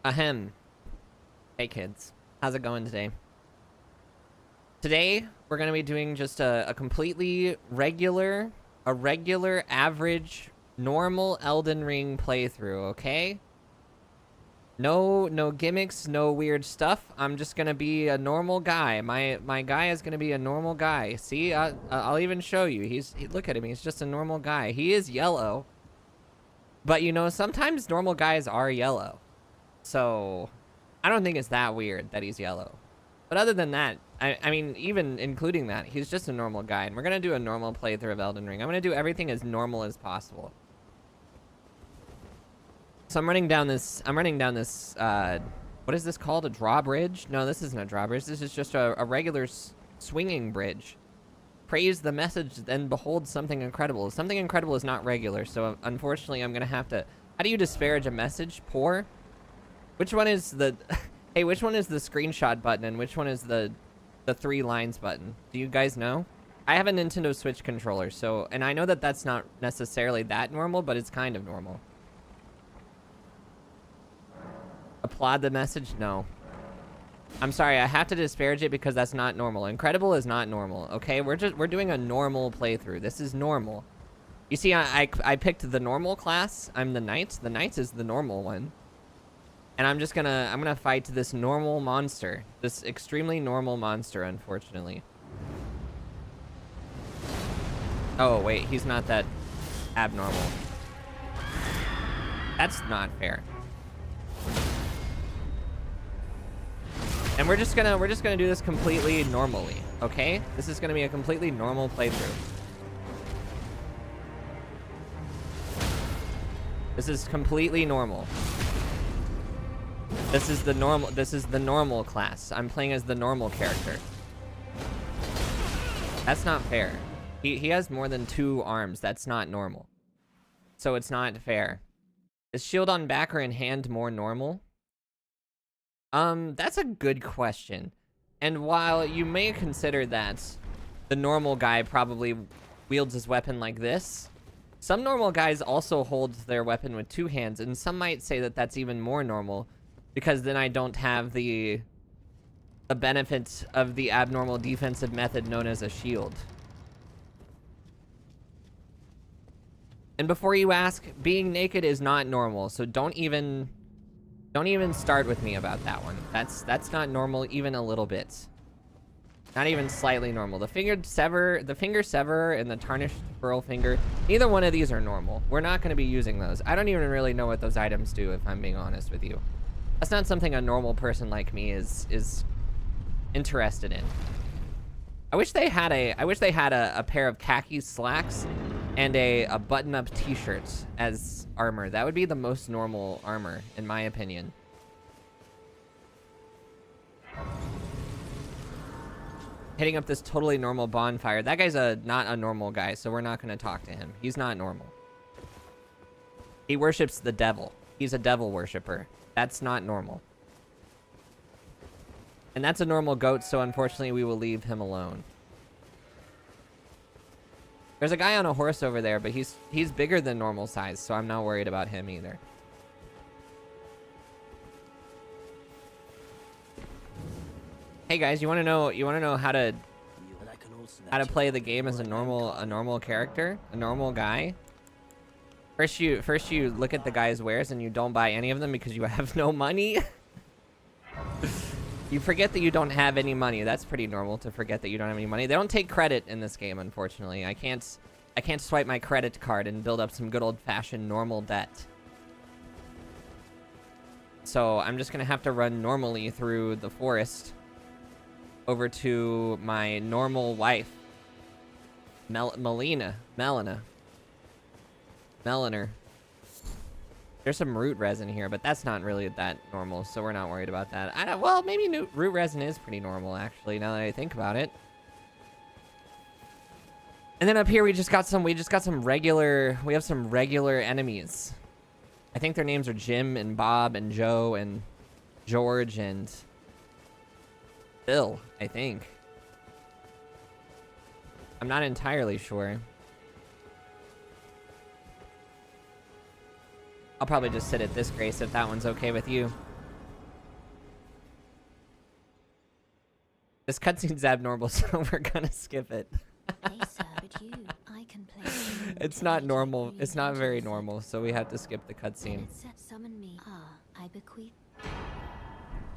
Ahem. Hey kids, how's it going today? Today, we're going to be doing just a completely regular, average, normal Elden Ring playthrough, okay? No gimmicks, no weird stuff. I'm just going to be a normal guy. My guy is going to be a normal guy. See, I'll even show you. Look at him, he's just a normal guy. He is yellow. But, you know, sometimes normal guys are yellow. So, I don't think it's that weird that he's yellow. But other than that, I mean, even including that, he's just a normal guy. And we're going to do a normal playthrough of Elden Ring. I'm going to do everything as normal as possible. So I'm running down this, what is this called? A drawbridge? No, this isn't a drawbridge. This is just a regular swinging bridge. Praise the message, then behold something incredible. Something incredible is not regular, so unfortunately I'm going to have to... How do you disparage a message? Poor? Which one is the... Hey, which one is the screenshot button and which one is the 3 lines button? Do you guys know? I have a Nintendo Switch controller, so... And I know that that's not necessarily that normal, but it's kind of normal. Applaud the message? No. I'm sorry, I have to disparage it because that's not normal. Incredible is not normal, okay? We're doing a normal playthrough. This is normal. You see, I picked the normal class. I'm the knight. The knight is the normal one. And I'm gonna fight this normal monster. This extremely normal monster, unfortunately. Oh, wait, he's not that abnormal. That's not fair. And we're just gonna do this completely normally, okay? This is gonna be a completely normal playthrough. This is completely normal. This is the normal class. I'm playing as the normal character. That's not fair. He has more than 2 arms. That's not normal. So it's not fair. Is shield on back or in hand more normal? That's a good question. And while you may consider that the normal guy probably wields his weapon like this, some normal guys also hold their weapon with 2 hands, and some might say that that's even more normal, because then I don't have the benefits of the abnormal defensive method known as a shield. And before you ask, being naked is not normal, so don't even start with me about that one. That's not normal even a little bit. Not even slightly normal. The finger sever and the tarnished pearl finger, neither one of these are normal. We're not going to be using those. I don't even really know what those items do, if I'm being honest with you. That's not something a normal person like me is interested in. I wish they had a pair of khaki slacks and a button-up t-shirt as armor. That would be the most normal armor, in my opinion. Hitting up this totally normal bonfire. That guy's not a normal guy, so we're not going to talk to him. He's not normal. He worships the devil. He's a devil worshiper. That's not normal. And that's a normal goat, so unfortunately we will leave him alone. There's a guy on a horse over there, but he's bigger than normal size, so I'm not worried about him either. Hey guys, you want to know how to play the game as a normal character, a normal guy? First you look at the guy's wares and you don't buy any of them because you have no money. You forget that you don't have any money. That's pretty normal to forget that you don't have any money. They don't take credit in this game, unfortunately. I can't swipe my credit card and build up some good old-fashioned normal debt. So I'm just gonna have to run normally through the forest over to my normal wife, Melina. There's some root resin here, but that's not really that normal, so we're not worried about that. Well, maybe root resin is pretty normal, actually, now that I think about it. And then up here, we have some regular enemies. I think their names are Jim and Bob and Joe and George and Bill, I think. I'm not entirely sure. I'll probably just sit at this, Grace, if that one's okay with you. This cutscene's abnormal, so we're gonna skip it. It's not normal. It's not very normal, so we have to skip the cutscene. Summon me. Ah, I bequeath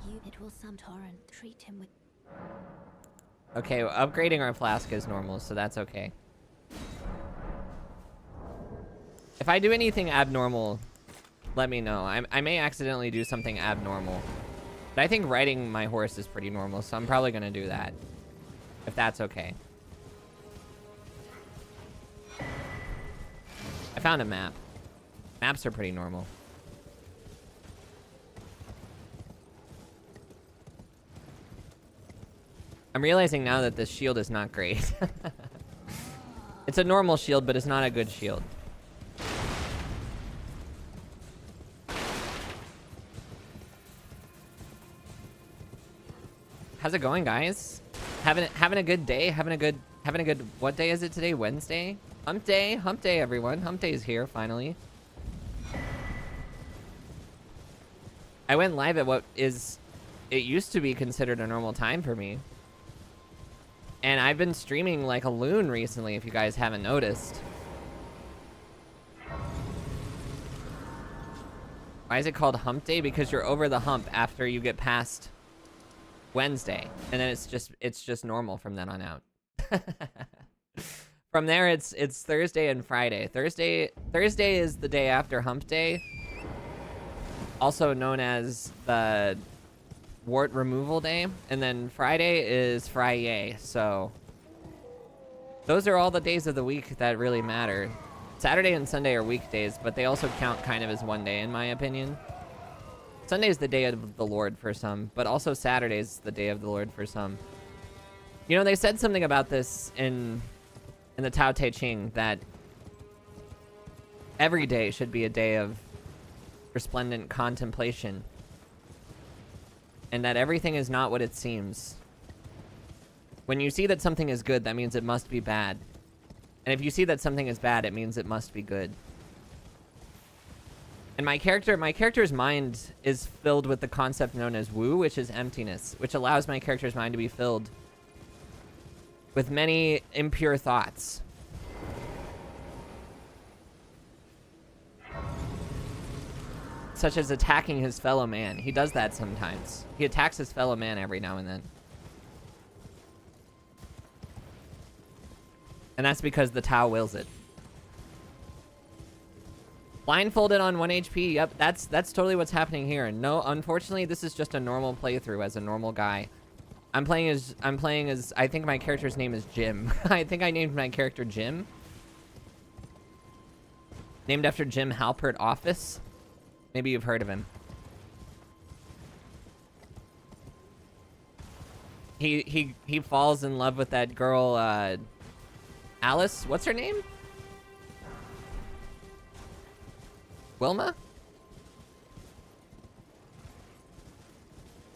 you. It will some torrent. Treat him with. Okay, upgrading our flask is normal, so that's okay. If I do anything abnormal, let me know. I may accidentally do something abnormal. But I think riding my horse is pretty normal, so I'm probably gonna do that. If that's okay. I found a map. Maps are pretty normal. I'm realizing now that this shield is not great. It's a normal shield, but it's not a good shield. How's it going, guys? Having a good day? Having a good what day is it today? Wednesday? Hump day, everyone. Hump day is here finally. I went live at what is it used to be considered a normal time for me. And I've been streaming like a loon recently, if you guys haven't noticed. Why is it called hump day? Because you're over the hump after you get past Wednesday, and then it's just normal from then on out. From there, it's Thursday and Friday. Thursday is the day after hump day, also known as the wart removal day, and then Friday is Friday. So those are all the days of the week that really matter. Saturday and Sunday are weekdays, but they also count kind of as one day in my opinion. Sunday is the day of the Lord for some, but also Saturday is the day of the Lord for some. You know, they said something about this in the Tao Te Ching, that every day should be a day of resplendent contemplation, and that everything is not what it seems. When you see that something is good, that means it must be bad. And if you see that something is bad, it means it must be good. And my character's mind is filled with the concept known as Wu, which is emptiness, which allows my character's mind to be filled with many impure thoughts. Such as attacking his fellow man. He does that sometimes. He attacks his fellow man every now and then. And that's because the Tao wills it. Blindfolded on 1 HP. Yep, that's totally what's happening here. No, unfortunately, this is just a normal playthrough as a normal guy. I'm playing as I think my character's name is Jim. I think I named my character Jim. Named after Jim Halpert Office. Maybe you've heard of him. He falls in love with that girl Alice. What's her name? Wilma?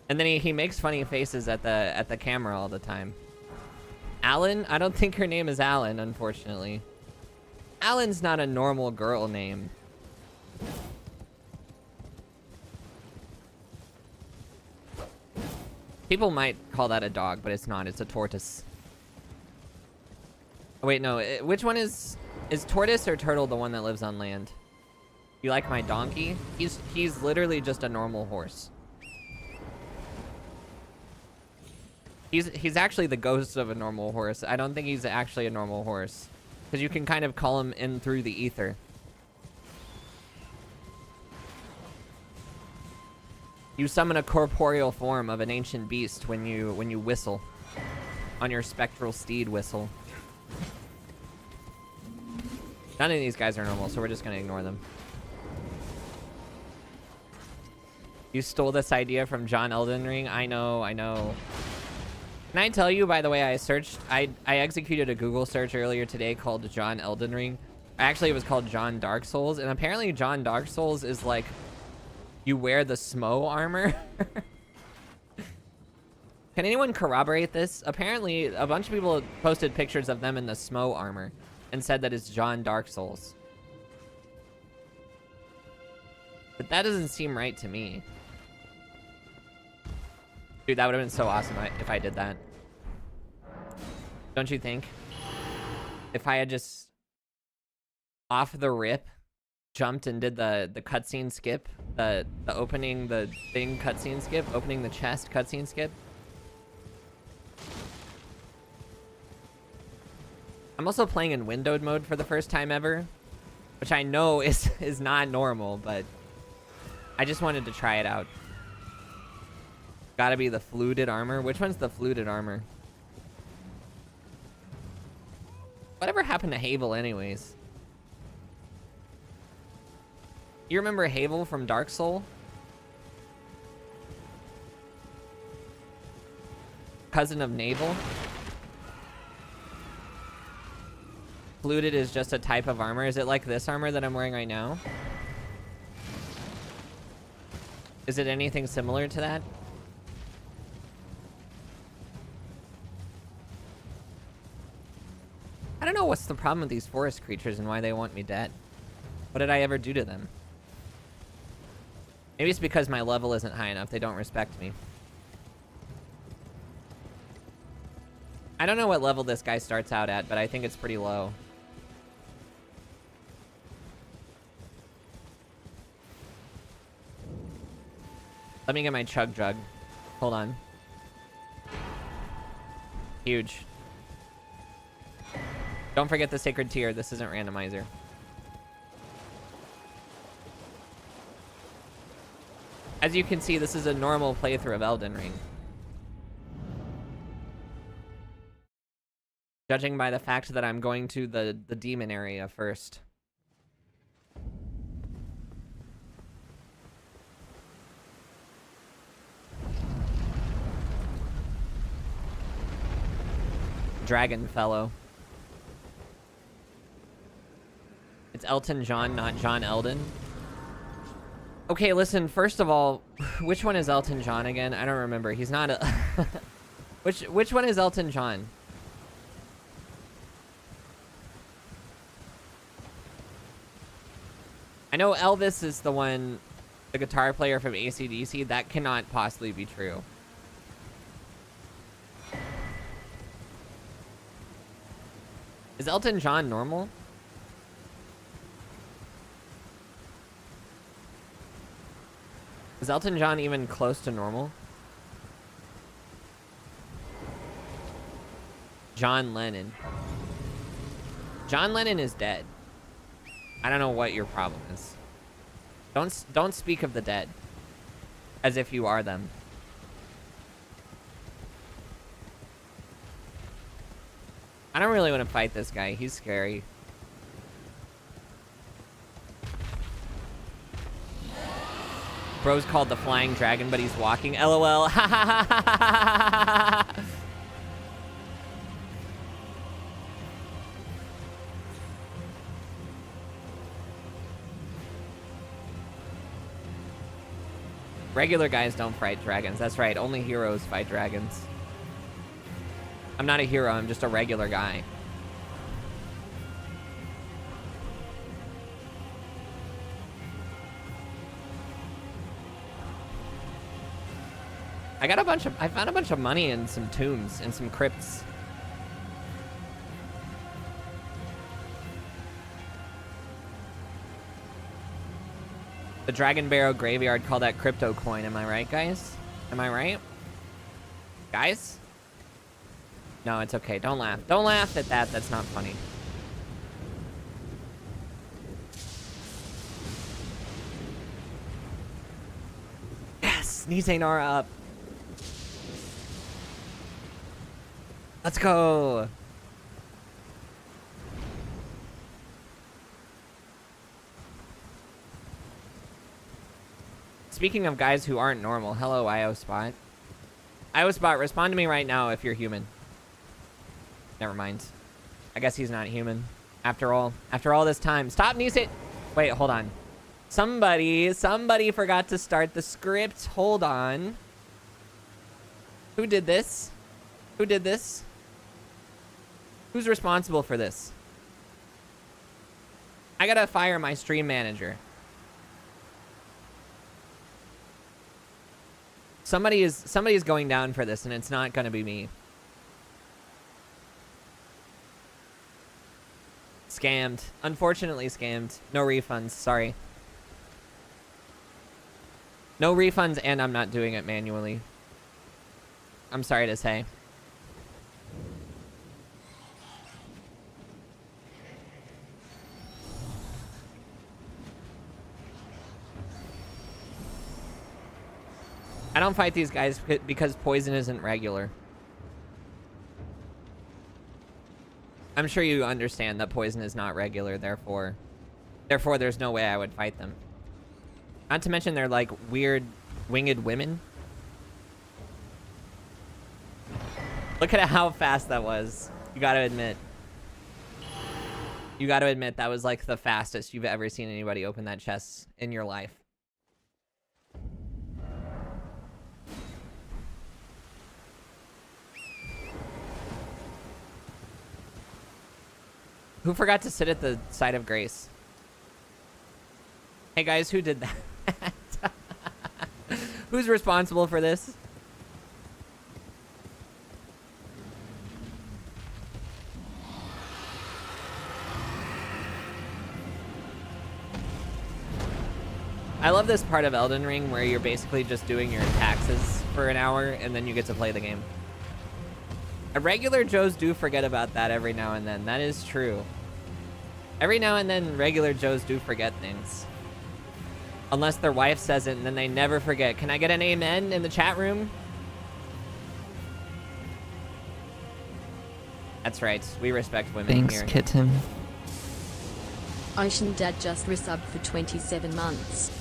And then he makes funny faces at the camera all the time. Alan? I don't think her name is Alan, unfortunately. Alan's not a normal girl name. People might call that a dog, but it's not. It's a tortoise. Oh, wait, no. Which one is tortoise or turtle the one that lives on land? You like my donkey? He's literally just a normal horse. He's actually the ghost of a normal horse. I don't think he's actually a normal horse, because you can kind of call him in through the ether. You summon a corporeal form of an ancient beast when you whistle on your spectral steed whistle. None of these guys are normal, so we're just gonna ignore them. You stole this idea from John Elden Ring? I know. Can I tell you, by the way, I executed a Google search earlier today called John Elden Ring. Actually, it was called John Dark Souls, and apparently John Dark Souls is like, you wear the Smo armor. Can anyone corroborate this? Apparently, a bunch of people posted pictures of them in the Smo armor and said that it's John Dark Souls. But that doesn't seem right to me. Dude, that would have been so awesome if I did that. Don't you think? If I had just off the rip jumped and did the cutscene skip, the opening the thing cutscene skip, opening the chest cutscene skip. I'm also playing in windowed mode for the first time ever, which I know is not normal, but I just wanted to try it out. Gotta be the fluted armor. Which one's the fluted armor? Whatever happened to Havel anyways? You remember Havel from Dark Soul? Cousin of Navel? Fluted is just a type of armor. Is it like this armor that I'm wearing right now? Is it anything similar to that? I don't know what's the problem with these forest creatures and why they want me dead. What did I ever do to them? Maybe it's because my level isn't high enough. They don't respect me. I don't know what level this guy starts out at, but I think it's pretty low. Let me get my chug jug. Hold on. Huge. Don't forget the sacred tier. This isn't randomizer. As you can see, this is a normal playthrough of Elden Ring. Judging by the fact that I'm going to the demon area first. Dragon fellow. It's Elton John, not John Elden. Okay, listen, first of all, which one is Elton John again? I don't remember. He's not a... Which one is Elton John? I know Elvis is the one, the guitar player from AC/DC. That cannot possibly be true. Is Elton John normal? Is Elton John even close to normal? John Lennon. John Lennon is dead. I don't know what your problem is. Don't speak of the dead as if you are them. I don't really want to fight this guy. He's scary. Bro's called the flying dragon, but he's walking. LOL. Regular guys don't fight dragons. That's right. Only heroes fight dragons. I'm not a hero. I'm just a regular guy. I found a bunch of money in some tombs and some crypts. The Dragon Barrow Graveyard call that crypto coin. Am I right, guys? Am I right? Guys? No, it's okay. Don't laugh. Don't laugh at that. That's not funny. Yes! Nisanara up. Let's go! Speaking of guys who aren't normal, hello, IOSpot. IOSpot, respond to me right now if you're human. Never mind. I guess he's not human. After all this time. Stop, Nisan! Wait, hold on. Somebody forgot to start the script. Hold on. Who did this? Who did this? Who's responsible for this? I gotta fire my stream manager. Somebody is going down for this, and it's not gonna be me. Scammed. Unfortunately scammed. No refunds, sorry. No refunds, and I'm not doing it manually. I'm sorry to say. I don't fight these guys because poison isn't regular. I'm sure you understand that poison is not regular, therefore there's no way I would fight them. Not to mention they're like weird winged women. Look at how fast that was. You gotta admit. You gotta admit that was like the fastest you've ever seen anybody open that chest in your life. Who forgot to sit at the side of Grace? Hey guys, who did that? Who's responsible for this? I love this part of Elden Ring where you're basically just doing your taxes for an hour and then you get to play the game. Regular Joes do forget about that every now and then. That is true. Every now and then, regular Joes do forget things. Unless their wife says it, and then they never forget. Can I get an amen in the chat room? That's right. We respect women here. Thanks, kitten. Ocean Dad just resubbed for 27 months.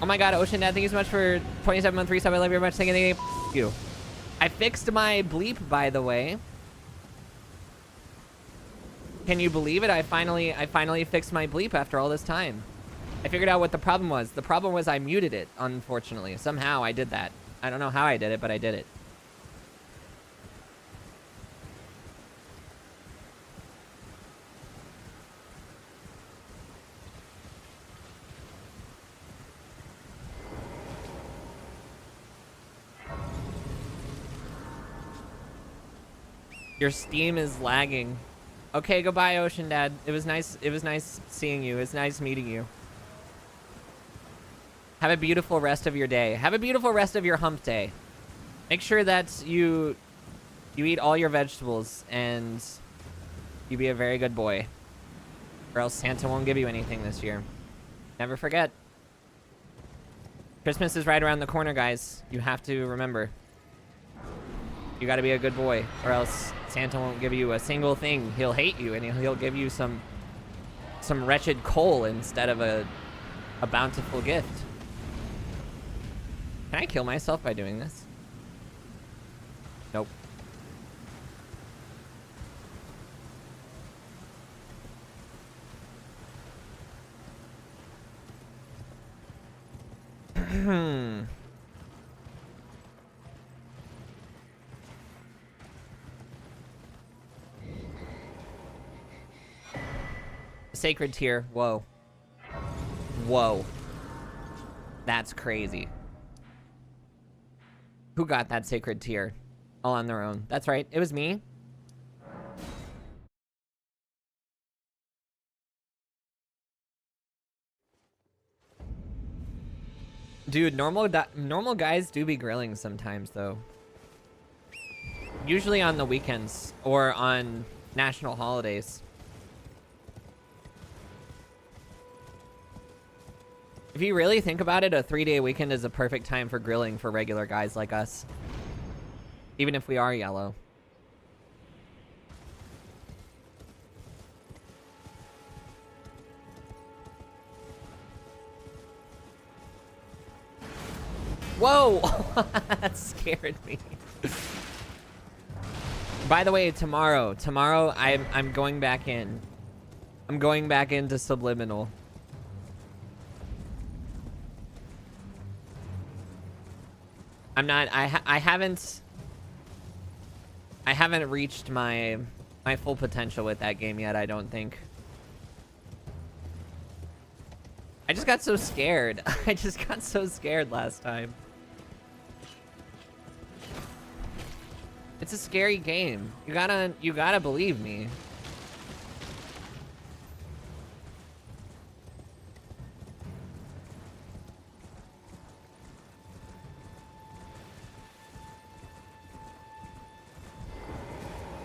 Oh my god, Ocean Dad, thank you so much for 27-month resub. I love you very much. Thank you. I fixed my bleep, by the way. Can you believe it? I finally fixed my bleep after all this time. I figured out what the problem was. The problem was I muted it, unfortunately. Somehow I did that. I don't know how I did it, but I did it. Your Steam is lagging. Okay, goodbye, Ocean Dad. It was nice seeing you. It's nice meeting you. Have a beautiful rest of your day. Have a beautiful rest of your hump day. Make sure that you eat all your vegetables and you be a very good boy. Or else Santa won't give you anything this year. Never forget. Christmas is right around the corner, guys. You have to remember. You gotta be a good boy, or else Santa won't give you a single thing. He'll hate you, and he'll give you some wretched coal instead of a bountiful gift. Can I kill myself by doing this? Nope. Sacred tier. Whoa. Whoa. That's crazy. Who got that sacred tier? All on their own. That's right. It was me. Dude, normal guys do be grilling sometimes, though. Usually on the weekends or on national holidays. If you really think about it, a 3-day weekend is a perfect time for grilling for regular guys like us. Even if we are yellow. Whoa! That scared me. By the way, tomorrow I'm going back in. I'm going back into Subliminal. I'm not. I haven't reached my full potential with that game yet. I don't think. I just got so scared. I just got so scared last time. It's a scary game. You gotta believe me.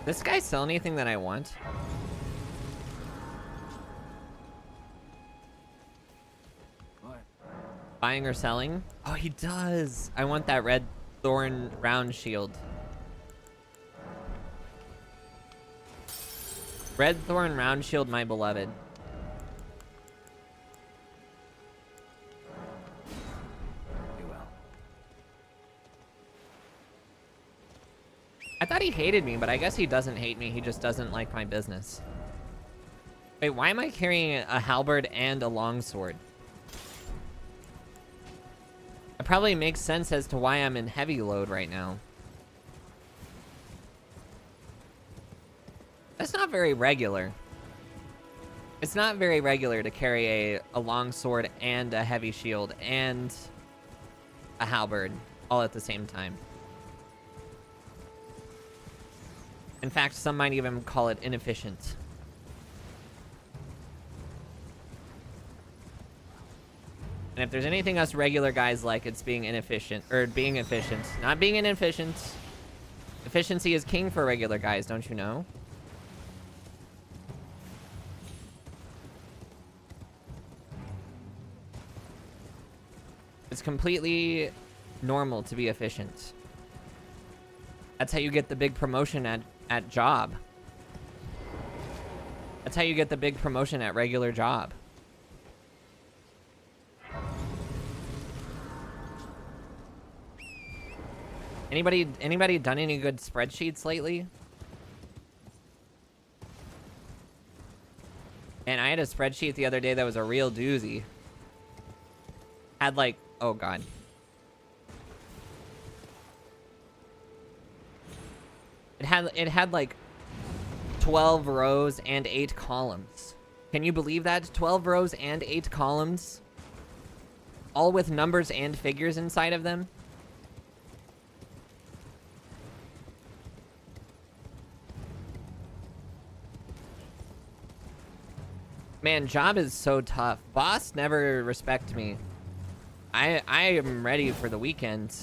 This guy sell anything that I want? What? Buying or selling? Oh, he does. I want that red thorn round shield. Red thorn round shield, my beloved. You will. I thought he hated me, but I guess he doesn't hate me. He just doesn't like my business. Wait, why am I carrying a halberd and a longsword? It probably makes sense as to why I'm in heavy load right now. That's not very regular. It's not very regular to carry a longsword and a heavy shield and a halberd all at the same time. In fact, some might even call it inefficient. And if there's anything us regular guys like, it's being inefficient, or being efficient. Not being inefficient. Efficiency is king for regular guys, don't you know? It's completely normal to be efficient. That's how you get the big promotion at job. That's how you get the big promotion at regular job. Anybody done any good spreadsheets lately? And I had a spreadsheet the other day that was a real doozy. Had like, oh god. It had like 12 rows and 8 columns. Can you believe that? 12 rows and 8 columns? All with numbers and figures inside of them? Man, job is so tough. Boss never respect me. I am ready for the weekend.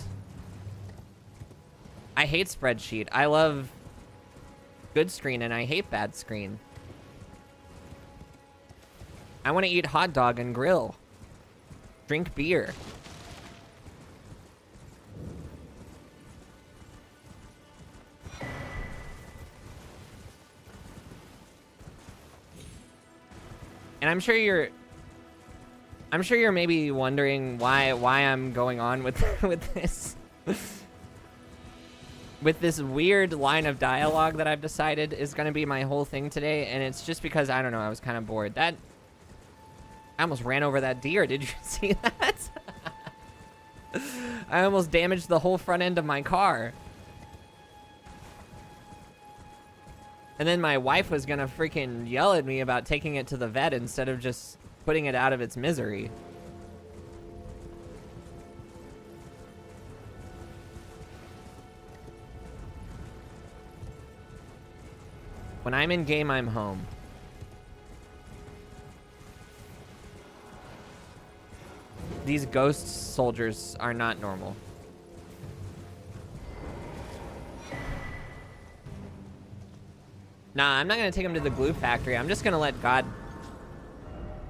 I hate spreadsheet. I love good screen and I hate bad screen. I want to eat hot dog and grill. Drink beer. And I'm sure you're maybe wondering why I'm going on with this with this weird line of dialogue that I've decided is going to be my whole thing today, and it's just because I don't know, I was kind of bored. I almost ran over that deer. Did you see that? I almost damaged the whole front end of my car. And then my wife was gonna freaking yell at me about taking it to the vet instead of just putting it out of its misery. When I'm in game, I'm home. These ghost soldiers are not normal. Nah, I'm not gonna take them to the glue factory. I'm just gonna let God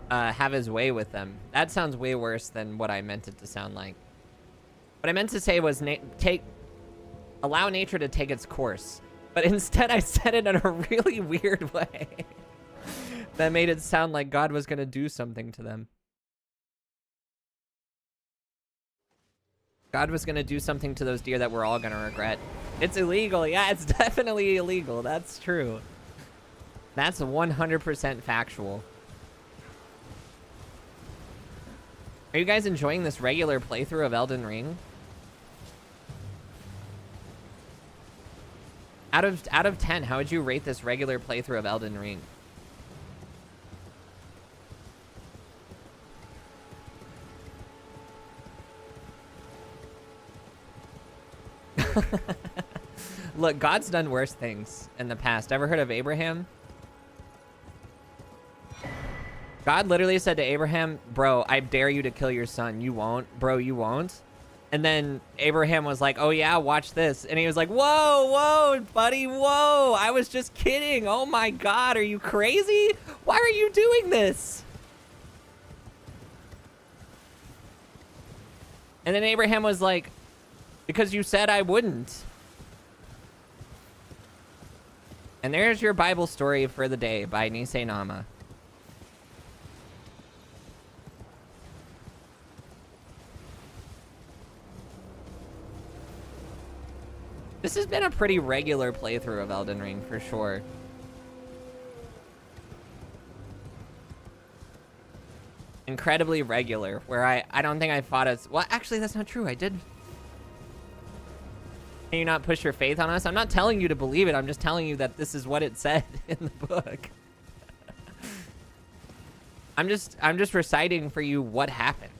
have his way with them. That sounds way worse than what I meant it to sound like. What I meant to say was allow nature to take its course. But instead I said it in a really weird way that made it sound like God was gonna do something to them. God was gonna do something to those deer that we're all gonna regret. It's illegal. Yeah, it's definitely illegal. That's true. That's 100% factual. Are you guys enjoying this regular playthrough of Elden Ring? Out of 10, how would you rate this regular playthrough of Elden Ring? Look, God's done worse things in the past. Ever heard of Abraham? God literally said to Abraham, bro, I dare you to kill your son. You won't? Bro, you won't? And then Abraham was like, oh yeah, watch this. And he was like, whoa, whoa, buddy, whoa. I was just kidding. Oh my God, are you crazy? Why are you doing this? And then Abraham was like, because you said I wouldn't. And there's your Bible story for the day by Nisei Nama. This has been a pretty regular playthrough of Elden Ring, for sure. Incredibly regular, where I don't think I fought as... Well, actually, that's not true. I did... Can you not push your faith on us? I'm not telling you to believe it. I'm just telling you that this is what it said in the book. I'm just reciting for you what happened.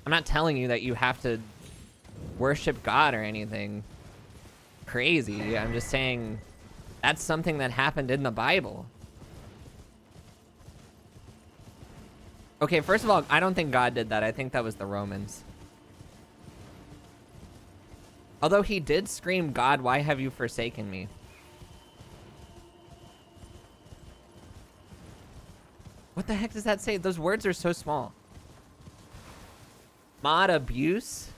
I'm not telling you that you have to worship God or anything crazy. I'm just saying that's something that happened in the Bible. Okay, first of all, I don't think God did that. I think that was the Romans. Although he did scream, God, why have you forsaken me? What the heck does that say? Those words are so small. Mod abuse?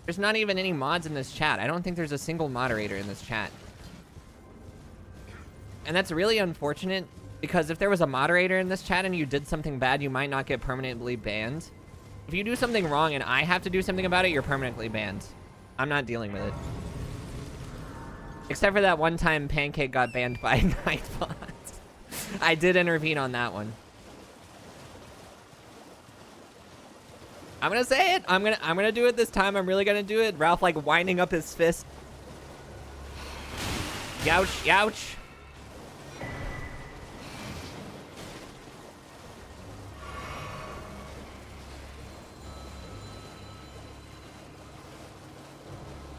There's not even any mods in this chat. I don't think there's a single moderator in this chat. And that's really unfortunate, because if there was a moderator in this chat and you did something bad, you might not get permanently banned. If you do something wrong and I have to do something about it, you're permanently banned. I'm not dealing with it. Except for that one time Pancake got banned by Nightbot. I did intervene on that one. I'm gonna say it. I'm gonna do it this time. I'm really gonna do it. Ralph like winding up his fist. Youch, youch.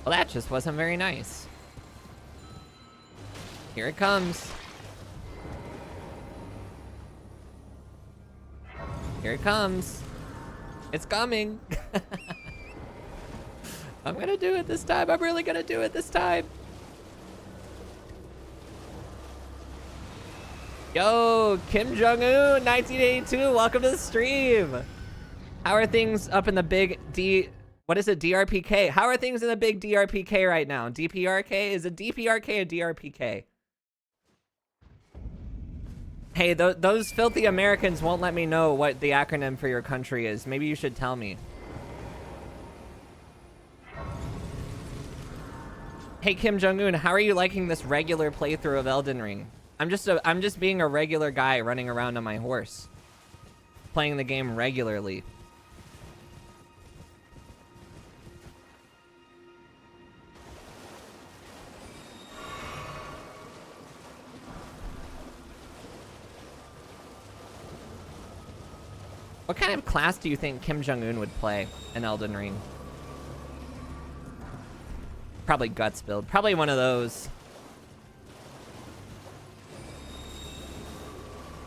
Well, that just wasn't very nice. Here it comes. Here it comes. It's coming. I'm gonna do it this time. I'm really gonna do it this time. Yo, Kim Jong-un, 1982, welcome to the stream. How are things up in the big what is it, DRPK? How are things in the big DRPK right now? DPRK? Is it DPRK or DRPK? Hey, those filthy Americans won't let me know what the acronym for your country is. Maybe you should tell me. Hey, Kim Jong-un, how are you liking this regular playthrough of Elden Ring? I'm just being a regular guy running around on my horse, playing the game regularly. What kind of class do you think Kim Jong-un would play in Elden Ring? Probably Guts build. Probably one of those.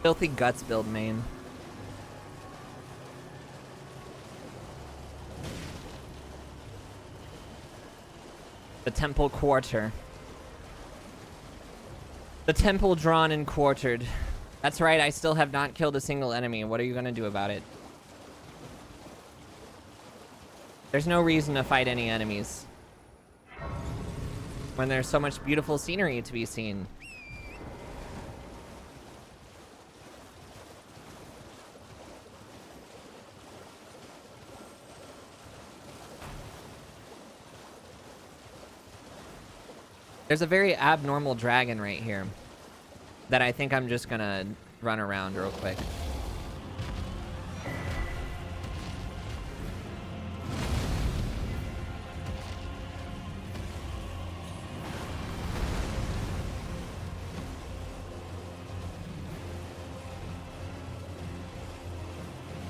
Filthy Guts build main. The Temple Quarter. The Temple drawn and quartered. That's right, I still have not killed a single enemy. What are you gonna do about it? There's no reason to fight any enemies when there's so much beautiful scenery to be seen. There's a very abnormal dragon right here that I think I'm just gonna run around real quick.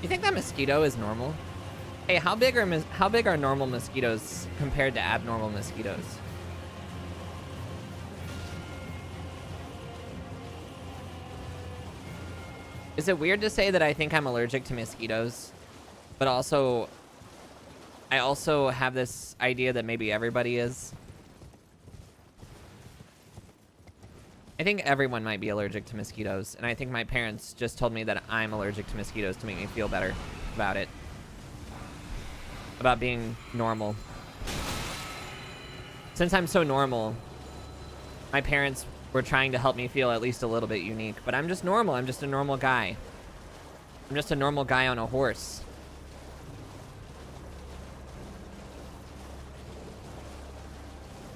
You think that mosquito is normal? Hey, how big are normal mosquitoes compared to abnormal mosquitoes? Is it weird to say that I think I'm allergic to mosquitoes, but also I also have this idea that maybe everybody is. I think everyone might be allergic to mosquitoes, and I think my parents just told me that I'm allergic to mosquitoes to make me feel better about it. About being normal. Since I'm so normal, my parents were trying to help me feel at least a little bit unique, but I'm just normal. I'm just a normal guy. I'm just a normal guy on a horse.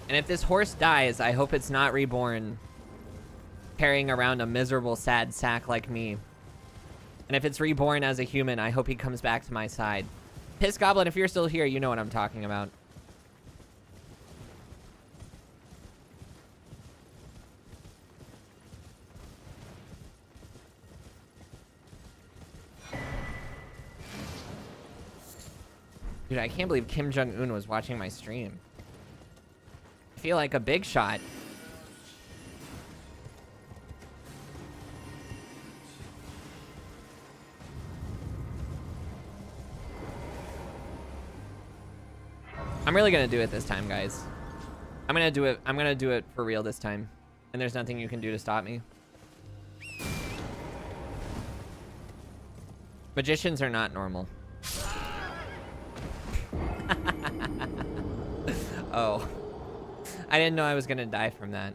And if this horse dies, I hope it's not reborn carrying around a miserable, sad sack like me. And if it's reborn as a human, I hope he comes back to my side. Piss Goblin, if you're still here, you know what I'm talking about. Dude, I can't believe Kim Jong-un was watching my stream. I feel like a big shot. I'm really gonna do it this time, guys. I'm gonna do it. I'm gonna do it for real this time. And there's nothing you can do to stop me. Magicians are not normal. Oh. I didn't know I was gonna die from that.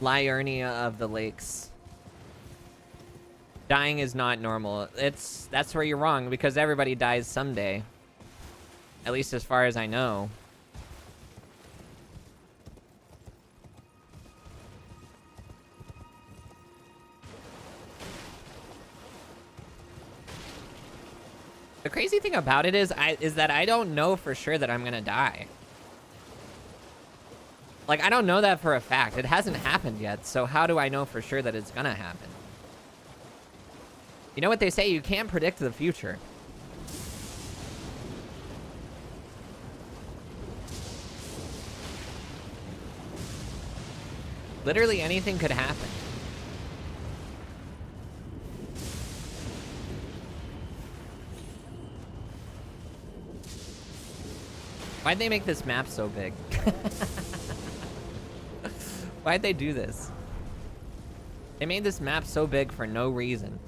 Liurnia of the lakes. Dying is not normal. That's where you're wrong, because everybody dies someday. At least as far as I know. The crazy thing about it is that I don't know for sure that I'm gonna die. Like, I don't know that for a fact. It hasn't happened yet, so how do I know for sure that it's gonna happen? You know what they say, you can't predict the future. Literally anything could happen. Why'd they make this map so big? Why'd they do this? They made this map so big for no reason.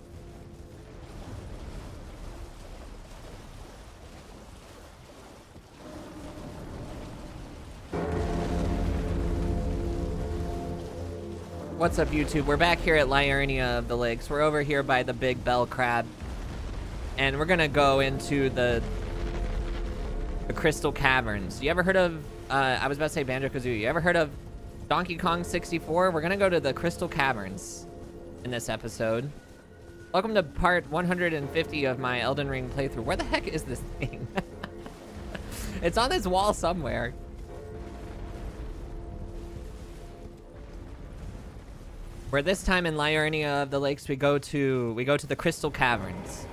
What's up, YouTube? We're back here at Liurnia of the Lakes. We're over here by the big bell crab. And we're gonna go into the Crystal Caverns. You ever heard of, I was about to say Banjo-Kazooie. You ever heard of Donkey Kong 64? We're gonna go to the Crystal Caverns in this episode. Welcome to part 150 of my Elden Ring playthrough. Where the heck is this thing? It's on this wall somewhere. Where this time in Liurnia of the Lakes we go to the Crystal Caverns.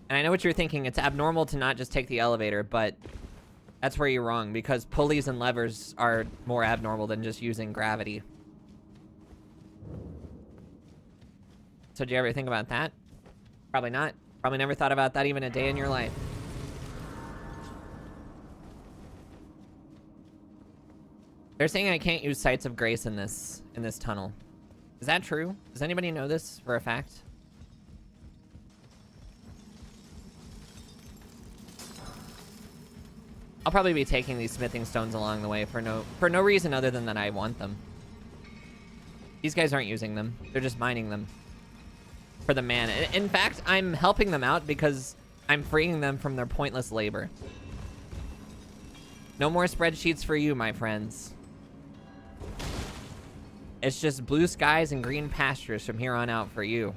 And I know what you're thinking, it's abnormal to not just take the elevator, but that's where you're wrong, because pulleys and levers are more abnormal than just using gravity. So did you ever think about that? Probably not. Probably never thought about that even a day in your life. They're saying I can't use Sights of Grace in this tunnel. Is that true? Does anybody know this for a fact? I'll probably be taking these smithing stones along the way for no reason other than that I want them. These guys aren't using them. They're just mining them for the mana. In fact, I'm helping them out because I'm freeing them from their pointless labor. No more spreadsheets for you, my friends. It's just blue skies and green pastures from here on out for you.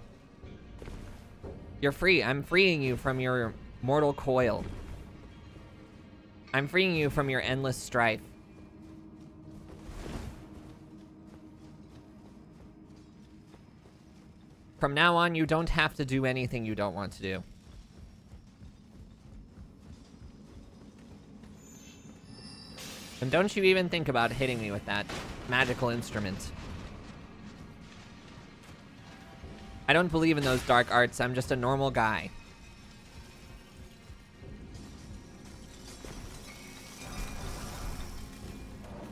You're free. I'm freeing you from your mortal coil. I'm freeing you from your endless strife. From now on, you don't have to do anything you don't want to do. And don't you even think about hitting me with that magical instrument. I don't believe in those dark arts. I'm just a normal guy.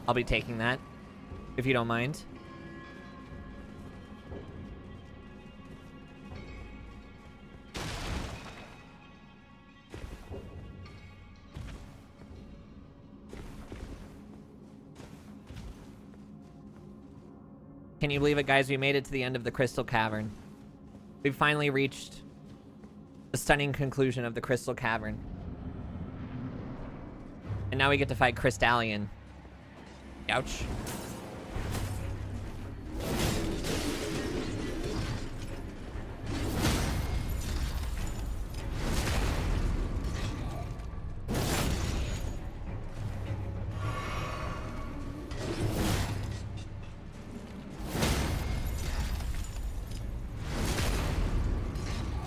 I'll be taking that, if you don't mind. Can you believe it, guys? We made it to the end of the Crystal Cavern. We've finally reached the stunning conclusion of the Crystal Cavern. And now we get to fight Crystallion. Ouch.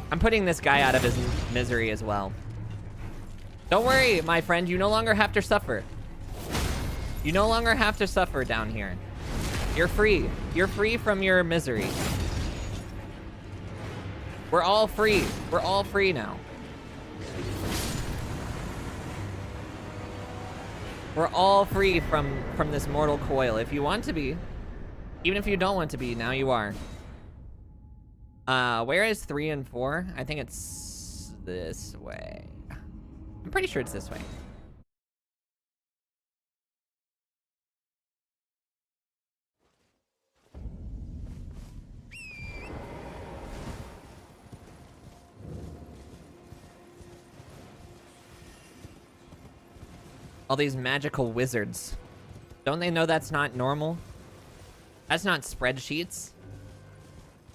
I'm putting this guy out of his misery as well. Don't worry, my friend. You no longer have to suffer. You no longer have to suffer down here. You're free. You're free from your misery. We're all free. We're all free now. We're all free from this mortal coil. If you want to be. Even if you don't want to be, now you are. Where is 3 and 4? I think it's this way. I'm pretty sure it's this way. All these magical wizards. Don't they know that's not normal? That's not spreadsheets.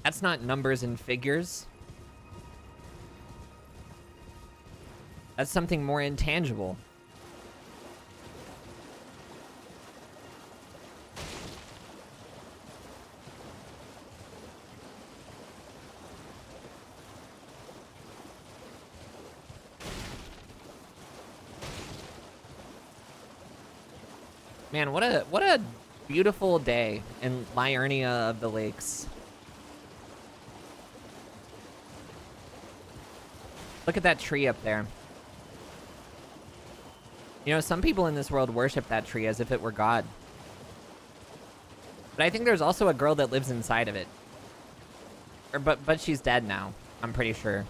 That's not numbers and figures. That's something more intangible. Man, what a beautiful day in Liurnia of the Lakes. Look at that tree up there. You know, some people in this world worship that tree as if it were God. But I think there's also a girl that lives inside of it. But she's dead now, I'm pretty sure.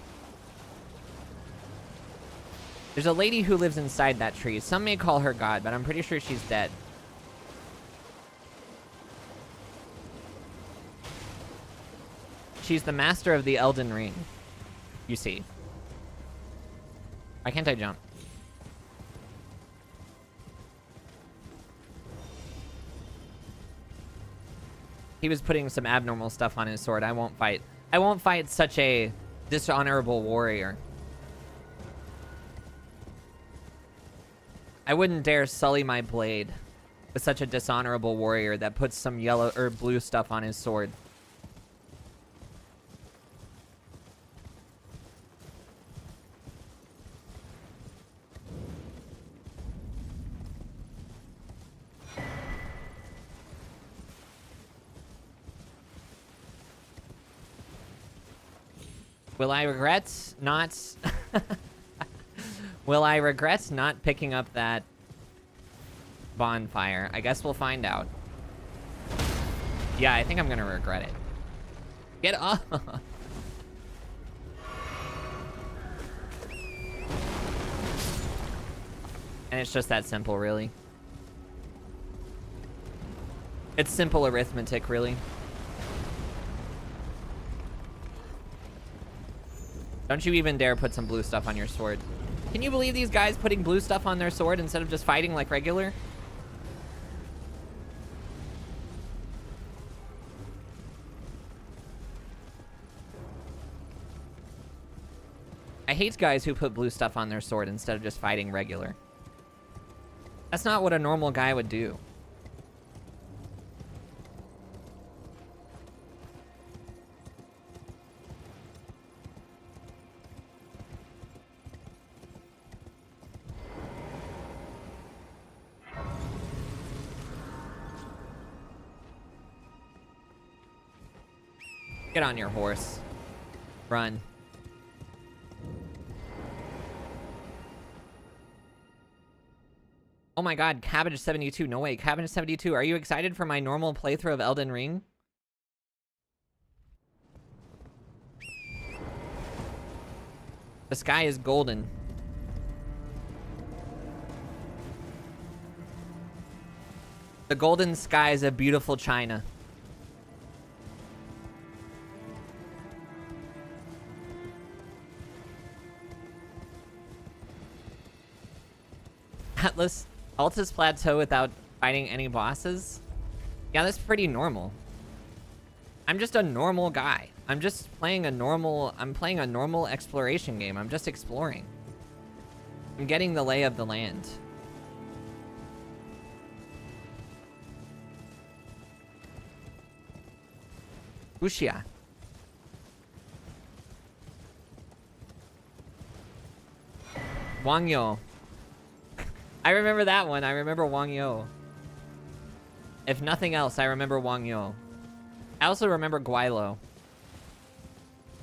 There's a lady who lives inside that tree. Some may call her God, but I'm pretty sure she's dead. She's the master of the Elden Ring, you see. Why can't I jump? He was putting some abnormal stuff on his sword. I won't fight. I won't fight such a dishonorable warrior. I wouldn't dare sully my blade with such a dishonorable warrior that puts some yellow or blue stuff on his sword. Will I regret not... Will I regret not picking up that bonfire? I guess we'll find out. Yeah, I think I'm gonna regret it. Get off! And it's just that simple, really. It's simple arithmetic, really. Don't you even dare put some blue stuff on your sword. Can you believe these guys putting blue stuff on their sword instead of just fighting like regular? I hate guys who put blue stuff on their sword instead of just fighting regular. That's not what a normal guy would do. Get on your horse. Run. Oh my god, Cabbage72. No way, Cabbage72, are you excited for my normal playthrough of Elden Ring? The sky is golden. The golden sky is a beautiful China. Atlas, Altus Plateau without fighting any bosses? Yeah, that's pretty normal. I'm just a normal guy. I'm just playing I'm playing a normal exploration game. I'm just exploring. I'm getting the lay of the land. Wuxia. Wang Yo. I remember that one. I remember Wang Yo. If nothing else, I remember Wang Yo. I also remember Guaylo.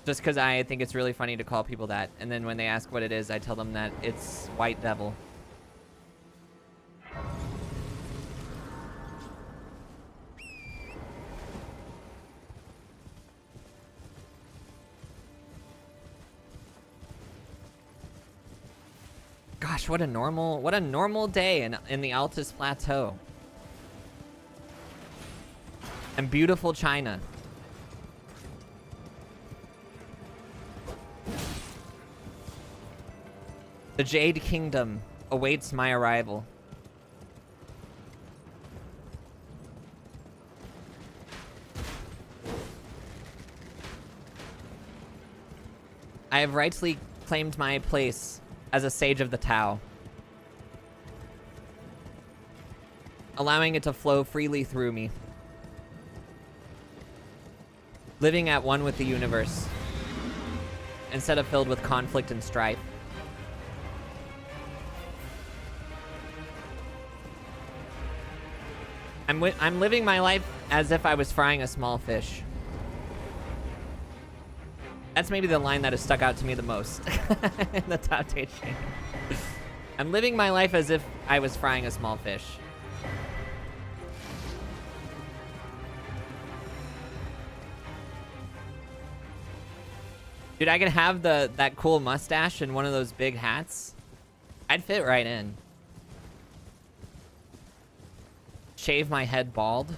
Just because I think it's really funny to call people that. And then when they ask what it is, I tell them that it's White Devil. Gosh, what a normal day in the Altus Plateau. And beautiful China. The Jade Kingdom awaits my arrival. I have rightfully claimed my place as a sage of the Tao, allowing it to flow freely through me, living at one with the universe instead of filled with conflict and strife. I'm living my life as if I was frying a small fish. That's maybe the line that has stuck out to me the most in the top teaching. I'm living my life as if I was frying a small fish. Dude, I could have that cool mustache and one of those big hats. I'd fit right in. Shave my head bald.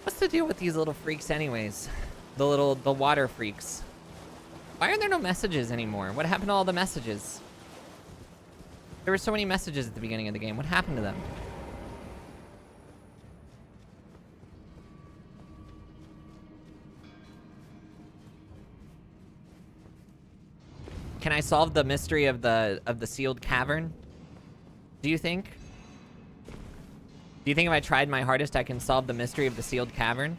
What's the deal with these little freaks anyways? The water freaks. Why are there no messages anymore? What happened to all the messages? There were so many messages at the beginning of the game. What happened to them? Can I solve the mystery of the sealed cavern? Do you think? Do you think if I tried my hardest, I can solve the mystery of the sealed cavern?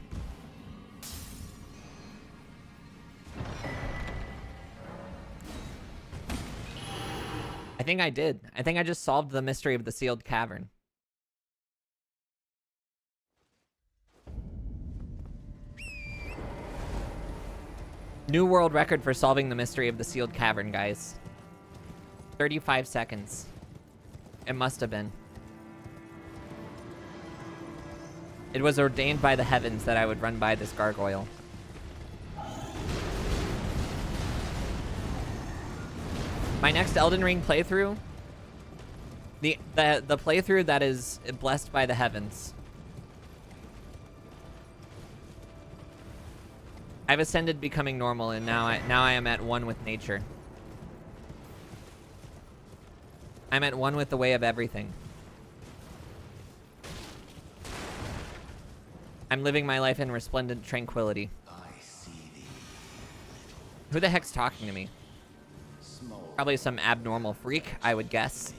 I think I did. I think I just solved the mystery of the sealed cavern. New world record for solving the mystery of the sealed cavern, guys. 35 seconds. It must have been. It was ordained by the heavens that I would run by this gargoyle. My next Elden Ring playthrough, the playthrough that is blessed by the heavens. I've ascended becoming normal, and now I am at one with nature. I'm at one with the way of everything. I'm living my life in resplendent tranquility. Who the heck's talking to me? Probably some abnormal freak, I would guess.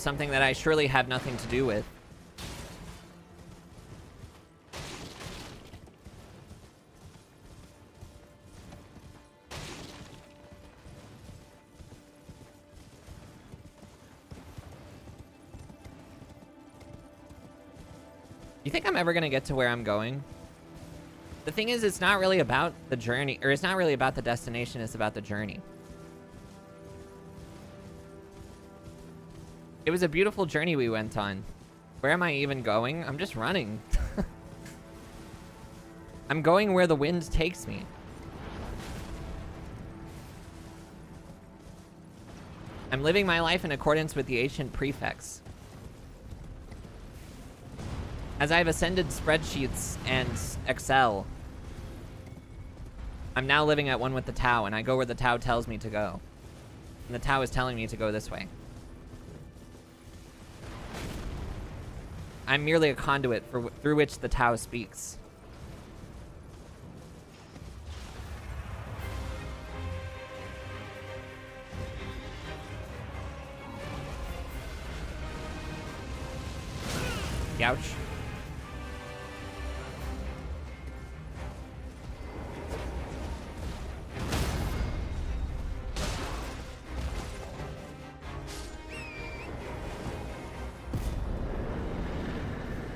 something that I surely have nothing to do with. You think I'm ever gonna get to where I'm going? The thing is, it's not really about the journey, or it's not really about the destination, it's about the journey. It was a beautiful journey we went on. Where am I even going? I'm just running. I'm going where the wind takes me. I'm living my life in accordance with the ancient prefects. As I've ascended spreadsheets and Excel, I'm now living at one with the Tau, and I go where the Tau tells me to go. And the Tau is telling me to go this way. I'm merely a conduit through which the Tau speaks. Ouch.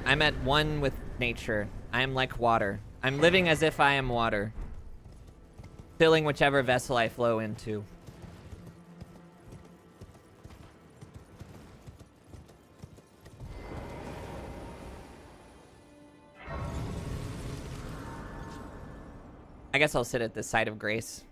I'm at one with nature. I am like water. I'm living as if I am water, filling whichever vessel I flow into. I guess I'll sit at this side of grace.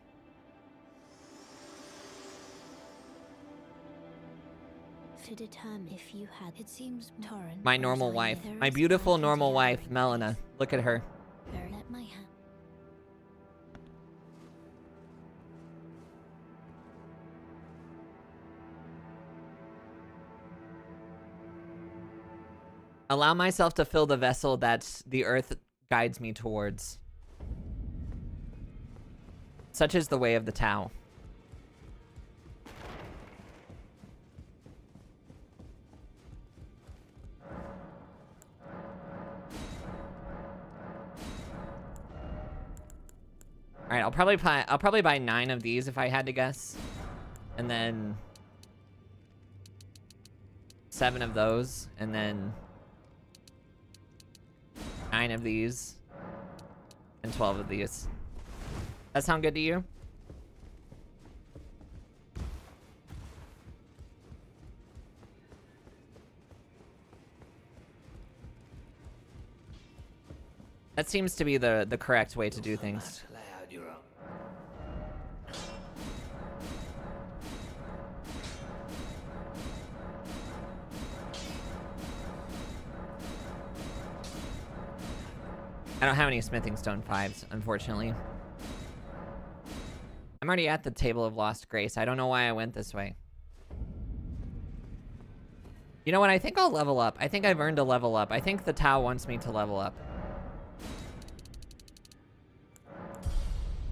To determine if you had, it seems torrent. My normal wife. My beautiful normal wife, Melina. Look at her. Let my hand. Allow myself to fill the vessel that the earth guides me towards. Such is the way of the Tau. All right, I'll probably buy 9 of these if I had to guess, and then 7 of those, and then 9 of these, and 12 of these. That sound good to you? That seems to be the correct way to do things. I don't have any smithing stone 5s, unfortunately. I'm already at the table of lost grace. I don't know why I went this way. You know what? I think I'll level up. I think I've earned a level up. I think the Tau wants me to level up.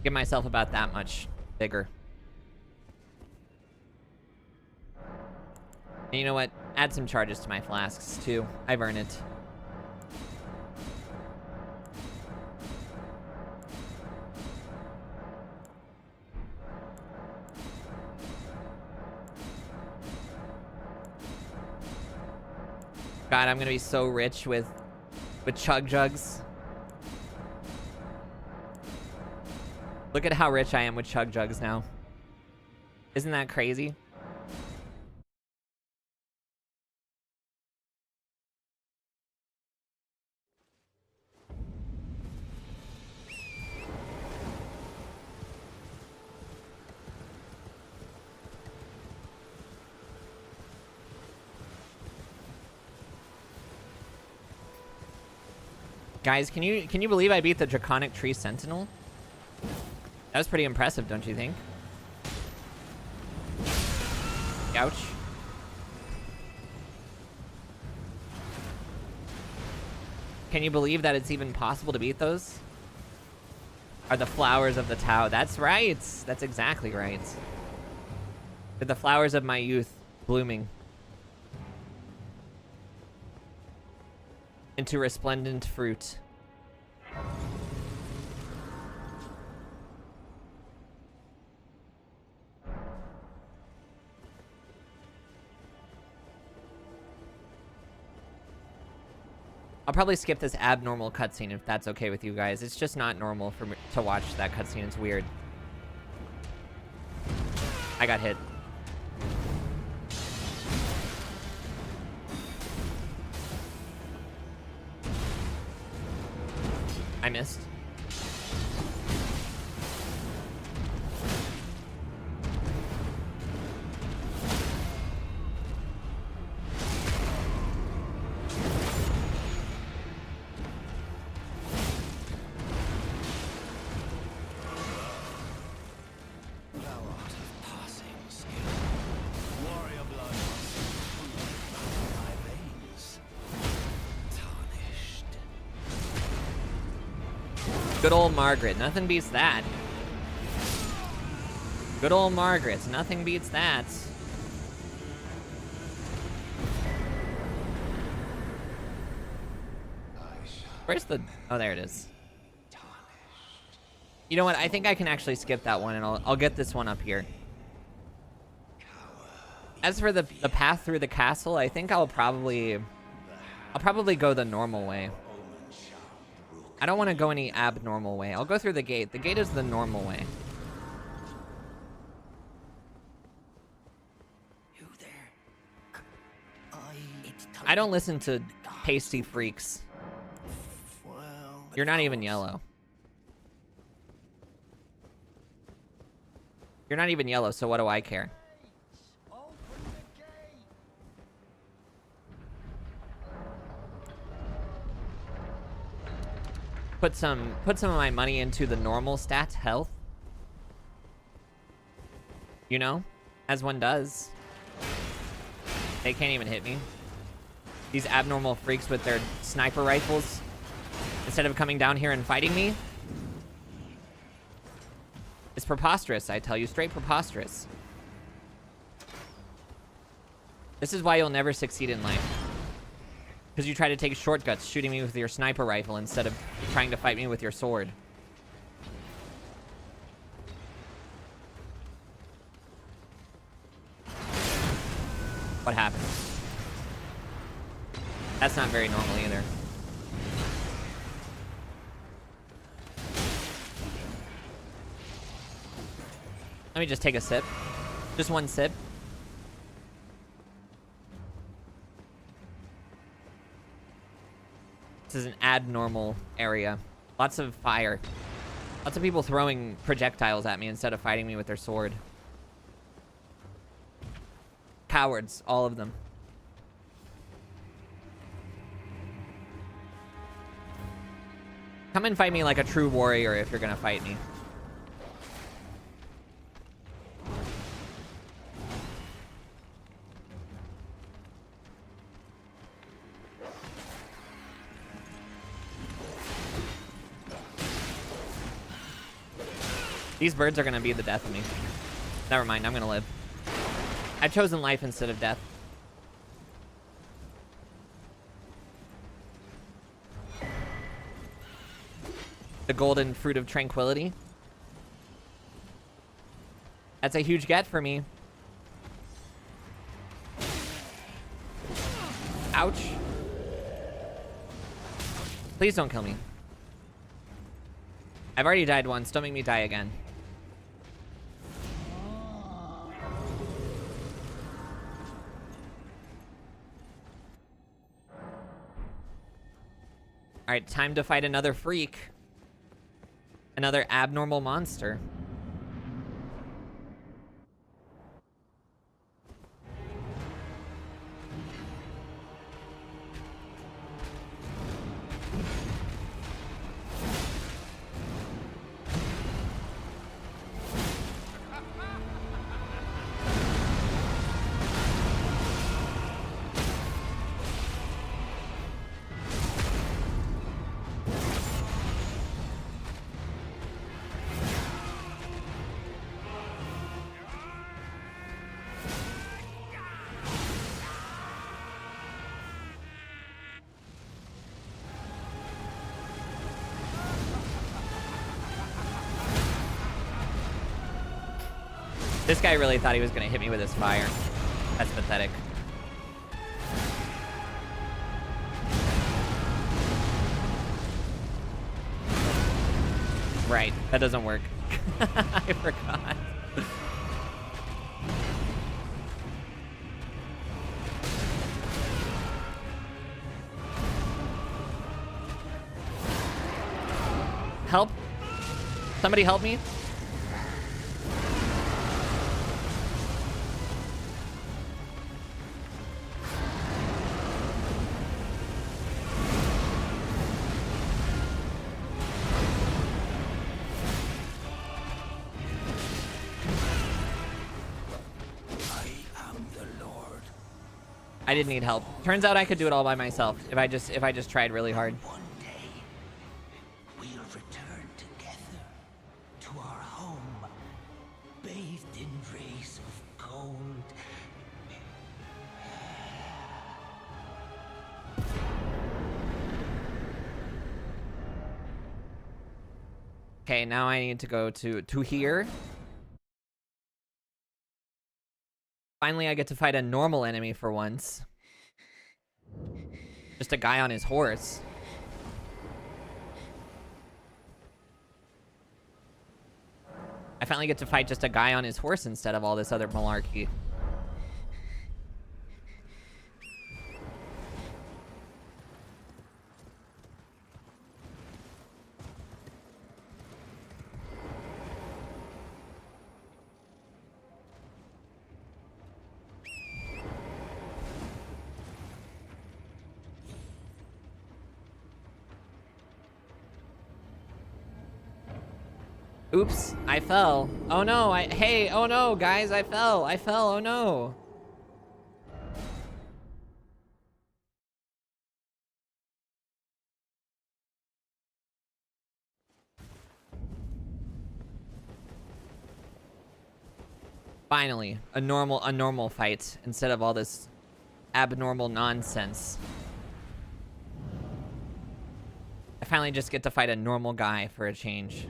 Give myself about that much bigger. And you know what? Add some charges to my flasks, too. I've earned it. God, I'm gonna be so rich with chug jugs. Look at how rich I am with chug jugs now. Isn't that crazy? Guys, can you believe I beat the Draconic Tree Sentinel? That was pretty impressive, don't you think? Ouch. Can you believe that it's even possible to beat those? Are the flowers of the Tau. That's right. That's exactly right. They're the flowers of my youth blooming. into resplendent fruit. I'll probably skip this abnormal cutscene if that's okay with you guys. It's just not normal for me to watch that cutscene. It's weird. I got hit. I missed. Good old Margaret. Nothing beats that. Good old Margaret. Nothing beats that. Where's the... Oh, there it is. You know what? I think I can actually skip that one, and I'll get this one up here. As for the path through the castle, I think I'll probably go the normal way. I don't want to go any abnormal way. I'll go through the gate. The gate is the normal way. You there? I don't listen to pasty freaks. Well, You're not even yellow. You're not even yellow, so what do I care? Put some of my money into the normal stats, health. You know, as one does. They can't even hit me. These abnormal freaks with their sniper rifles, instead of coming down here and fighting me. It's preposterous, I tell you, straight preposterous. This is why you'll never succeed in life. Because you try to take shortcuts, shooting me with your sniper rifle instead of trying to fight me with your sword. What happened? That's not very normal either. Let me just take a sip. Just one sip. This is an abnormal area. Lots of fire. Lots of people throwing projectiles at me instead of fighting me with their sword. Cowards, all of them. Come and fight me like a true warrior if you're gonna fight me. These birds are gonna be the death of me. Never mind, I'm gonna live. I've chosen life instead of death. The golden fruit of tranquility. That's a huge get for me. Ouch. Please don't kill me. I've already died once, don't make me die again. Alright, time to fight another freak. Another abnormal monster. This guy really thought he was gonna hit me with his fire. That's pathetic. Right, that doesn't work. I forgot. Help! Somebody help me! I didn't need help. Turns out I could do it all by myself if I just tried really hard. One day, we'll return together to our home, bathed in rays of gold. Okay, now I need to go to here. Finally, I get to fight a normal enemy for once. Just a guy on his horse. I finally get to fight just a guy on his horse instead of all this other malarkey. Oops, I fell. Oh no, hey, oh no, guys, I fell, oh no. Finally, a normal fight instead of all this abnormal nonsense. I finally just get to fight a normal guy for a change.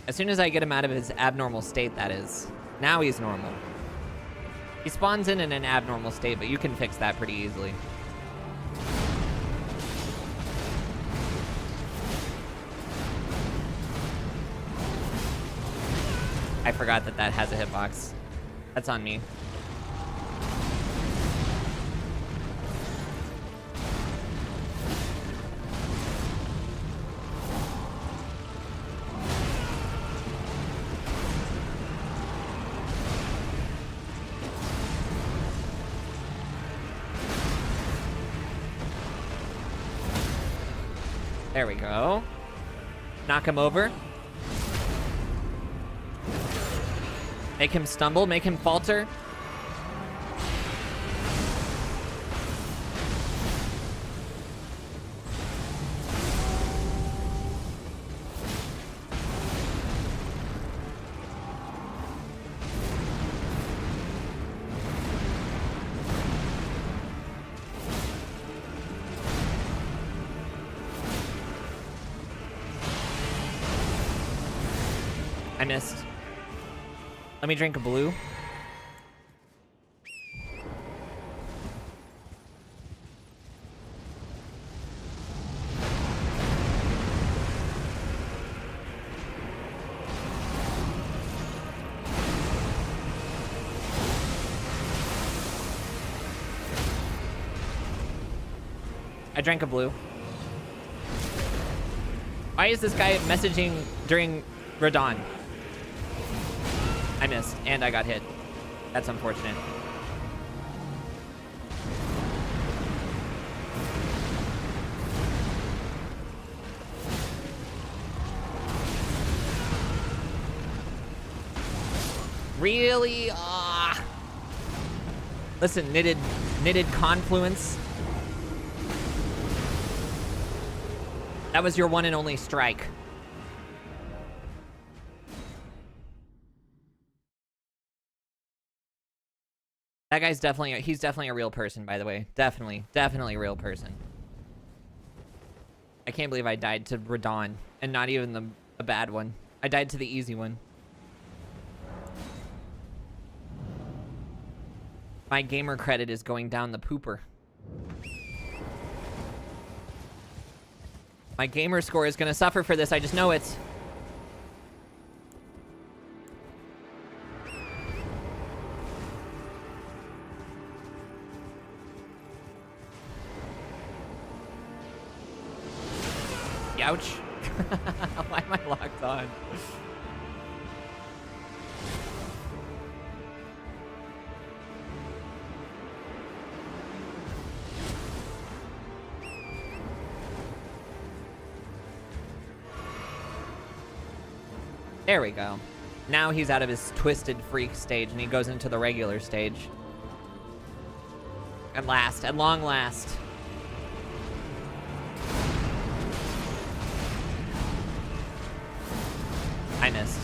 As soon as I get him out of his abnormal state, that is. Now he's normal. He spawns in an abnormal state, but you can fix that pretty easily. I forgot that that has a hitbox. That's on me. There we go. Knock him over. Make him stumble, make him falter. I missed. Let me drink a blue. I drank a blue. Why is this guy messaging during Radon? I missed, and I got hit. That's unfortunate. Really? Ah. Listen, knitted confluence. That was your one and only strike. That guy's he's definitely a real person, by the way. Definitely a real person. I can't believe I died to Radon, and not even the bad one. I died to the easy one. My gamer credit is going down the pooper. My gamer score is gonna suffer for this, I just know it. Ouch. Why am I locked on? There we go. Now he's out of his twisted freak stage and he goes into the regular stage. At last, at long last. I missed.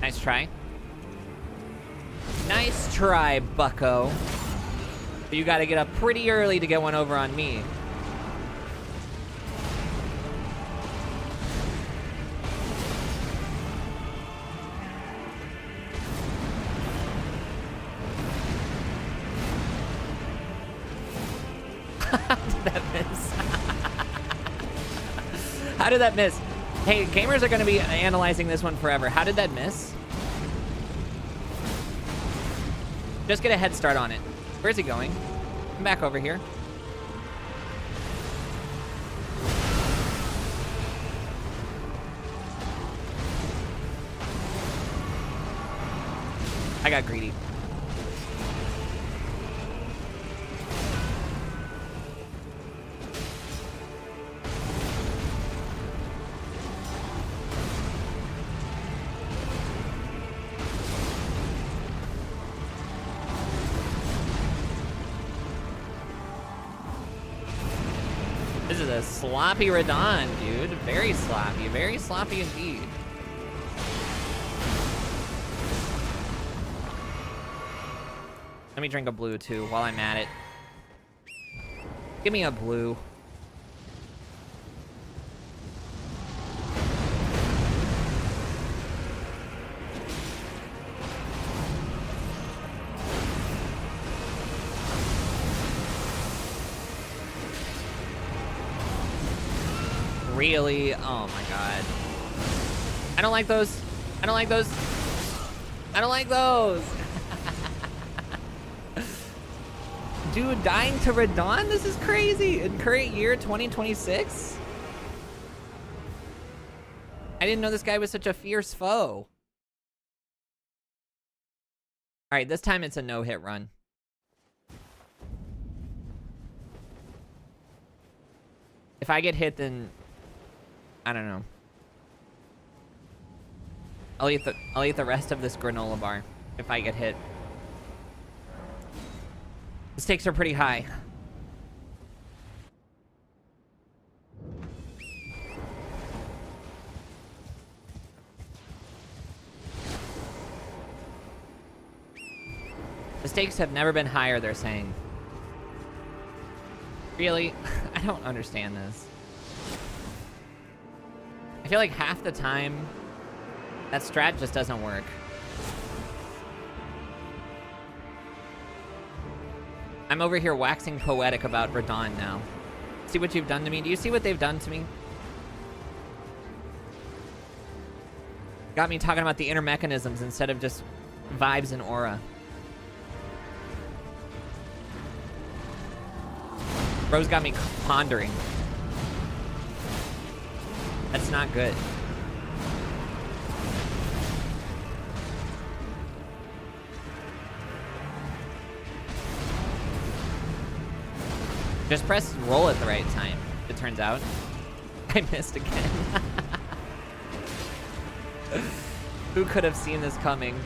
Nice try. Nice try, bucko. But you gotta get up pretty early to get one over on me. How did that miss? How did that miss? Hey, gamers are gonna be analyzing this one forever. How did that miss? Just get a head start on it. Where's he going? Come back over here. I got greedy. This is a sloppy Radon, dude. Very sloppy indeed. Let me drink a blue too while I'm at it. Give me a blue. Really? Oh my god. I don't like those. I don't like those. I don't like those. Dude, dying to Radon? This is crazy. In current year 2026? I didn't know this guy was such a fierce foe. Alright, this time it's a no-hit run. If I get hit, then I don't know. I'll eat the rest of this granola bar if I get hit. The stakes are pretty high. The stakes have never been higher, they're saying. Really? I don't understand this. I feel like half the time, that strat just doesn't work. I'm over here waxing poetic about Radon now. See what you've done to me? Do you see what they've done to me? Got me talking about the inner mechanisms instead of just vibes and aura. Bro's got me pondering. That's not good. Just press roll at the right time, it turns out. I missed again. Who could have seen this coming?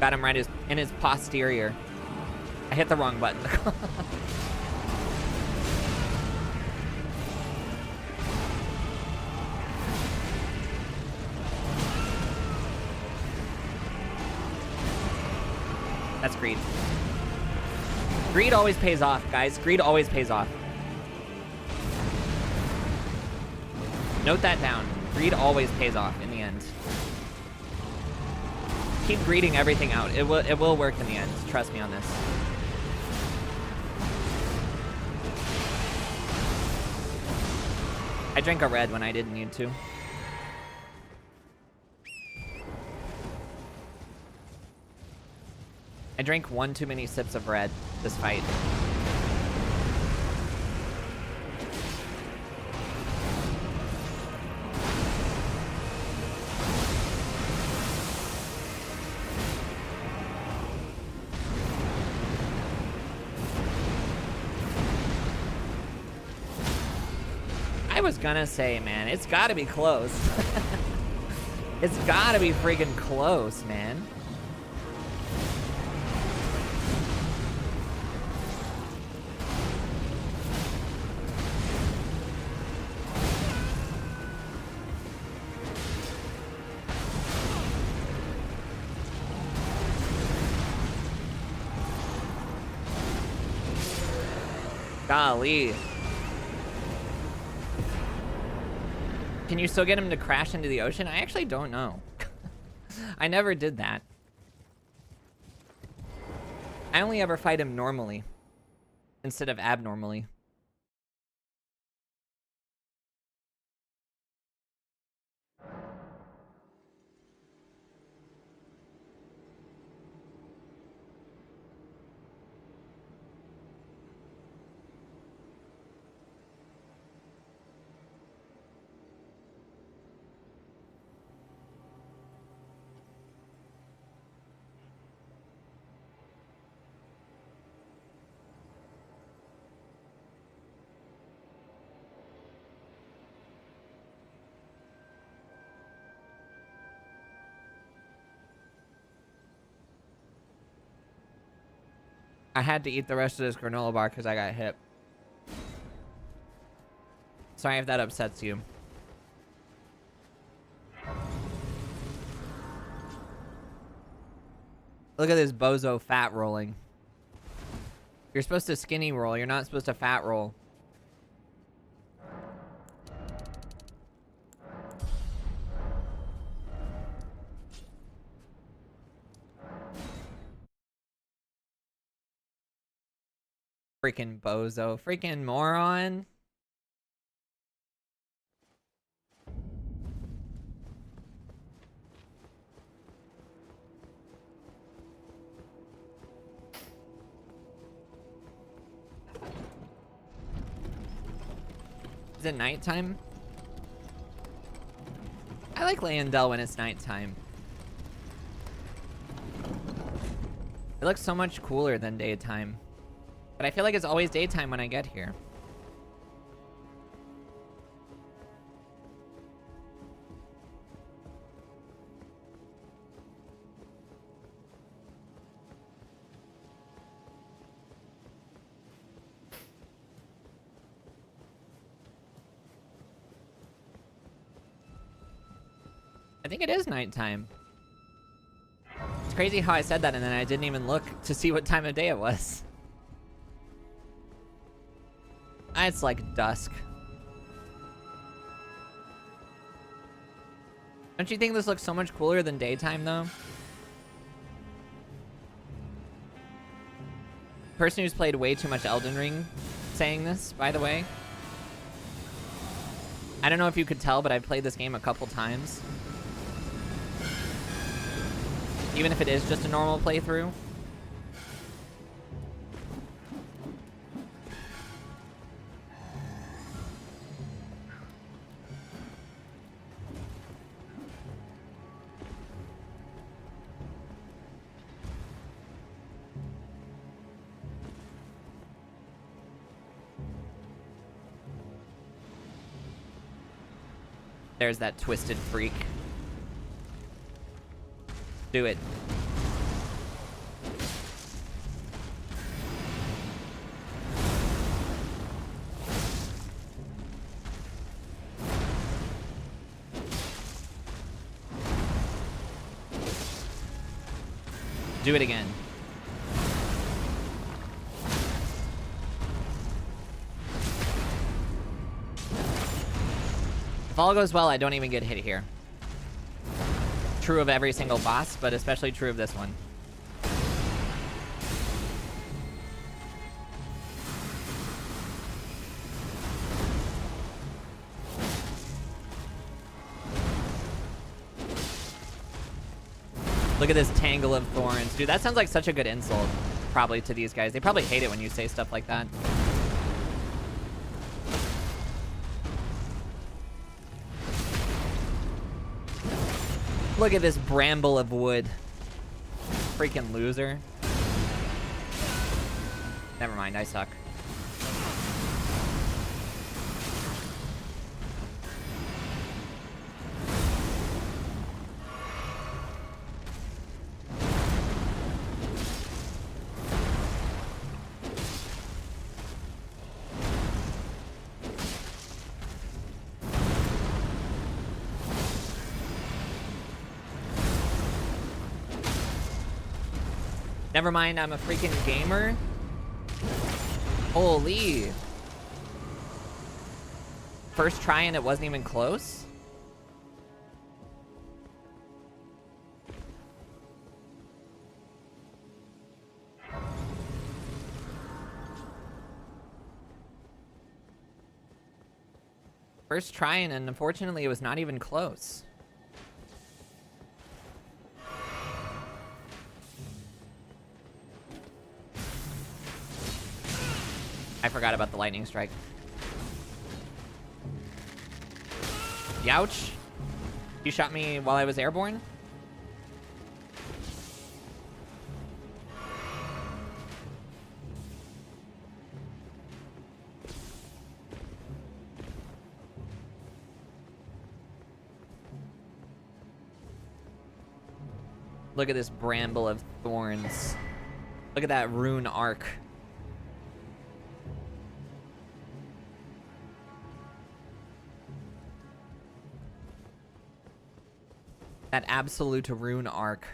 Got him right in his posterior. I hit the wrong button. That's greed. Greed always pays off, guys. Greed always pays off. Note that down. Greed always pays off in the end. Keep greeding everything out. It will work in the end. Trust me on this. I drank a red when I didn't need to. I drank one too many sips of red this fight. I was gonna say, man, it's gotta be close. It's gotta be freaking close, man. Golly. Can you still get him to crash into the ocean? I actually don't know. I never did that. I only ever fight him normally instead of abnormally. I had to eat the rest of this granola bar because I got hit. Sorry if that upsets you. Look at this bozo fat rolling. You're supposed to skinny roll. You're not supposed to fat roll. Freaking bozo. Freaking moron. Is it nighttime? I like Leyendell when it's nighttime. It looks so much cooler than daytime. But I feel like it's always daytime when I get here. I think it is nighttime. It's crazy how I said that and then I didn't even look to see what time of day it was. It's like dusk. Don't you think this looks so much cooler than daytime, though? Person who's played way too much Elden Ring saying this, by the way. I don't know if you could tell, but I've played this game a couple times. Even if it is just a normal playthrough. There's that twisted freak. Do it. Do it again. If all goes well, I don't even get hit here. True of every single boss, but especially true of this one. Look at this tangle of thorns. Dude, that sounds like such a good insult, probably, to these guys. They probably hate it when you say stuff like that. Look at this bramble of wood. Freaking loser. Never mind, I suck. Never mind, I'm a freaking gamer. Holy. First try and it wasn't even close? First try and unfortunately it was not even close. I forgot about the lightning strike. Youch. You shot me while I was airborne? Look at this bramble of thorns. Look at that rune arc. That absolute rune arc.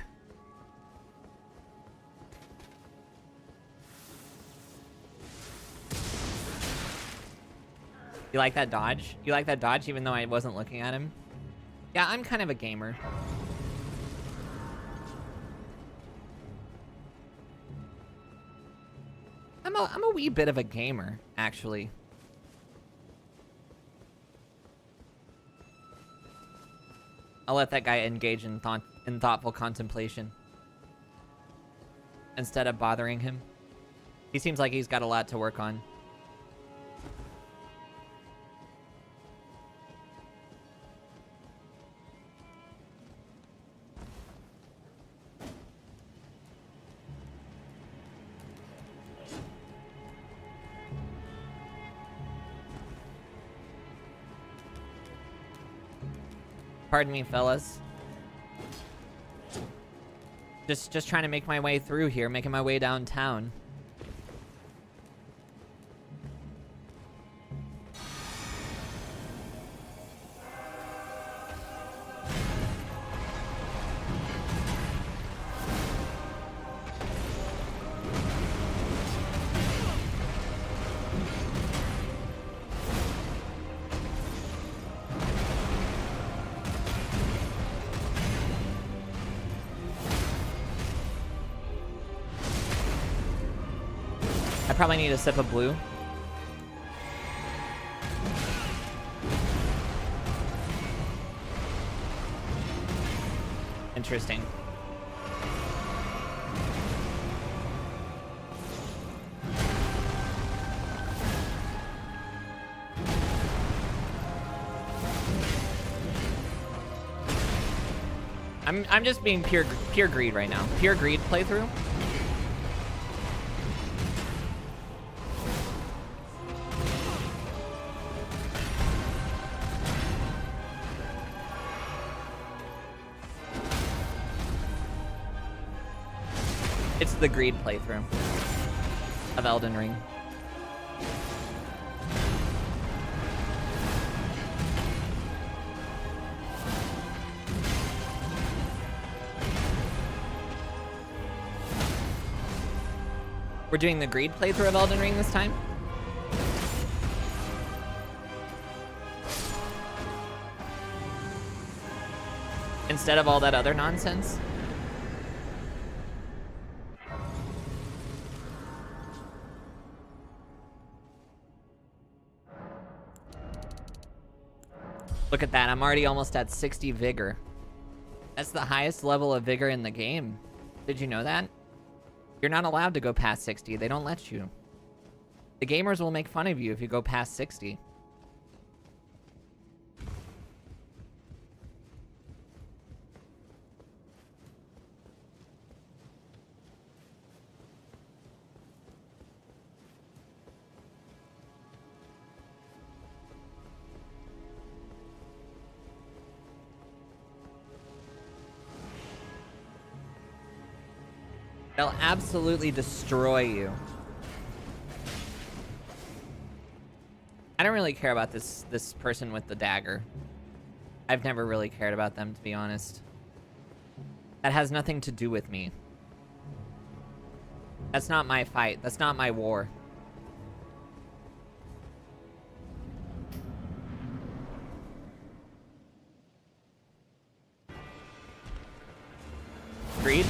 You like that dodge? You like that dodge even though I wasn't looking at him? Yeah, I'm kind of a gamer. I'm a wee bit of a gamer, actually. I'll let that guy engage in thoughtful contemplation instead of bothering him. He seems like he's got a lot to work on. Pardon me, fellas. Just trying to make my way through here, making my way downtown. I probably need a sip of blue. Interesting. I'm just being pure greed right now. Pure greed playthrough. It's the greed playthrough of Elden Ring. We're doing the greed playthrough of Elden Ring this time. Instead of all that other nonsense. Look at that, I'm already almost at 60 vigor. That's the highest level of vigor in the game. Did you know that? You're not allowed to go past 60, they don't let you. The gamers will make fun of you if you go past 60. They'll absolutely destroy you. I don't really care about this person with the dagger. I've never really cared about them, to be honest. That has nothing to do with me. That's not my fight. That's not my war. Greed?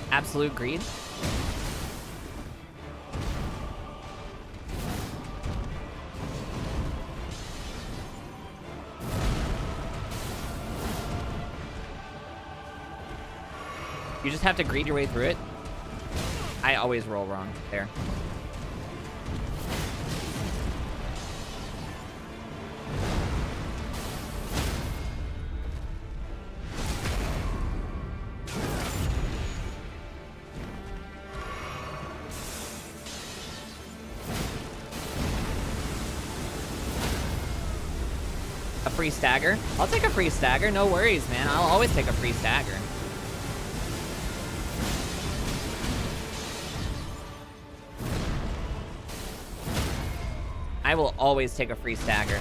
Absolute greed? You just have to greed your way through it? I always roll wrong there. A free stagger? I'll take a free stagger, no worries, man. I'll always take a free stagger. I will always take a free stagger.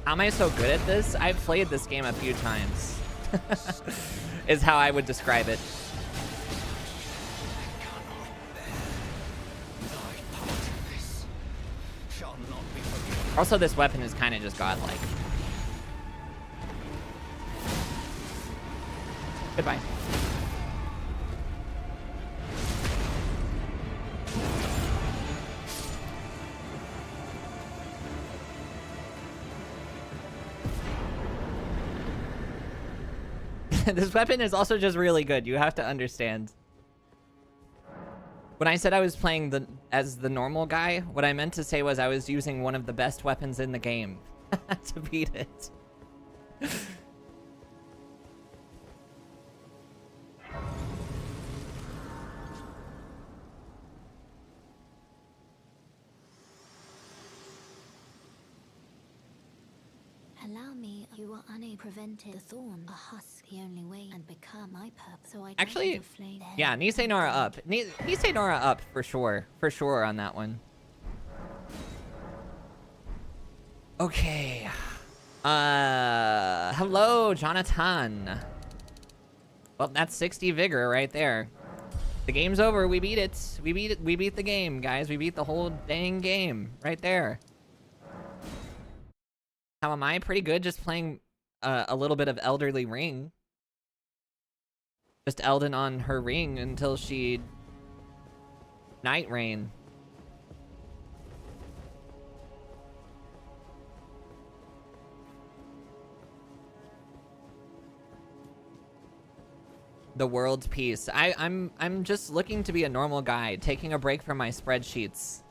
How am I so good at this? I've played this game a few times. Is how I would describe it. Also, this weapon is kind of just godlike. Goodbye. This weapon is also just really good. You have to understand. When I said I was playing as the normal guy, what I meant to say was I was using one of the best weapons in the game to beat it. Allow me, you are unable to prevent the thorn, a husk, the only way, and become my purpose. So I actually, yeah, Nisei Nora up. Nisei Nora up for sure on that one. Okay. Hello, Jonathan. Well, that's 60 vigor right there. The game's over. We beat it. We beat it. We beat the game, guys. We beat the whole dang game right there. How am I? Pretty good, just playing a little bit of Elderly Ring. Just Elden on her ring until she... Night Rain. The world's peace. I'm just looking to be a normal guy, taking a break from my spreadsheets.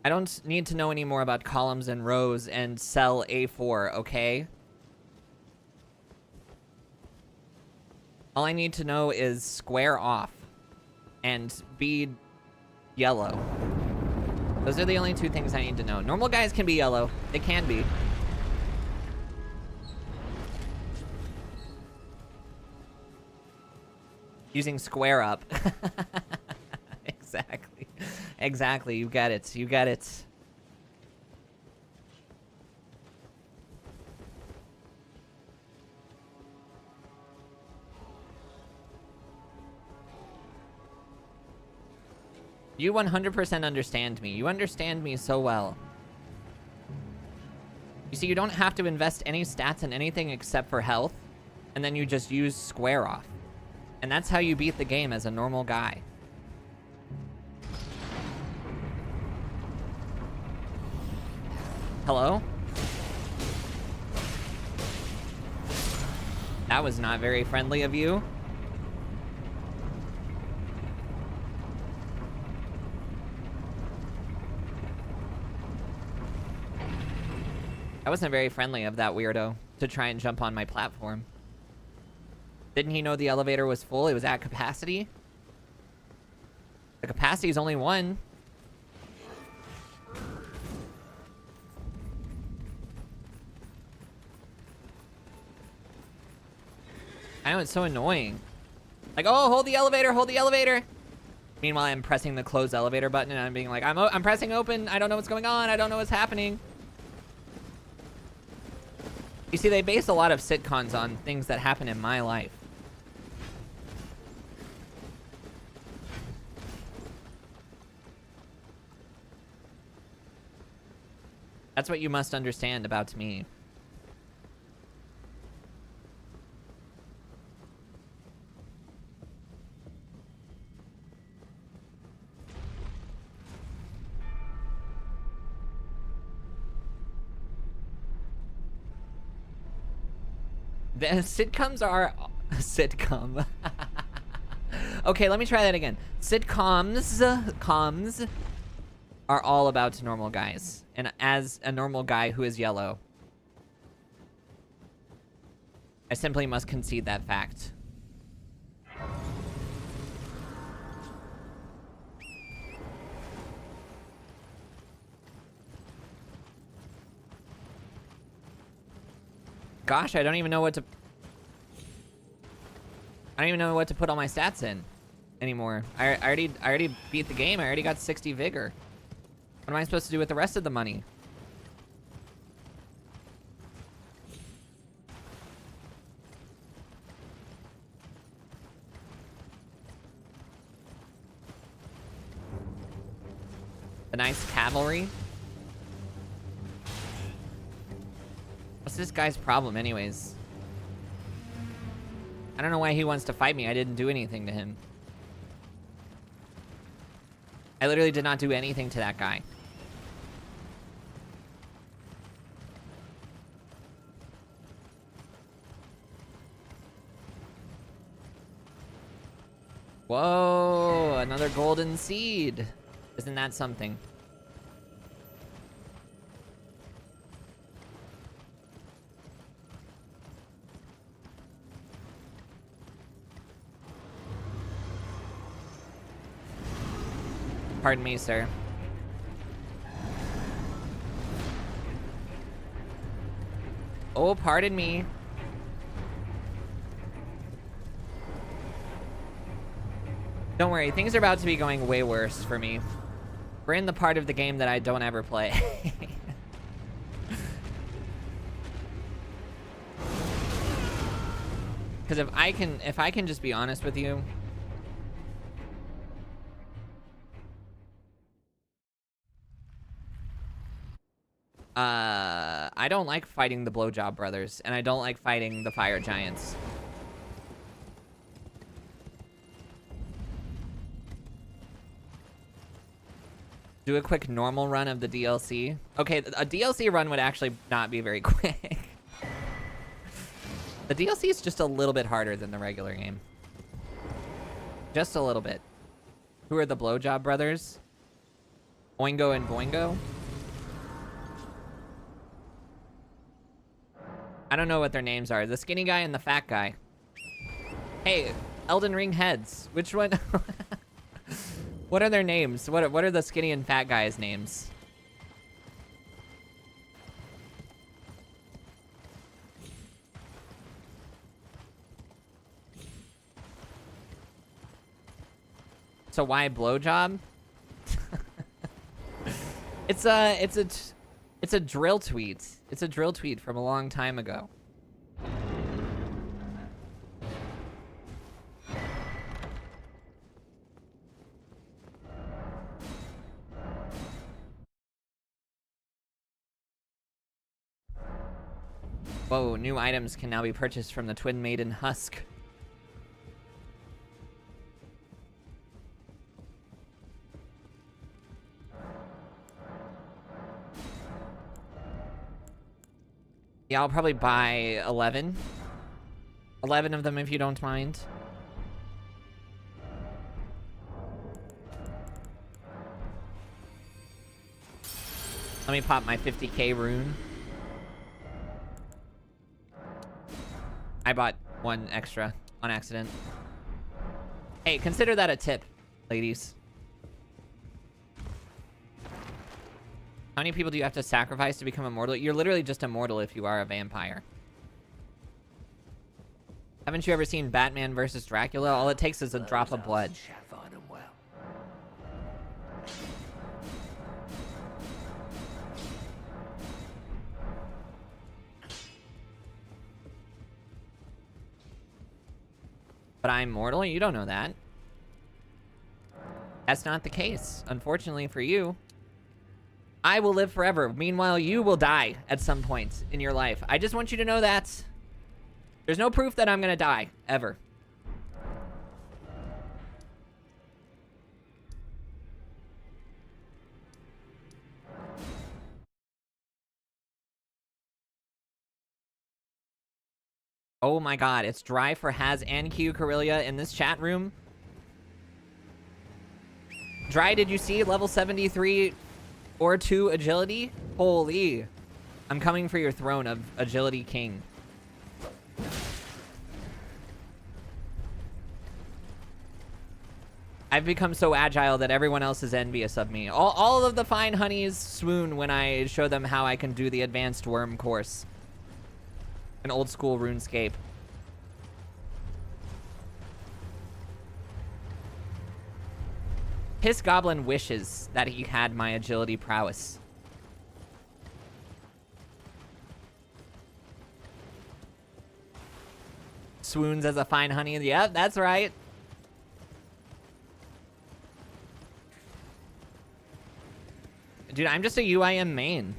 I don't need to know any more about columns and rows and cell A4, okay? All I need to know is square off and be yellow. Those are the only two things I need to know. Normal guys can be yellow. They can be. Using square up. Exactly. Exactly. You get it. You get it. You 100% understand me. You understand me so well. You see, you don't have to invest any stats in anything except for health, and then you just use square off. And that's how you beat the game as a normal guy. Hello? That was not very friendly of you. That wasn't very friendly of that weirdo to try and jump on my platform. Didn't he know the elevator was full? It was at capacity? The capacity is only 1. I know, it's so annoying. Like, oh, hold the elevator, hold the elevator. Meanwhile, I'm pressing the close elevator button and I'm being like, I'm pressing open. I don't know what's going on. I don't know what's happening. You see, they base a lot of sitcoms on things that happen in my life. That's what you must understand about me. The sitcoms are... Sitcom. Okay, let me try that again. Sitcoms are all about normal guys. And as a normal guy who is yellow, I simply must concede that fact. Gosh, I don't even know what to... I don't even know what to put all my stats in anymore. I already beat the game. I already got 60 vigor. What am I supposed to do with the rest of the money? The nice cavalry. What's this guy's problem anyways? I don't know why he wants to fight me. I didn't do anything to him. I literally did not do anything to that guy. Whoa, another golden seed. Isn't that something? Pardon me, sir. Oh, pardon me. Don't worry, things are about to be going way worse for me. We're in the part of the game that I don't ever play. Because if I can just be honest with you, I don't like fighting the Blowjob Brothers, and I don't like fighting the Fire Giants. Do a quick normal run of the DLC. Okay, a DLC run would actually not be very quick. The DLC is just a little bit harder than the regular game. Just a little bit. Who are the Blowjob Brothers? Oingo and Boingo. I don't know what their names are. The skinny guy and the fat guy. Hey, Elden Ring heads. Which one? What are their names? What are the skinny and fat guys' names? So why blowjob? It's a drill tweet. It's a drill tweet from a long time ago. Whoa, new items can now be purchased from the Twin Maiden Husk. Yeah, I'll probably buy 11. 11 of them if you don't mind. Let me pop my 50k rune. I bought one extra on accident. Hey, consider that a tip, ladies. How many people do you have to sacrifice to become immortal? You're literally just immortal if you are a vampire. Haven't you ever seen Batman versus Dracula? All it takes is a drop of blood. But I'm mortal? You don't know that. That's not the case, unfortunately for you. I will live forever. Meanwhile, you will die at some point in your life. I just want you to know that. There's no proof that I'm gonna die, ever. Oh my god, it's dry for Haz and Q Corellia in this chat room. Dry, did you see level 73 or 2 agility? Holy. I'm coming for your throne of agility king. I've become so agile that everyone else is envious of me. All of the fine honeys swoon when I show them how I can do the advanced worm course. An old school RuneScape. Piss Goblin wishes that he had my agility prowess. Swoons as a fine honey. Yep, that's right. Dude, I'm just a UIM main.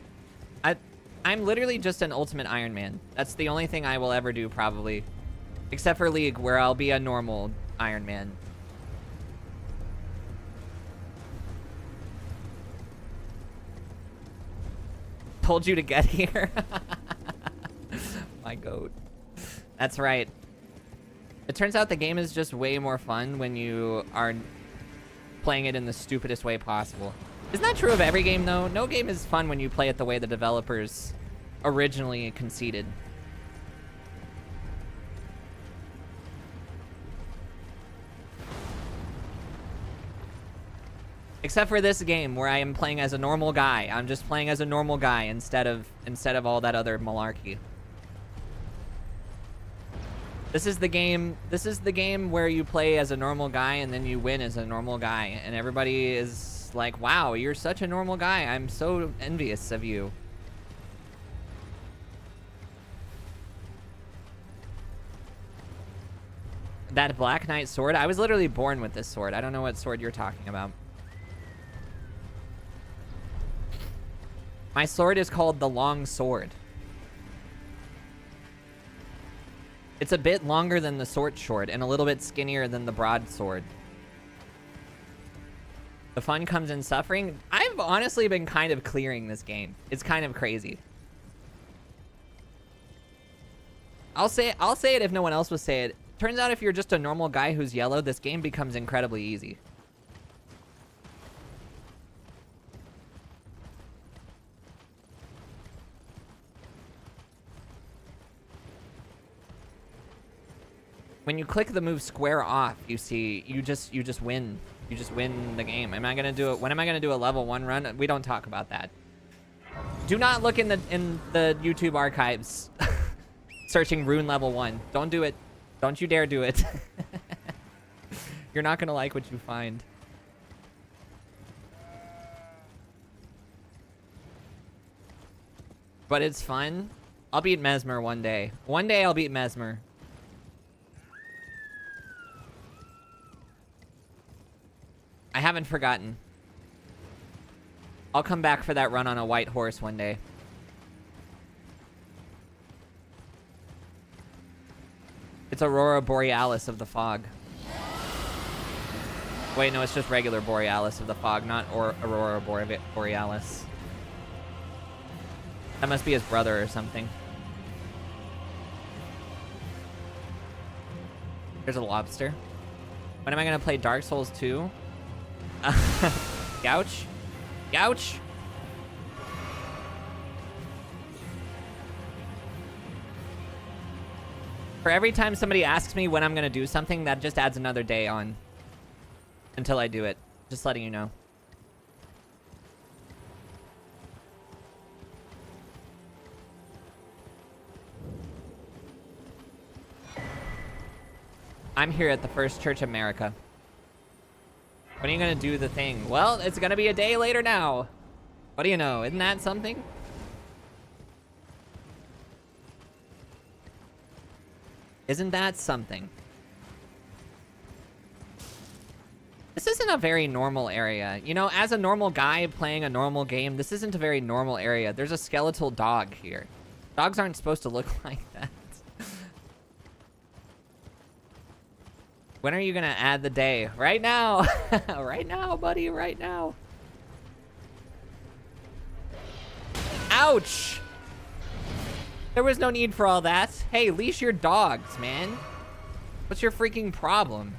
I'm literally just an ultimate Iron Man. That's the only thing I will ever do, probably. Except for League, where I'll be a normal Iron Man. Told you to get here. My goat. That's right. It turns out the game is just way more fun when you are playing it in the stupidest way possible. Isn't that true of every game, though? No game is fun when you play it the way the developers originally conceded. Except for this game, where I am playing as a normal guy. I'm just playing as a normal guy instead of all that other malarkey. This is the game where you play as a normal guy and then you win as a normal guy, and everybody is like, wow, you're such a normal guy. I'm so envious of you. That Black Knight sword? I was literally born with this sword. I don't know what sword you're talking about. My sword is called the Long Sword. It's a bit longer than the short sword and a little bit skinnier than the broadsword. The fun comes in suffering. I've honestly been kind of clearing this game. It's kind of crazy. I'll say it if no one else will say it. Turns out if you're just a normal guy who's yellow, this game becomes incredibly easy. when you click the move square off, you see, you just win. You just win the game. Am I gonna do it? When am I gonna do a level 1 run? We don't talk about that. Do not look in the YouTube archives searching rune level 1. Don't do it. Don't you dare do it. You're not gonna like what you find. But it's fun. I'll beat Mesmer one day. One day I'll beat Mesmer. I haven't forgotten. I'll come back for that run on a white horse one day. It's Aurora Borealis of the fog. Wait, no, it's just regular Borealis of the fog, not Aurora Borealis. That must be his brother or something. There's a lobster. When am I gonna play Dark Souls 2? Gouch? Gouch? For every time somebody asks me when I'm gonna do something, that just adds another day on. Until I do it. Just letting you know. I'm here at the First Church America. When are you gonna do the thing? Well, it's gonna be a day later now. What do you know? Isn't that something? Isn't that something? This isn't a very normal area. You know, as a normal guy playing a normal game, this isn't a very normal area. There's a skeletal dog here. Dogs aren't supposed to look like that. When are you gonna add the day? Right now! Right now, buddy, right now. Ouch! There was no need for all that. Hey, leash your dogs, man. What's your freaking problem?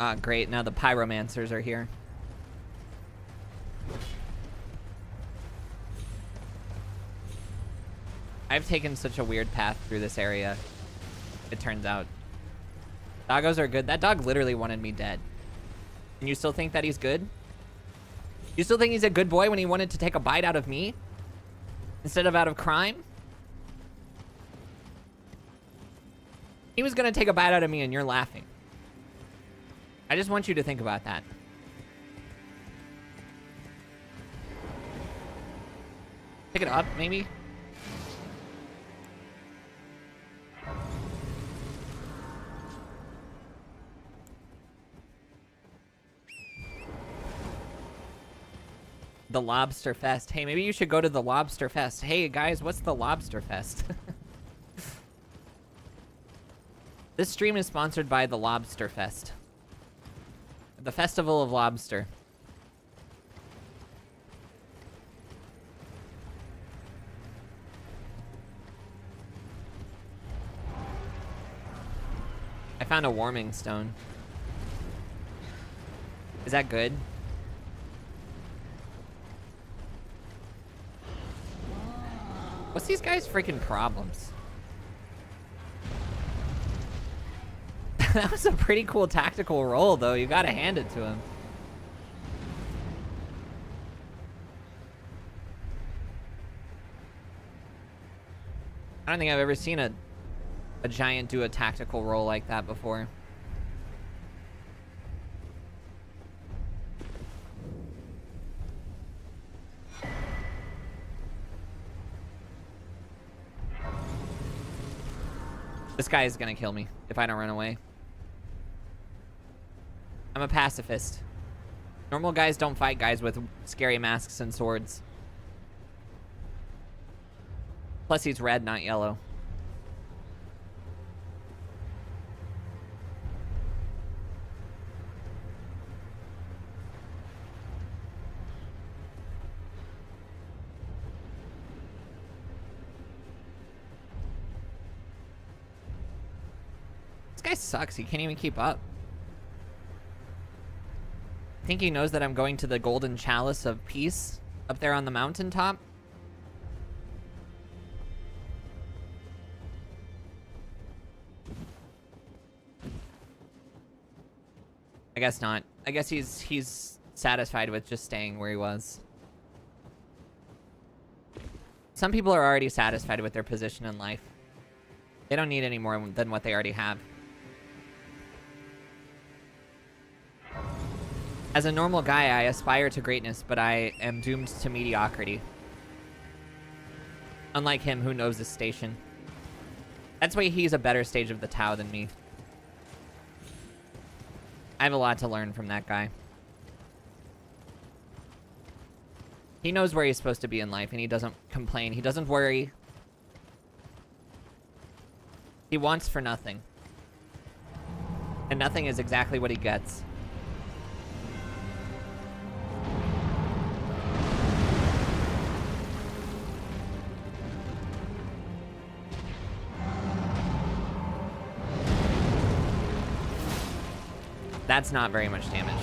Ah, great. Now the pyromancers are here. I've taken such a weird path through this area, it turns out. Doggos are good. That dog literally wanted me dead. And you still think that he's good? You still think he's a good boy when he wanted to take a bite out of me? Instead of out of crime? He was gonna take a bite out of me and you're laughing. I just want you to think about that. Pick it up, maybe? The Lobster Fest. Hey, maybe you should go to the Lobster Fest. Hey, guys, what's the Lobster Fest? This stream is sponsored by the Lobster Fest. The Festival of Lobster. I found a warming stone. Is that good? What's these guys' freaking problems? That was a pretty cool tactical roll, though. You gotta hand it to him. I don't think I've ever seen a giant do a tactical roll like that before. This guy is gonna kill me if I don't run away. I'm a pacifist. Normal guys don't fight guys with scary masks and swords. Plus he's red, not yellow. This guy sucks. He can't even keep up. think he knows that I'm going to the Golden Chalice of Peace up there on the mountaintop. I guess not. I guess he's satisfied with just staying where he was. Some people are already satisfied with their position in life. They don't need any more than what they already have. As a normal guy, I aspire to greatness, but I am doomed to mediocrity. Unlike him, who knows his station. That's why he's a better stage of the Tau than me. I have a lot to learn from that guy. He knows where he's supposed to be in life, and he doesn't complain. He doesn't worry. He wants for nothing. And nothing is exactly what he gets. That's not very much damage.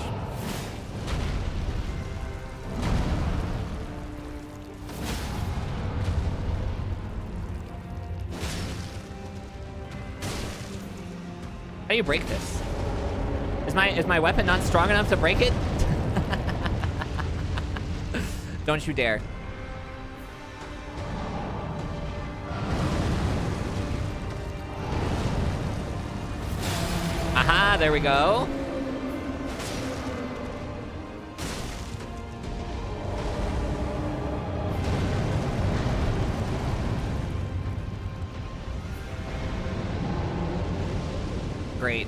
How do you break this? Is my weapon not strong enough to break it? Don't you dare. Aha, there we go. Great.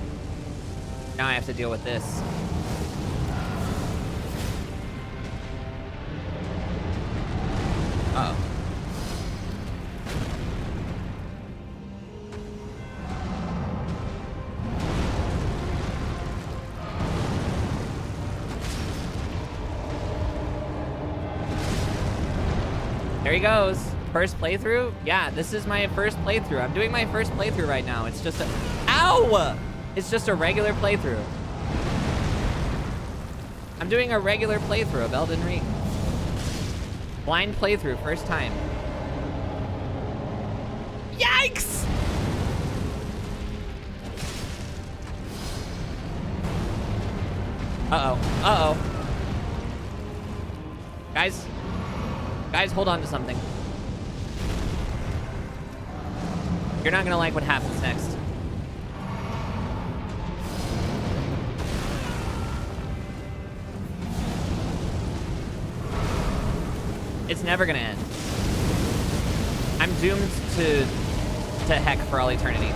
Now I have to deal with this. Uh-oh. There he goes. First playthrough? Yeah, this is my first playthrough. I'm doing my first playthrough right now. It's just a... Ow! It's just a regular playthrough. I'm doing a regular playthrough of Elden Ring. Blind playthrough, first time. Yikes! Uh-oh. Uh-oh. Guys, hold on to something. You're not gonna like what happens next. It's never gonna end. I'm doomed to heck for all eternity.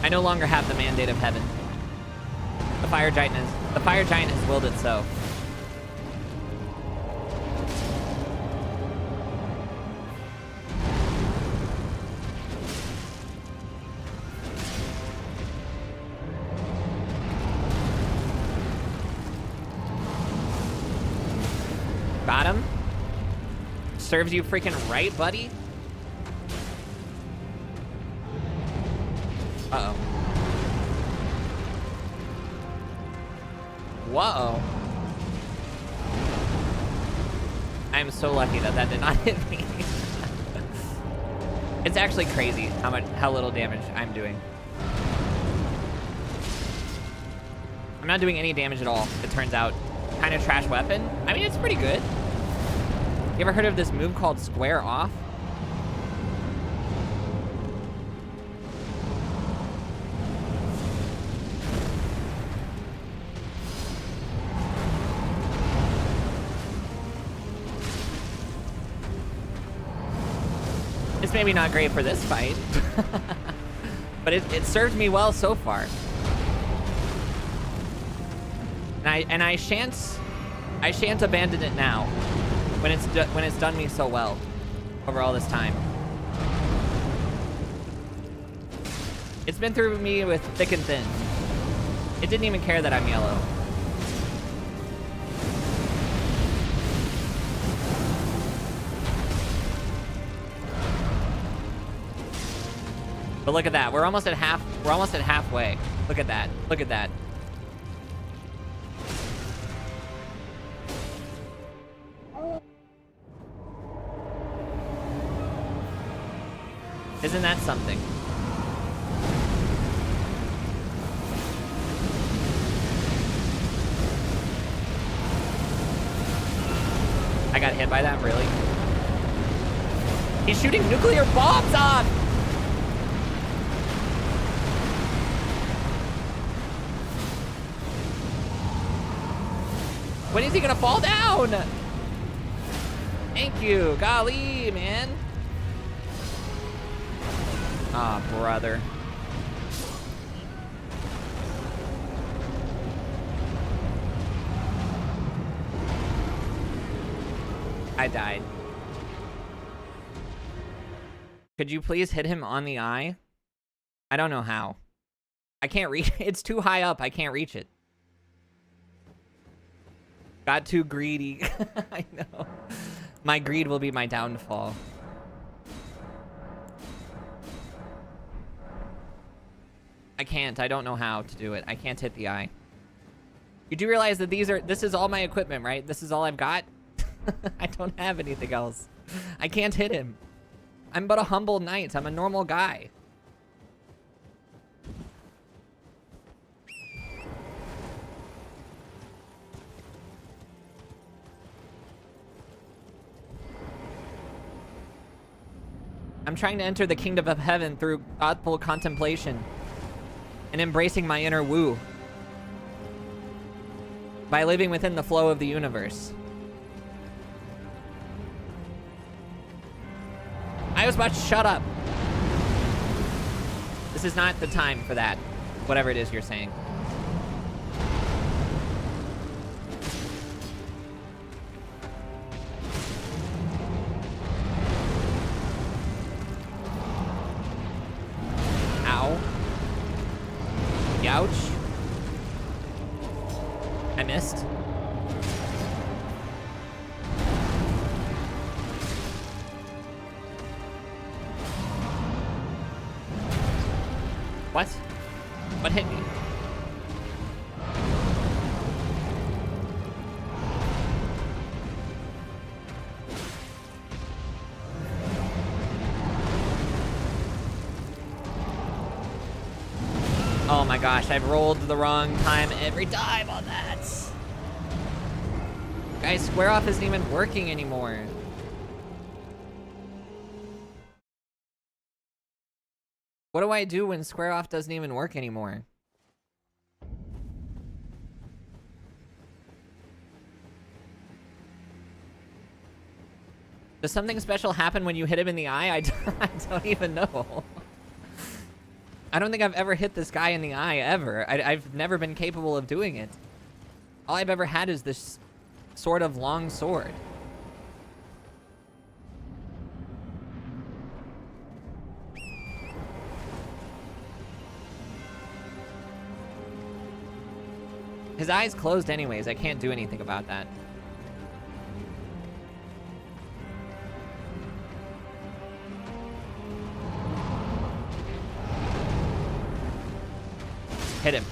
I no longer have the mandate of heaven. The fire giant has willed it so. Got him. Serves you freaking right, buddy. Uh-oh. Whoa. I am so lucky that that did not hit me. It's actually crazy how little damage I'm doing. I'm not doing any damage at all, it turns out. Kind of trash weapon. I mean, it's pretty good. You ever heard of this move called Square Off? It's maybe not great for this fight, but it served me well so far. And I shan't abandon it now, when it's done me so well over all this time. It's been through me with thick and thin. It didn't even care that I'm yellow. But look at that. We're almost at halfway. Look at that. Look at that. Isn't that something? I got hit by that, really? He's shooting nuclear bombs off! When is he gonna fall down? Thank you. Golly, man. Ah, brother. I died. Could you please hit him on the eye? I don't know how. I can't reach it. It's too high up. I can't reach it. Got too greedy. I know. My greed will be my downfall. I can't. I don't know how to do it. I can't hit the eye. You do realize that this is all my equipment, right? This is all I've got? I don't have anything else. I can't hit him. I'm but a humble knight. I'm a normal guy. I'm trying to enter the kingdom of heaven through thoughtful contemplation and embracing my inner woo by living within the flow of the universe. I was about to shut up. This is not the time for that. Whatever it is you're saying. Ow. Youch. I missed. What? What hit me? Oh my gosh, I've rolled the wrong time every time on that. Guys, Square Off isn't even working anymore. What do I do when Square Off doesn't even work anymore? Does something special happen when you hit him in the eye? I don't even know. I don't think I've ever hit this guy in the eye, ever. I've never been capable of doing it. All I've ever had is this sort of long sword. His eye's closed anyways. I can't do anything about that. Hit him.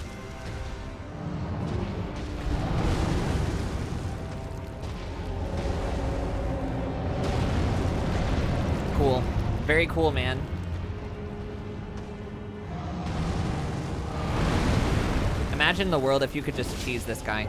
Cool. Very cool, man. Imagine the world if you could just cheese this guy.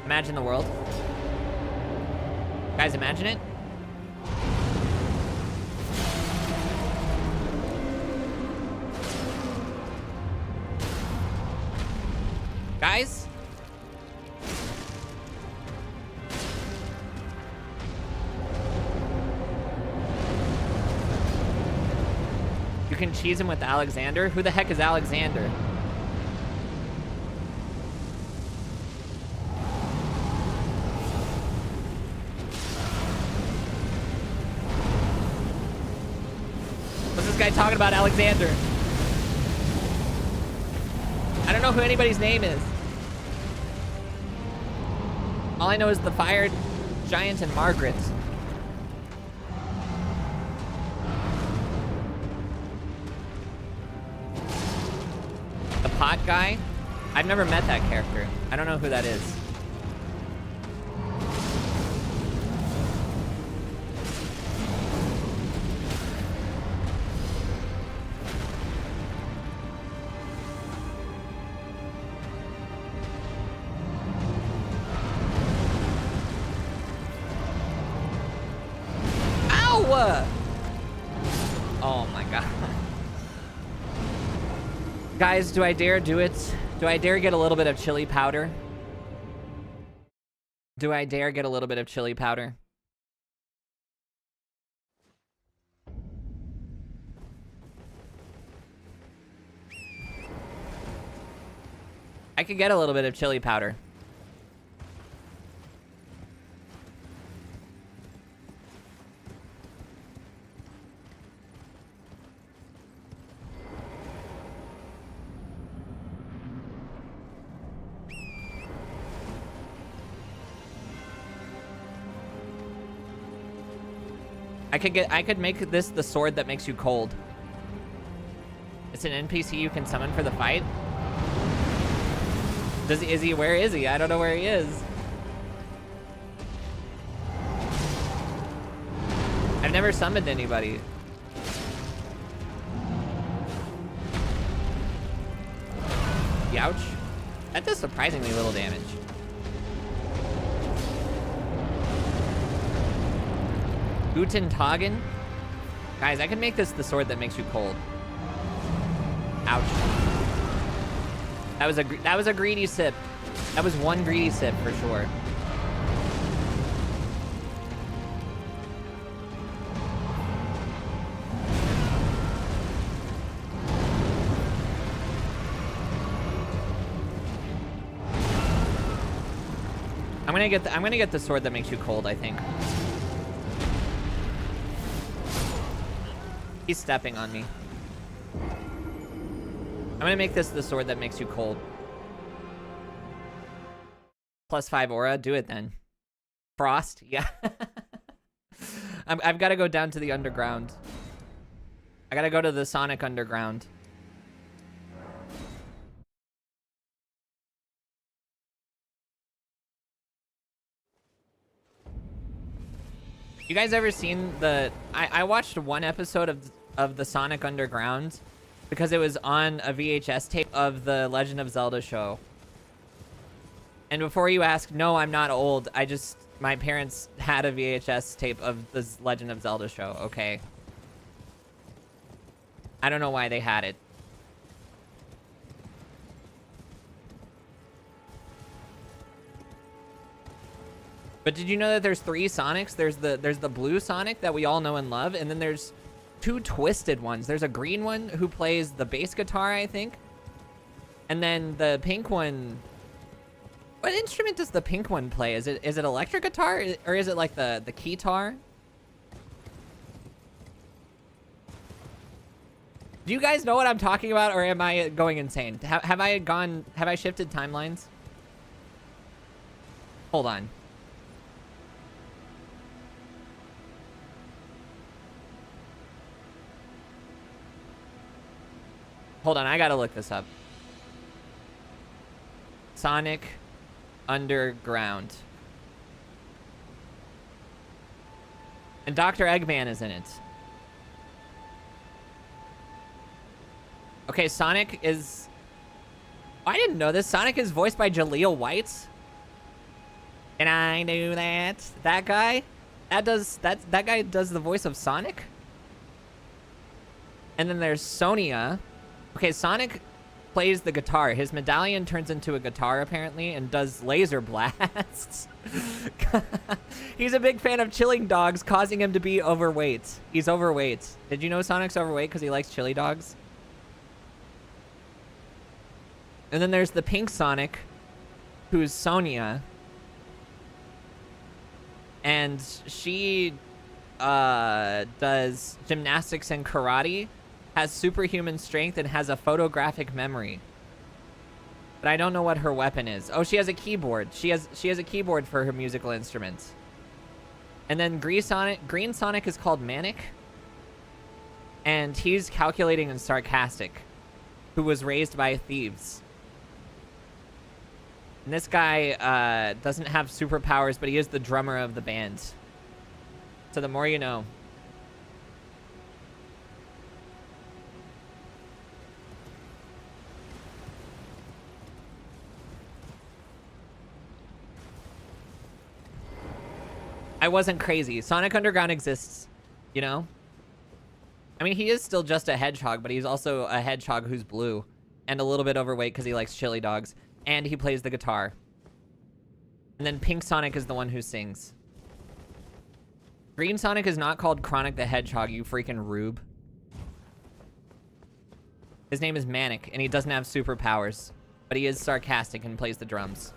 Imagine the world. Guys, imagine it. Guys? You can cheese him with Alexander? Who the heck is Alexander? guy talking about Alexander? I don't know who anybody's name is. All I know is the fire giant and Margaret. The pot guy? I've never met that character. I don't know who that is. Ow! Oh my god. Guys, do I dare do it? Do I dare get a little bit of chili powder? Do I dare get a little bit of chili powder? I could get a little bit of chili powder. I could make this the sword that makes you cold. It's an NPC you can summon for the fight. Where is he? I don't know where he is. I've never summoned anybody. Youch. That does surprisingly little damage. Guten Tagen? Guys, I can make this the sword that makes you cold. Ouch. That was a greedy sip. That was one greedy sip for sure. I'm gonna get the sword that makes you cold, I think. He's stepping on me. I'm gonna make this the sword that makes you cold. +5 aura, do it then. Frost, yeah. I've got to go down to the underground. I gotta go to the Sonic Underground. You guys ever seen the... I watched one episode of the Sonic Underground because it was on a VHS tape of the Legend of Zelda show. And before you ask, no, I'm not old. My parents had a VHS tape of the Legend of Zelda show, okay? I don't know why they had it. But did you know that there's 3 Sonics? There's the blue Sonic that we all know and love, and then there's 2 twisted ones. There's a green one who plays the bass guitar, I think. And then the pink one... What instrument does the pink one play? Is it electric guitar? Or is it like the keytar? Do you guys know what I'm talking about, or am I going insane? Have I shifted timelines? Hold on. Hold on, I gotta look this up. Sonic Underground. And Dr. Eggman is in it. Okay, Sonic is... I didn't know this. Sonic is voiced by Jaleel White. And I knew that. That guy? That guy does the voice of Sonic? And then there's Sonia. Okay, Sonic plays the guitar. His medallion turns into a guitar, apparently, and does laser blasts. He's a big fan of chilling dogs, causing him to be overweight. He's overweight. Did you know Sonic's overweight because he likes chili dogs? And then there's the pink Sonic, who's Sonia. And she does gymnastics and karate. has superhuman strength, and has a photographic memory. But I don't know what her weapon is. Oh, she has a keyboard. She has a keyboard for her musical instruments. And then Green Sonic is called Manic. And he's calculating and sarcastic, who was raised by thieves. And this guy doesn't have superpowers, but he is the drummer of the band. So the more you know. I wasn't crazy. Sonic Underground exists, you know? I mean, he is still just a hedgehog, but he's also a hedgehog who's blue and a little bit overweight because he likes chili dogs, and he plays the guitar. And then Pink Sonic is the one who sings. Green Sonic is not called Chronic the Hedgehog, you freaking rube. His name is Manic, and he doesn't have superpowers, but he is sarcastic and plays the drums.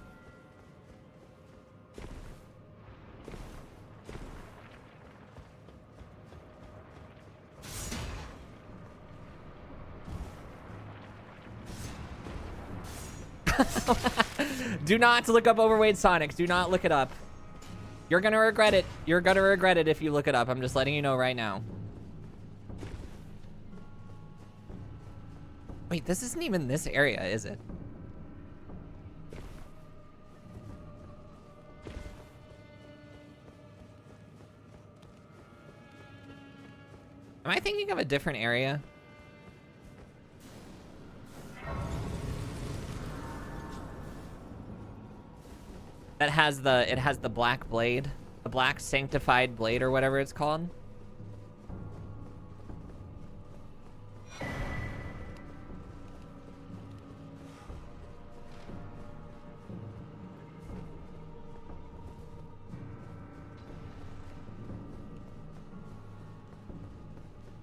Do not look up overweight Sonic. Do not look it up. You're gonna regret it. You're gonna regret it if you look it up. I'm just letting you know right now. Wait, this isn't even this area, is it? Am I thinking of a different area? That has it has the black blade, the black sanctified blade or whatever it's called.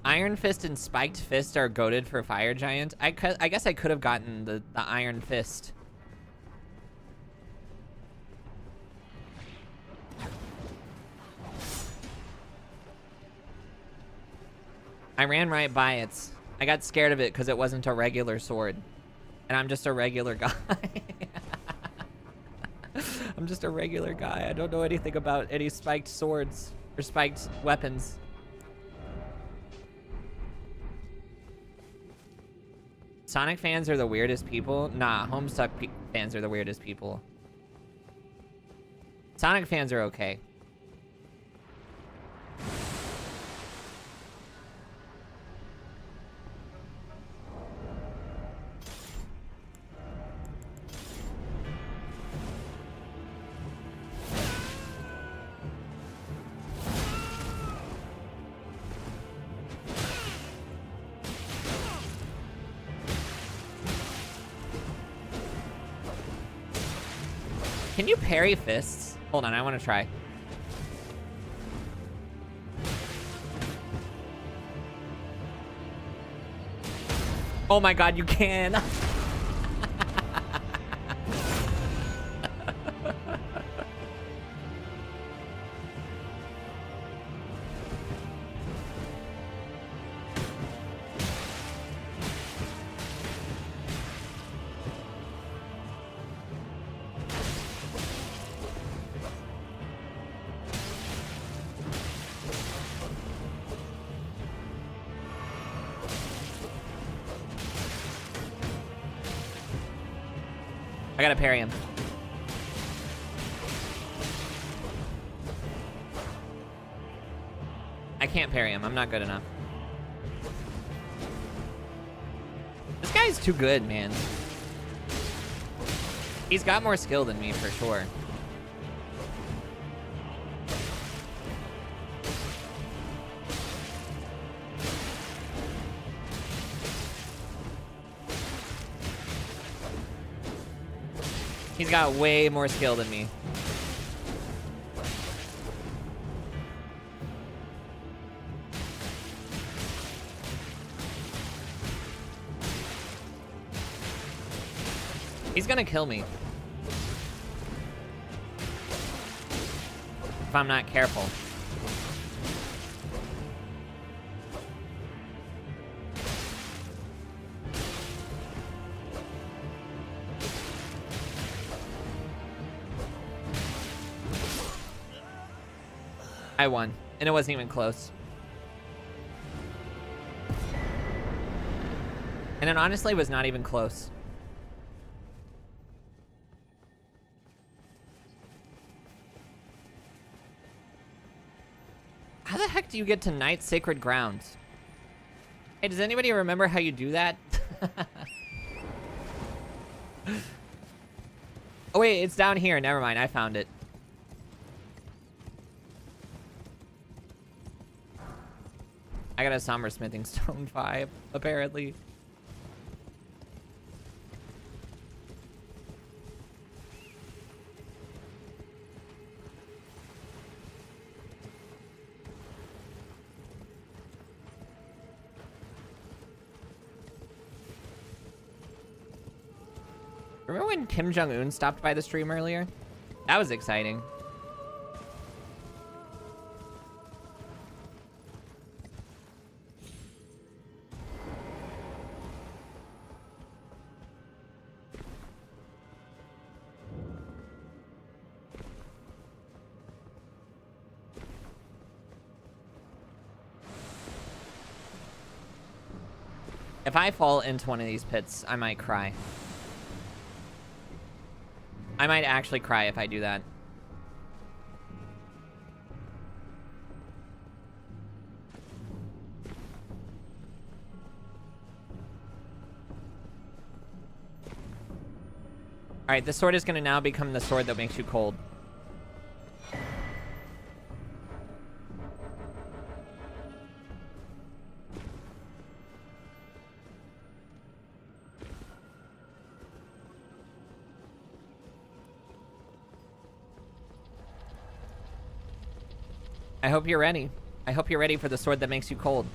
Iron Fist and Spiked Fist are goated for Fire Giant. I guess I could have gotten the Iron Fist. I ran right by it. I got scared of it because it wasn't a regular sword. And I'm just a regular guy. I'm just a regular guy. I don't know anything about any spiked swords or spiked weapons. Sonic fans are the weirdest people? Nah, Homestuck fans are the weirdest people. Sonic fans are okay. Can you parry fists? Hold on, I want to try. Oh my god, you can! I gotta parry him. I can't parry him. I'm not good enough. This guy's too good, man. He's got more skill than me, for sure. He's got way more skill than me. He's gonna kill me. If I'm not careful. I won, and it wasn't even close. And it honestly was not even close. How the heck do you get to Night Sacred Grounds? Hey, does anybody remember how you do that? Oh wait, it's down here. Never mind, I found it. I got a Somber Smithing Stone 5, apparently. Remember when Kim Jong-un stopped by the stream earlier? That was exciting. If I fall into one of these pits, I might cry. I might actually cry if I do that. Alright, this sword is going to now become the sword that makes you cold. I hope you're ready. I hope you're ready for the sword that makes you cold.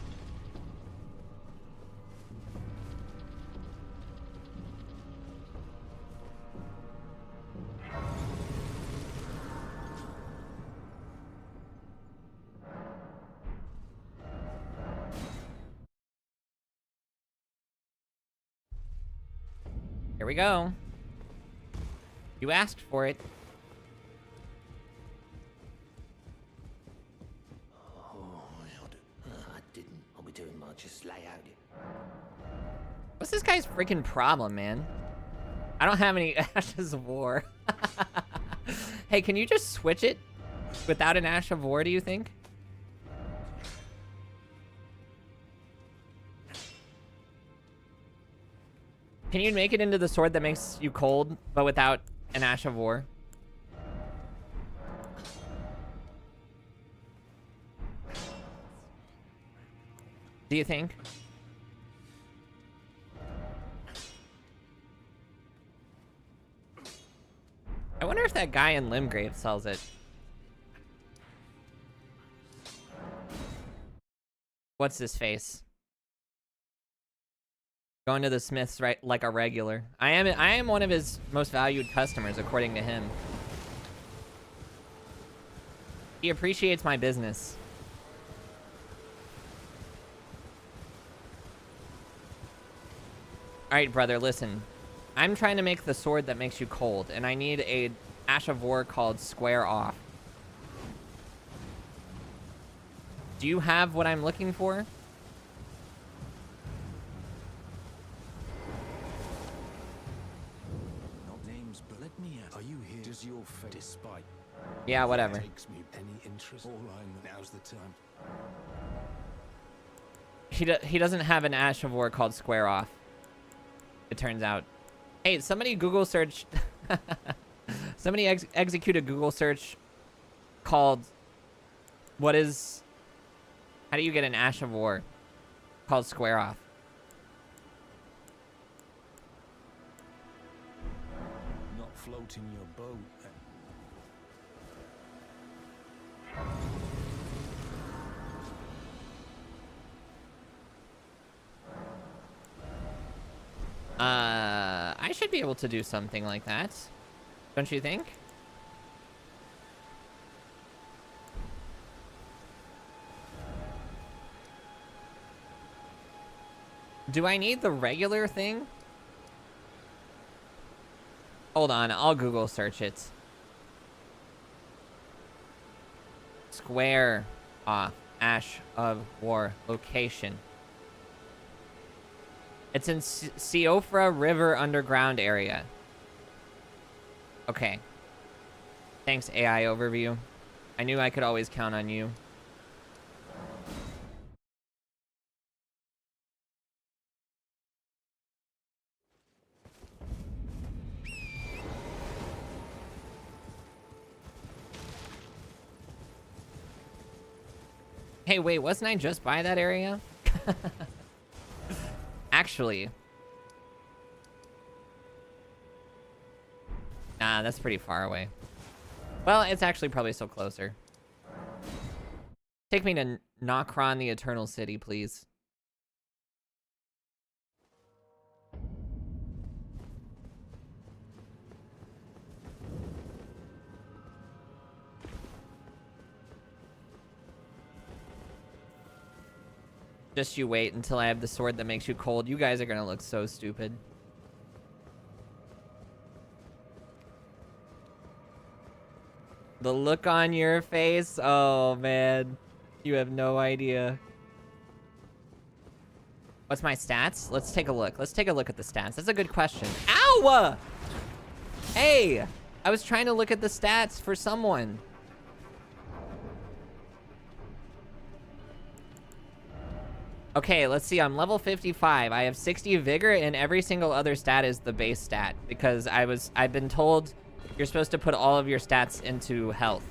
Here we go. You asked for it. Just lay out it. What's this guy's freaking problem, man? I don't have any Ashes of War. Hey, can you just switch it without an Ash of War, do you think? Can you make it into the sword that makes you cold, but without an Ash of War? Do you think? I wonder if that guy in Limgrave sells it. What's his face? Going to the Smiths right like a regular. I am one of his most valued customers, according to him. He appreciates my business. Alright, brother, listen. I'm trying to make the sword that makes you cold, and I need a Ash of War called Square Off. Do you have what I'm looking for? Not names, but let me ask. Are you here? Does your fate, despite Yeah, whatever. takes me any interest? All I know, now's the time. He doesn't have an Ash of War called Square Off, it turns out. Hey, somebody Google searched... somebody execute a Google search called... What is... How do you get an Ash of War called Square Off? Not floating your boat. I should be able to do something like that. Don't you think? Do I need the regular thing? Hold on, I'll Google search it. square off. Ash of War location. It's in Siofra River underground area. Okay. Thanks, AI overview. I knew I could always count on you. Hey, wait, wasn't I just by that area? Actually. Nah, that's pretty far away. Well, it's actually probably still closer. Take me to Nokron, the Eternal City, please. Just you wait until I have the sword that makes you cold. You guys are gonna look so stupid. The look on your face? Oh, man. You have no idea. What's my stats? Let's take a look. Let's take a look at the stats. That's a good question. Ow! Hey! I was trying to look at the stats for someone. Okay, let's see. I'm level 55. I have 60 vigor, and every single other stat is the base stat because I've been told you're supposed to put all of your stats into health.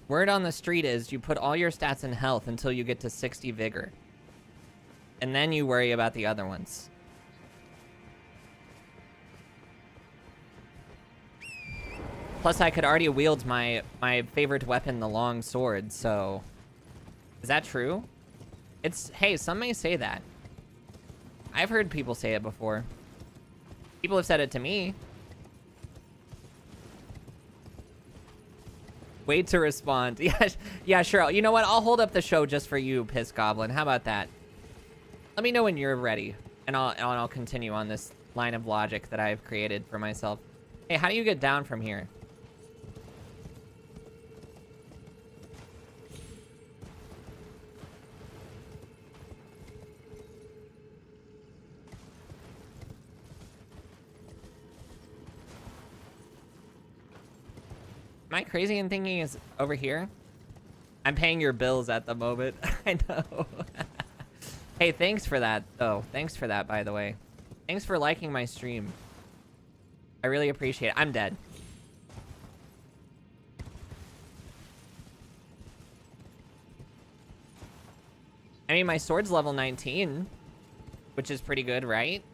Word on the street is you put all your stats in health until you get to 60 vigor. And then you worry about the other ones. Plus, I could already wield my favorite weapon, the long sword, so... Is that true? Hey, some may say that. I've heard people say it before. People have said it to me. Wait to respond. Yeah, sure. You know what? I'll hold up the show just for you, Piss Goblin. How about that? Let me know when you're ready, and I'll continue on this line of logic that I've created for myself. Hey, how do you get down from here? Am I crazy in thinking it's over here? I'm paying your bills at the moment. I know. Hey, thanks for that, though. Thanks for that, by the way. Thanks for liking my stream. I really appreciate it. I'm dead. I mean, my sword's level 19, which is pretty good, right?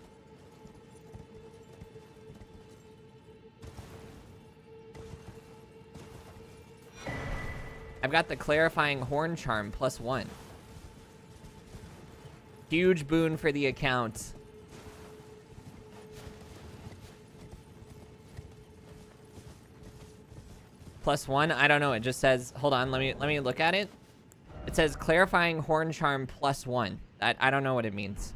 I've got the clarifying horn charm +1. Huge boon for the account. +1? I don't know. It just says, hold on, let me look at it. It says clarifying horn charm +1. I don't know what it means.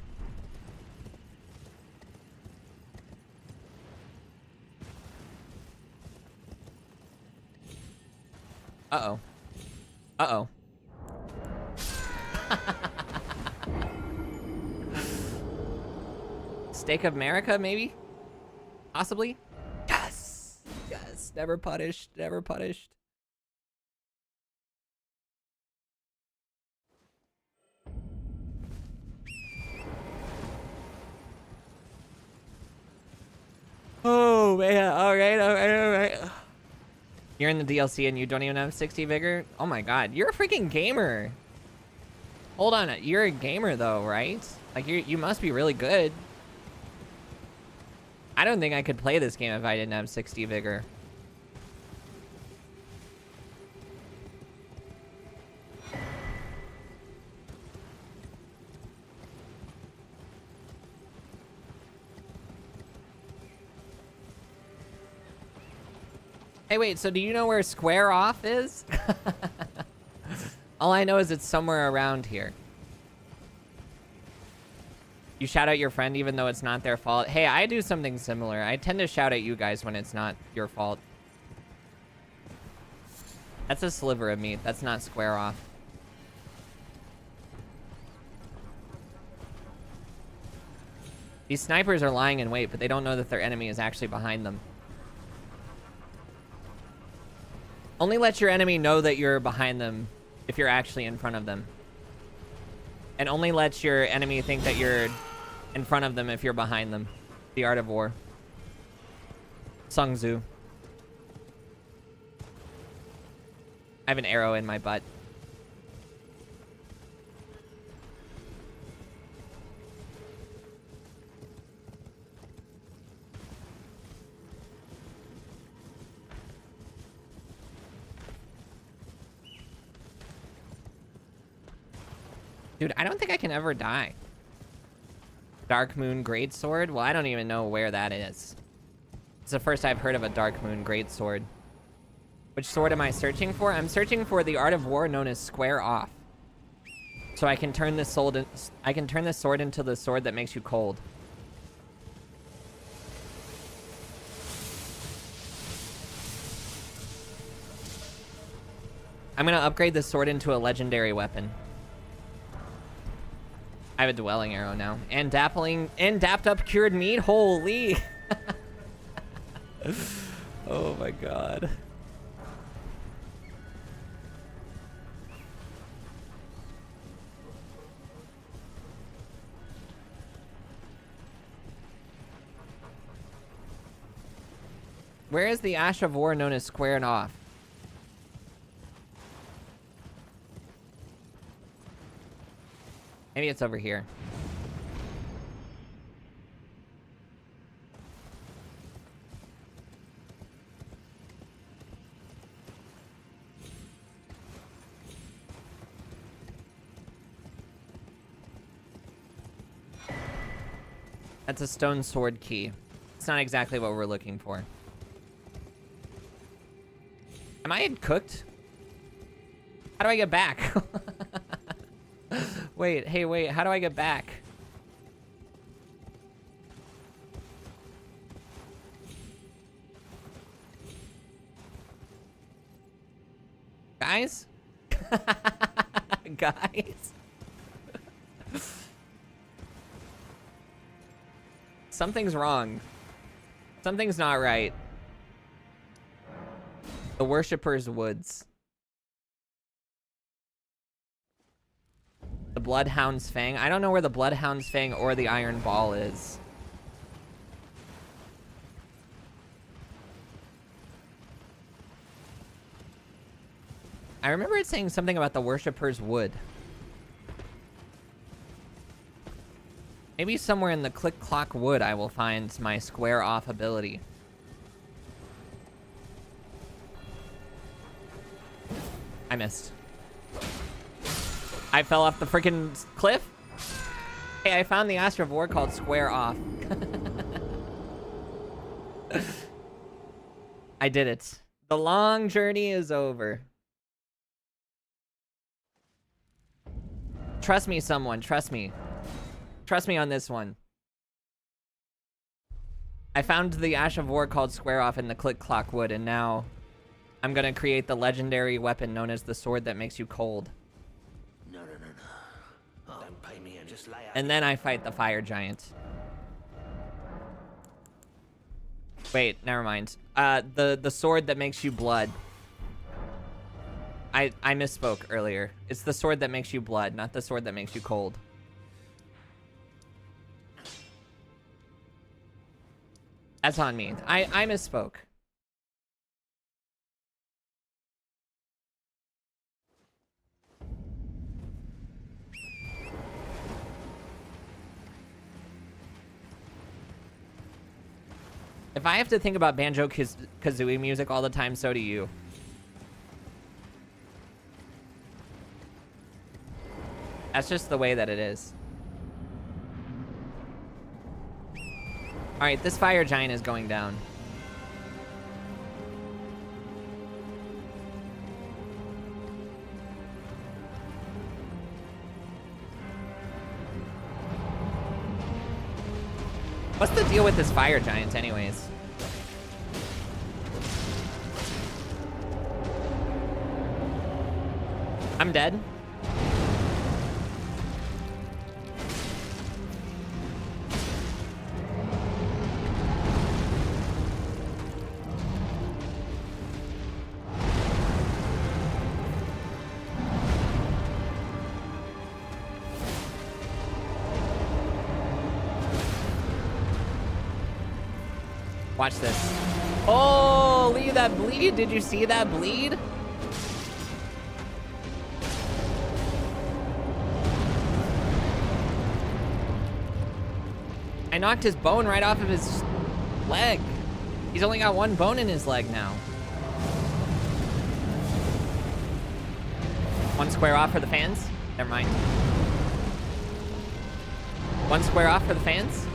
Uh-oh. Uh-oh. Stake of America, maybe? Possibly? Yes! Yes! Never punished. Never punished. Oh, man. Alright, alright, alright. You're in the DLC and you don't even have 60 vigor? Oh my god, you're a freaking gamer. Hold on, you're a gamer though, right? Like, you must be really good. I don't think I could play this game if I didn't have 60 vigor. Hey, wait, so do you know where square off is? All I know is it's somewhere around here. You shout out your friend even though it's not their fault. Hey, I do something similar. I tend to shout at you guys when it's not your fault. That's a sliver of meat. That's not square off. These snipers are lying in wait, but they don't know that their enemy is actually behind them. Only let your enemy know that you're behind them if you're actually in front of them. And only let your enemy think that you're in front of them if you're behind them. The Art of War. Sun Tzu. I have an arrow in my butt. Dude, I don't think I can ever die. Dark Moon Greatsword? Well, I don't even know where that is. It's the first I've heard of a Dark Moon Greatsword. Which sword am I searching for? I'm searching for the Art of War known as Square Off. So I can turn this sword into the sword that makes you cold. I'm gonna upgrade this sword into a legendary weapon. I have a dwelling arrow now. And dapped up cured meat? Holy! Oh my god. Where is the Ash of War known as Squared Off? Maybe it's over here. That's a stone sword key. It's not exactly what we're looking for. Am I cooked? How do I get back? Wait, hey, wait, how do I get back? Guys? Guys? Something's wrong. Something's not right. The Worshipper's Woods. The Bloodhound's Fang. I don't know where the Bloodhound's Fang or the Iron Ball is. I remember it saying something about the Worshipper's Wood. Maybe somewhere in the Click Clock Wood I will find my square off ability. I missed. I fell off the freaking cliff. Hey, I found the Ash of War called Square Off. I did it. The long journey is over. Trust me, someone. Trust me. Trust me on this one. I found the Ash of War called Square Off in the Click Clock Wood, and now I'm gonna create the legendary weapon known as the sword that makes you cold. No. Oh, don't pay me and just lay out. And then I fight the fire giant. Wait, never mind. The sword that makes you blood. I misspoke earlier. It's the sword that makes you blood, not the sword that makes you cold. That's on me. I misspoke. If I have to think about Banjo-Kazooie music all the time, so do you. That's just the way that it is. Alright, this fire giant is going down. What's the deal with this fire giant anyways? I'm dead. Watch this. Oh, look at that bleed. Did you see that bleed? I knocked his bone right off of his leg. He's only got one bone in his leg now. One square off for the fans. Never mind. One square off for the fans.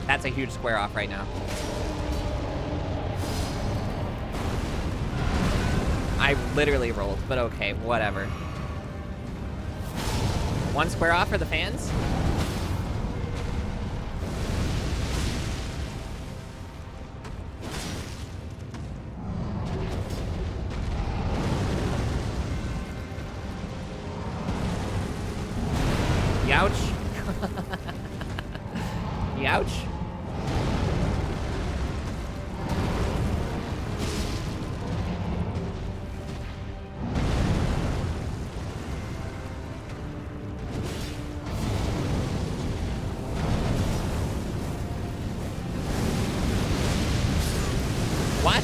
That's a huge square off right now. I literally rolled, but okay, whatever. One square off for the fans. Youch. Youch. What?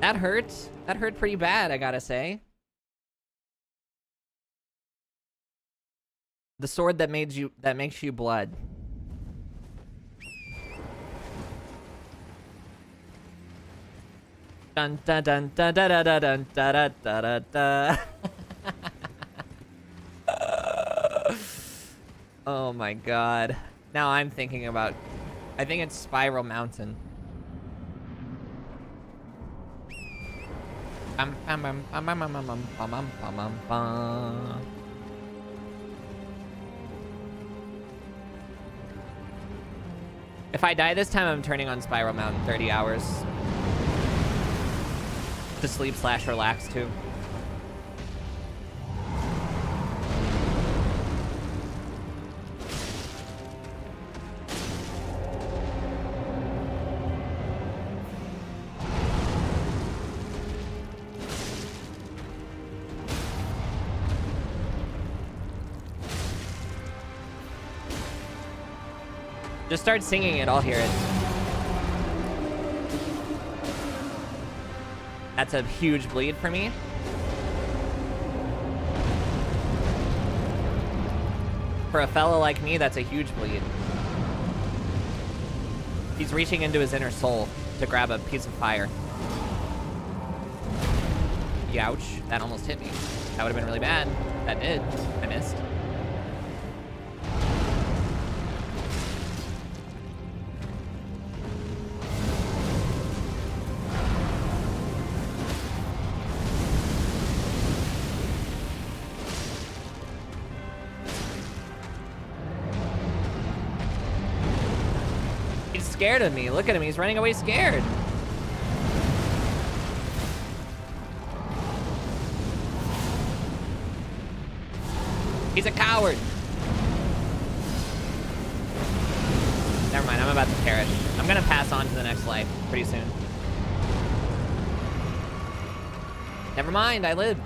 That hurt. That hurt pretty bad, I gotta say. The sword that makes you blood. Dun dun dun dun dun dun dun dun dun dun dun. Oh my god. Now I'm thinking about, I think it's Spiral Mountain. If I die this time, I'm turning on Spiral Mountain 30 hours. To sleep / relax too. Just start singing it, I'll hear it. That's a huge bleed for me. For a fella like me, that's a huge bleed. He's reaching into his inner soul to grab a piece of fire. Youch, that almost hit me. That would have been really bad. That did. I missed. Scared of me. Look at him. He's running away scared. He's a coward. Never mind. I'm about to perish. I'm going to pass on to the next life pretty soon. Never mind. I lived.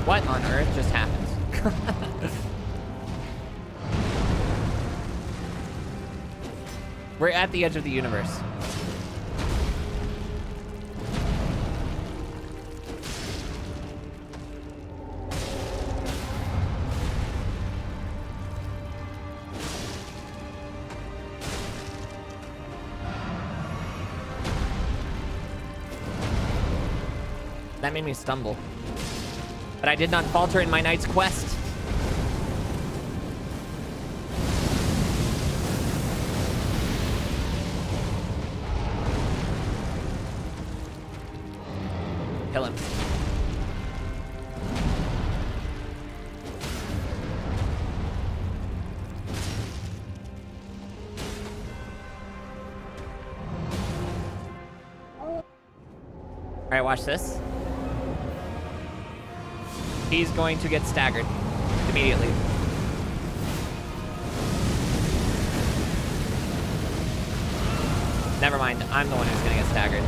What on earth just happened? We're at the edge of the universe. That made me stumble. But I did not falter in my knight's quest. Kill him. Alright, watch this. He's going to get staggered immediately. Never mind, I'm the one who's gonna get staggered.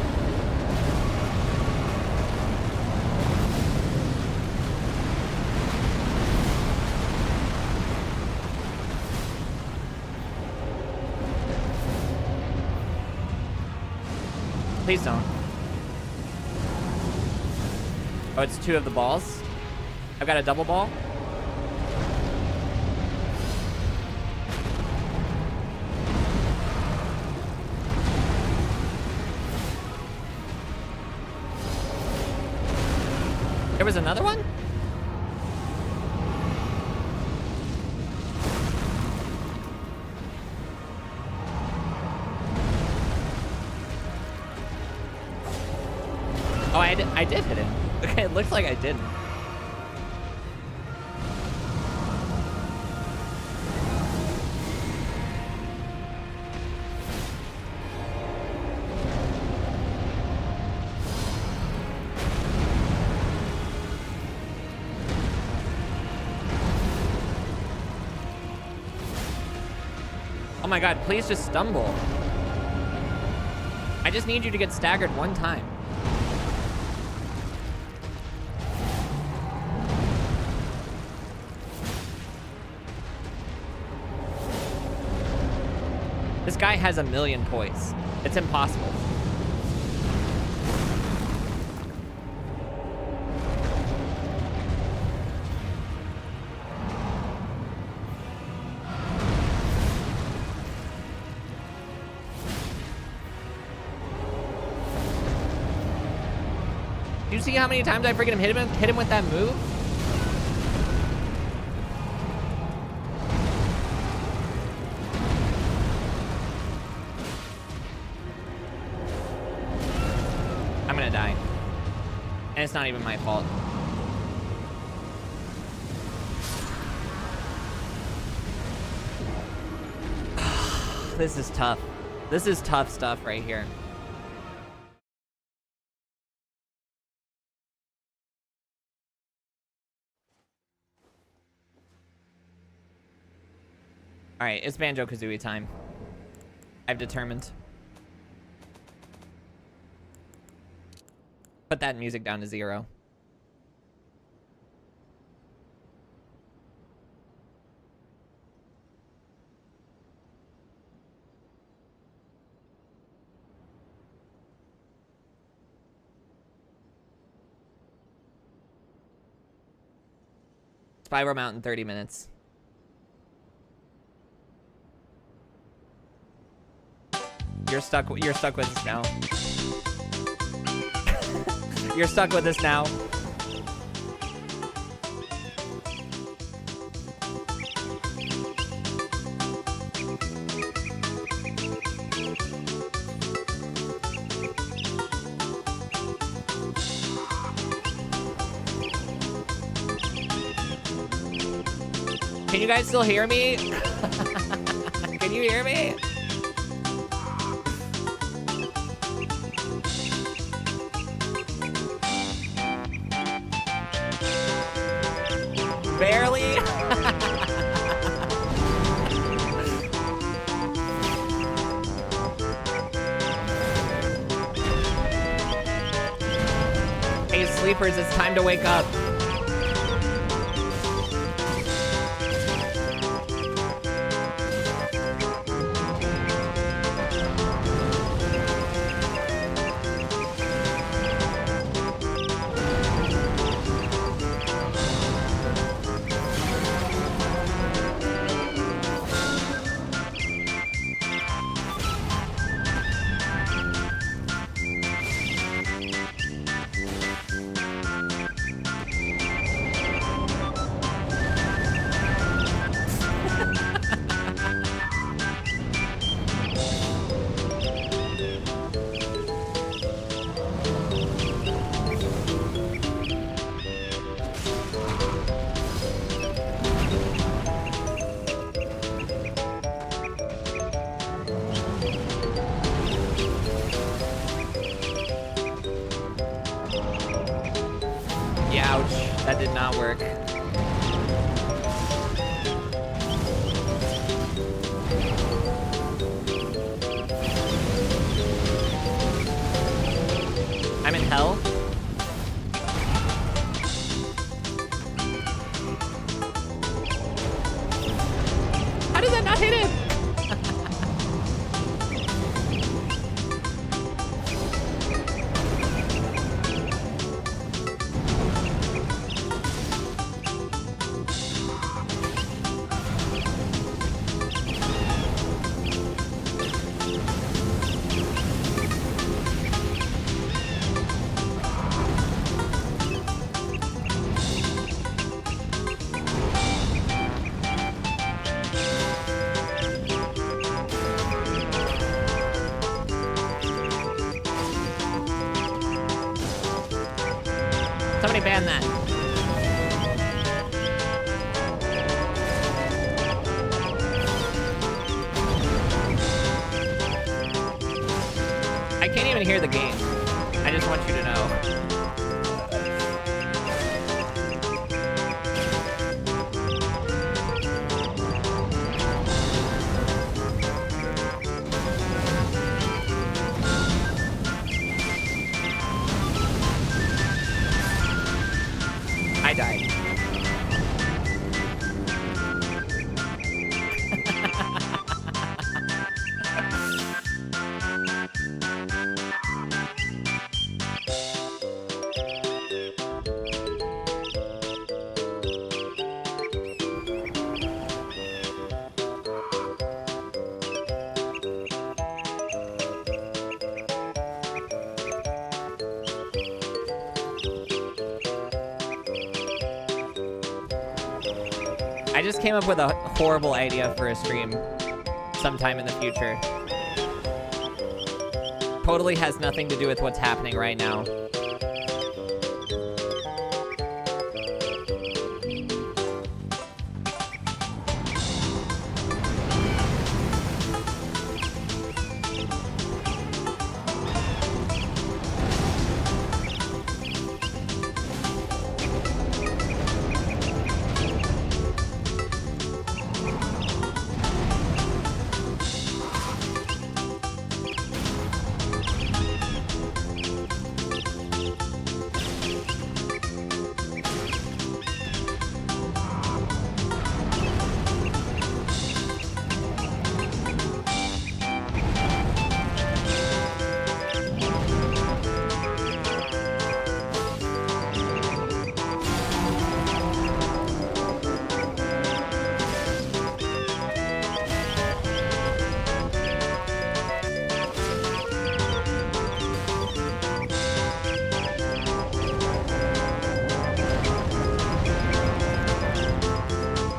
Please don't. Oh, it's 2 of the balls. I've got a double ball. There was another one? Oh, I did hit him. Okay, it looks like I didn't. Oh my god, please just stumble. I just need you to get staggered one time. This guy has 1,000,000 points. It's impossible. Do you see how many times I freaking hit him with that move? I'm gonna die. And it's not even my fault. This is tough. This is tough stuff right here. All right, it's Banjo-Kazooie time. I've determined. Put that music down to 0. Spyro Mountain, 30 minutes. You're stuck with us now. You're stuck with us now. Can you guys still hear me? Can you hear me? Barely. Hey, sleepers, it's time to wake up. That did not work. I'm in hell. How did that not hit him? Somebody ban that. I can't even hear the game. I just want you to know. I died. I just came up with a horrible idea for a stream sometime in the future. Totally has nothing to do with what's happening right now.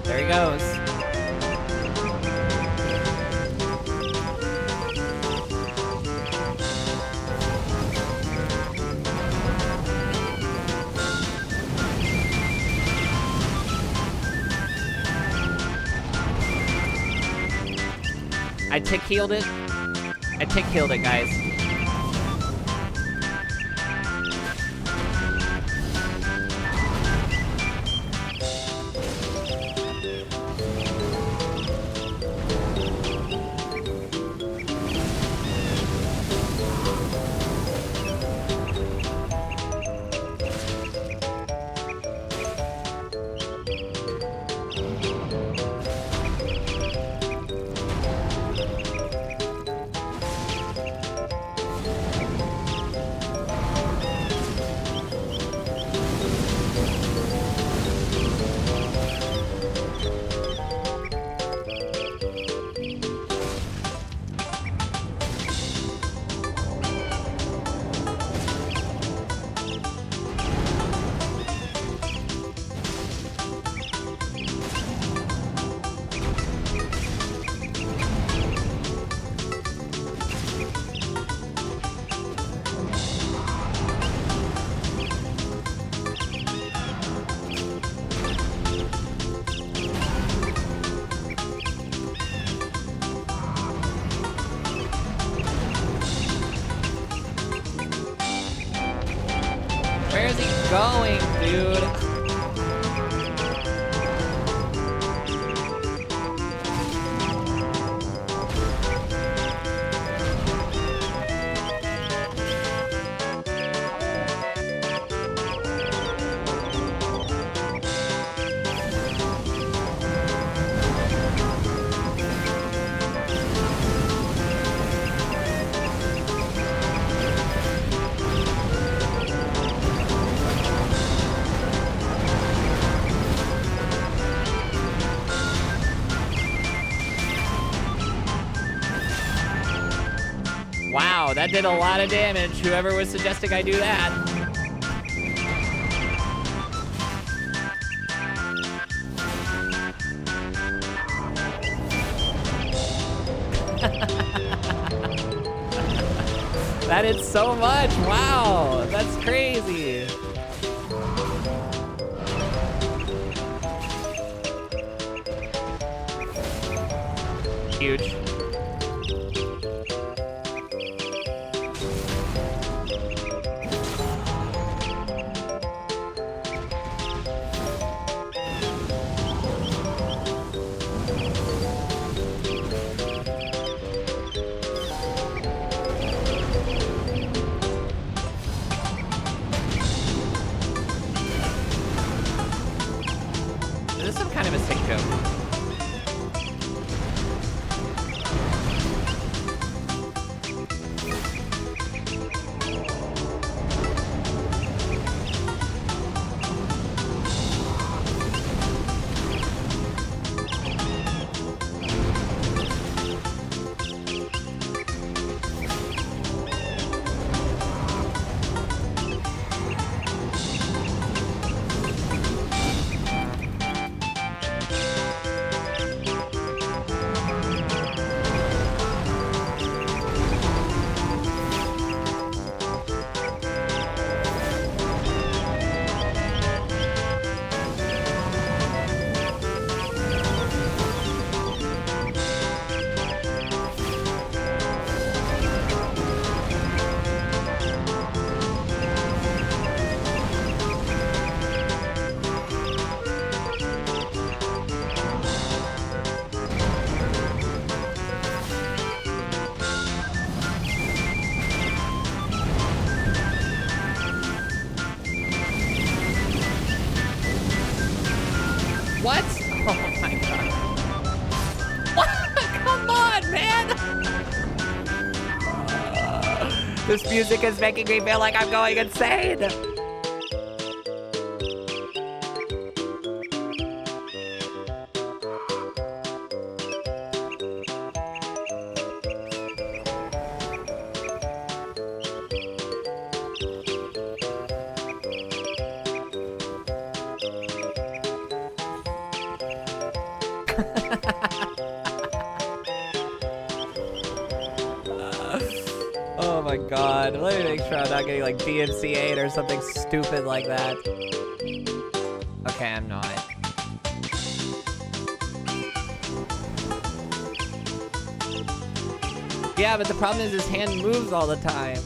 There he goes. I tick-healed it. I tick-healed it, guys. Where's he going, dude? Wow, that did a lot of damage. Whoever was suggesting I do that. That is so much. Wow, that's crazy. Huge. Is this some kind of a sick joke? What? Oh my god. What? Come on, man! This music is making me feel like I'm going insane! Oh my god, let me make sure I'm not getting like DMCA'd or something stupid like that. Okay, I'm not. Yeah, but the problem is his hand moves all the time.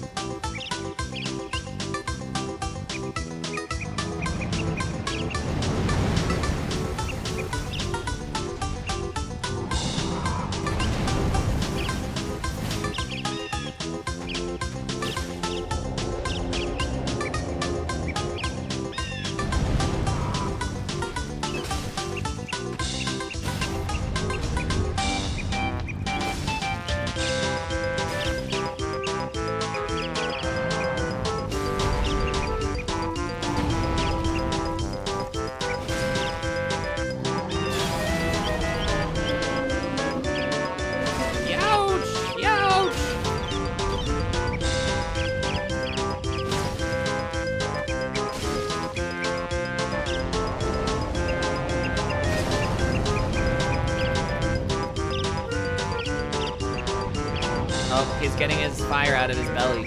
Oh, he's getting his fire out of his belly.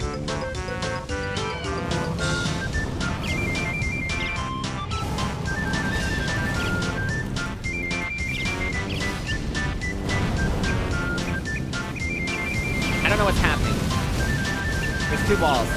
I don't know what's happening. There's two balls.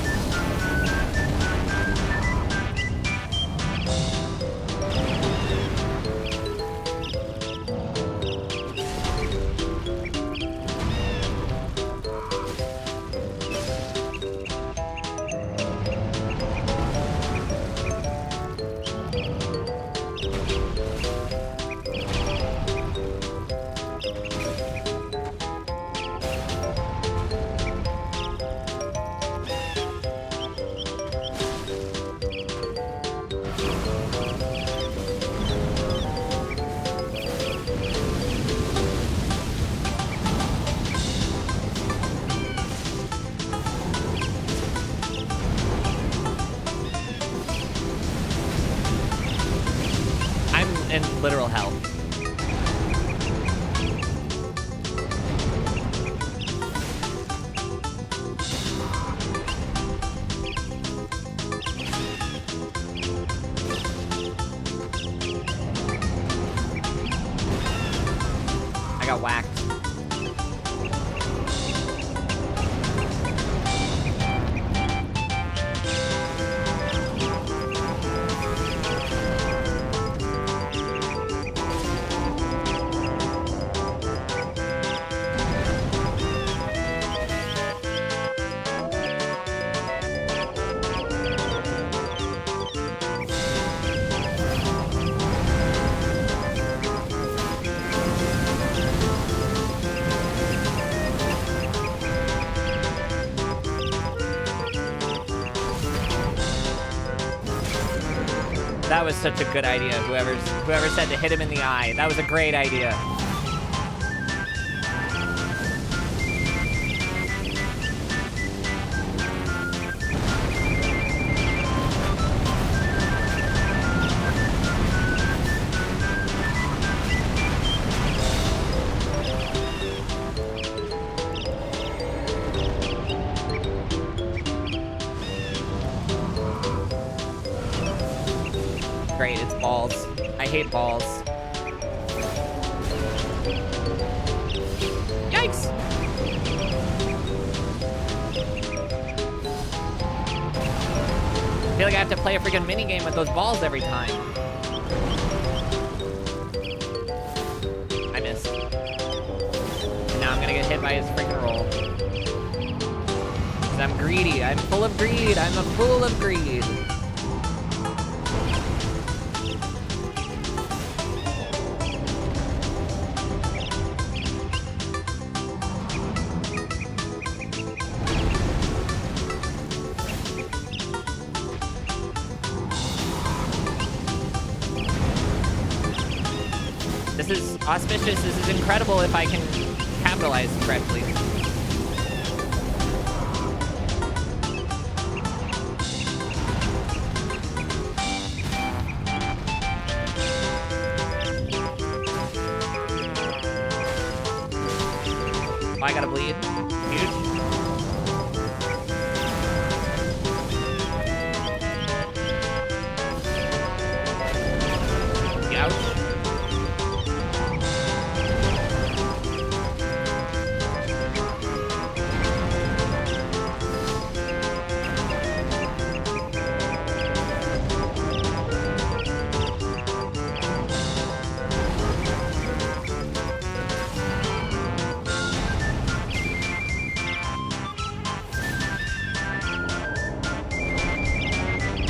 literal hell. I got whacked. That was such a good idea. Whoever said to hit him in the eye. That was a great idea. Great, it's balls. I hate balls. Yikes! I feel like I have to play a freaking minigame with those balls every time. I missed. And now I'm gonna get hit by his freaking roll. 'Cause I'm greedy. I'm full of greed. I'm a fool of greed. This is auspicious. This is incredible if I can capitalize correctly. Oh, I gotta bleed. Huge. Ouch.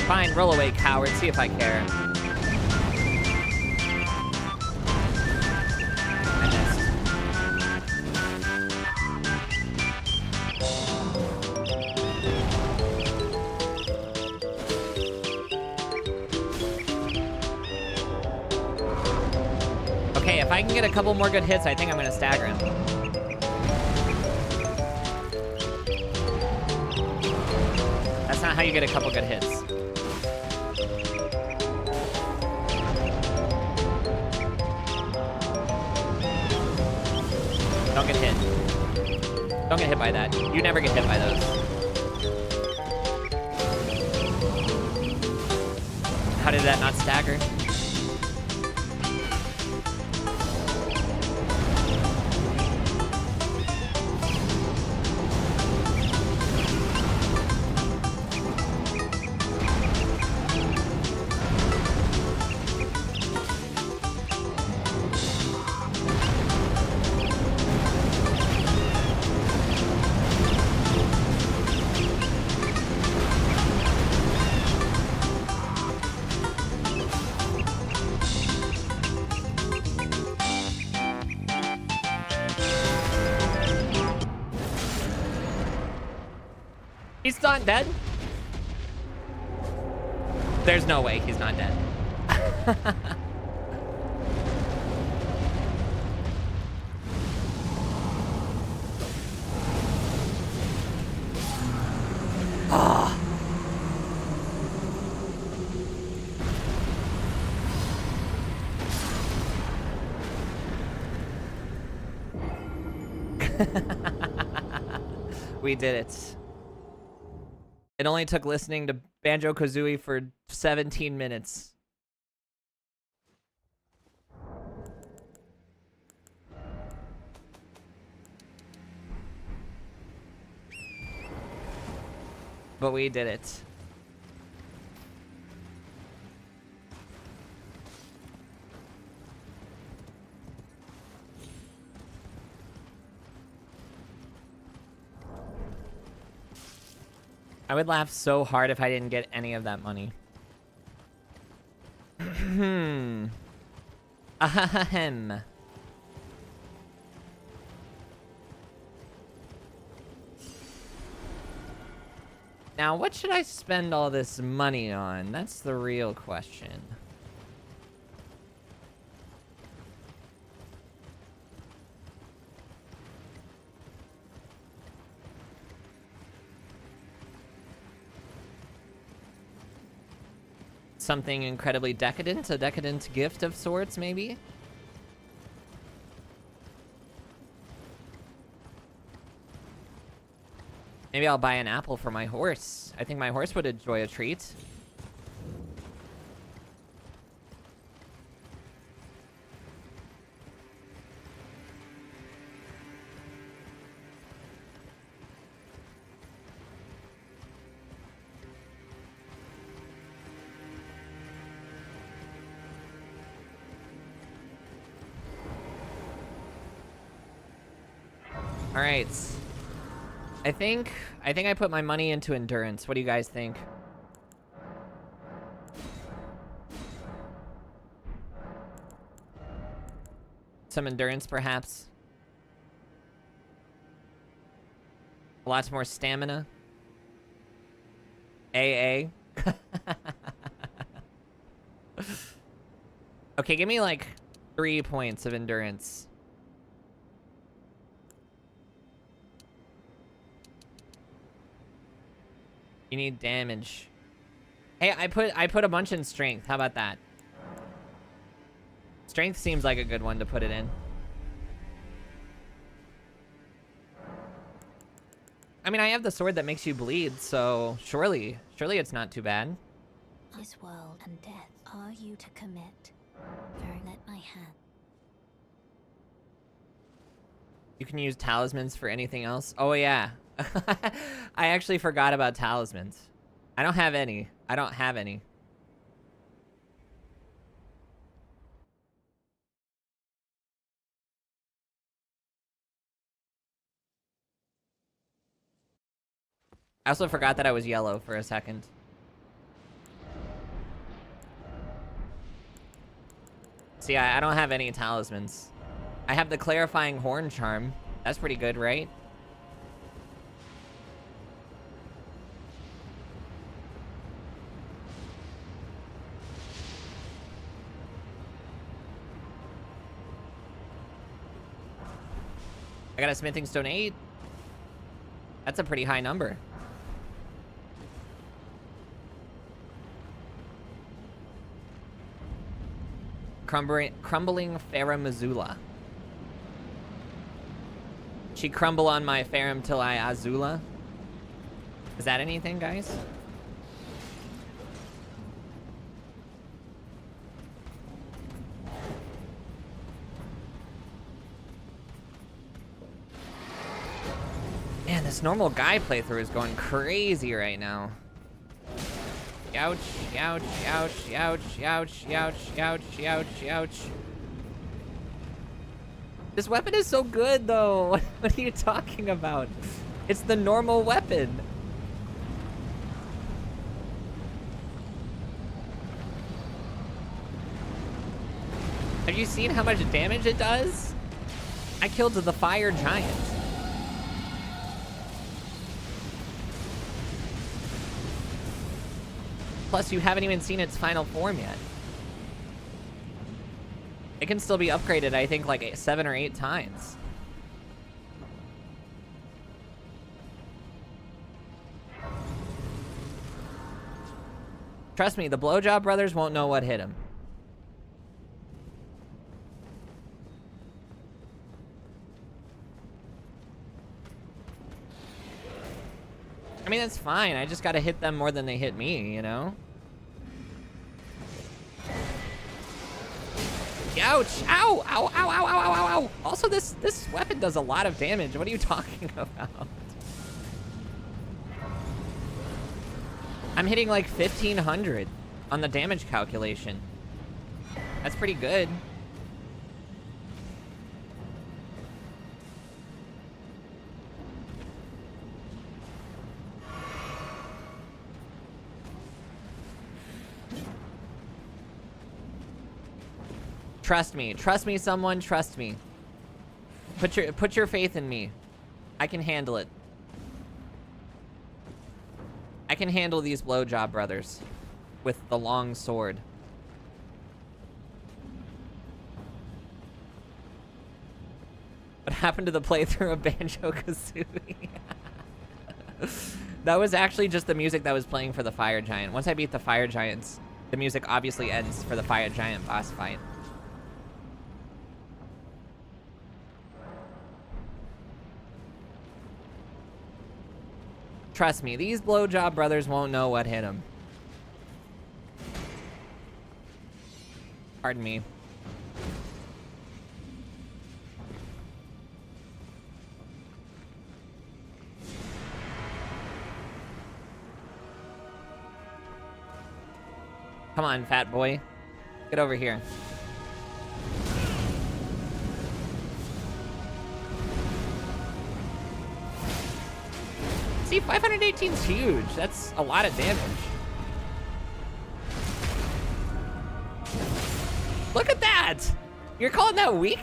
Fine, roll away, coward. See if I care. I missed. Okay, if I can get a couple more good hits, I think I'm gonna stagger him. That's not how you get a couple good hits. Don't get hit. Don't get hit by that. You never get hit by those. How did that not stagger? He's not dead? There's no way he's not dead. Ah. We did it. It only took listening to Banjo-Kazooie for 17 minutes. But we did it. I would laugh so hard if I didn't get any of that money. Ahem. Now, what should I spend all this money on? That's the real question. Something incredibly decadent? A decadent gift of sorts, maybe? Maybe I'll buy an apple for my horse. I think my horse would enjoy a treat. All right. I think I put my money into endurance. What do you guys think? Some endurance, perhaps. Lots more stamina. AA. Okay, give me like 3 points of endurance. You need damage. Hey, I put a bunch in strength. How about that? Strength seems like a good one to put it in. I mean, I have the sword that makes you bleed, so surely it's not too bad. This world and death, are you to commit? Very let my hand. You can use talismans for anything else. Oh yeah. I actually forgot about talismans. I don't have any. I don't have any. I also forgot that I was yellow for a second. See, I don't have any talismans. I have the clarifying horn charm. That's pretty good, right? I got a smithing stone 8. That's a pretty high number. Crumbling Ferrum Azula. She crumble on my Ferrum till I Azula. Is that anything, guys? Man, this normal guy playthrough is going crazy right now. Ouch, ouch, ouch, ouch, ouch, ouch, ouch, ouch, ouch. This weapon is so good, though. What are you talking about? It's the normal weapon. Have you seen how much damage it does? I killed the fire giant. Plus, you haven't even seen its final form yet. It can still be upgraded, I think, like 7 or 8 times. Trust me, the Blowjob brothers won't know what hit him. I mean, that's fine. I just gotta hit them more than they hit me, you know? Ouch! Ow! Ow! Ow! Ow! Ow! Ow! Ow! Ow! Also, this weapon does a lot of damage. What are you talking about? I'm hitting like 1,500 on the damage calculation. That's pretty good. Trust me, someone, trust me. Put your faith in me. I can handle it. I can handle these blowjob brothers with the long sword. What happened to the playthrough of Banjo-Kazooie? That was actually just the music that was playing for the Fire Giant. Once I beat the Fire Giants, the music obviously ends for the Fire Giant boss fight. Trust me, these blowjob brothers won't know what hit them. Pardon me. Come on, fat boy. Get over here. See, 518 is huge. That's a lot of damage. Look at that! You're calling that weak?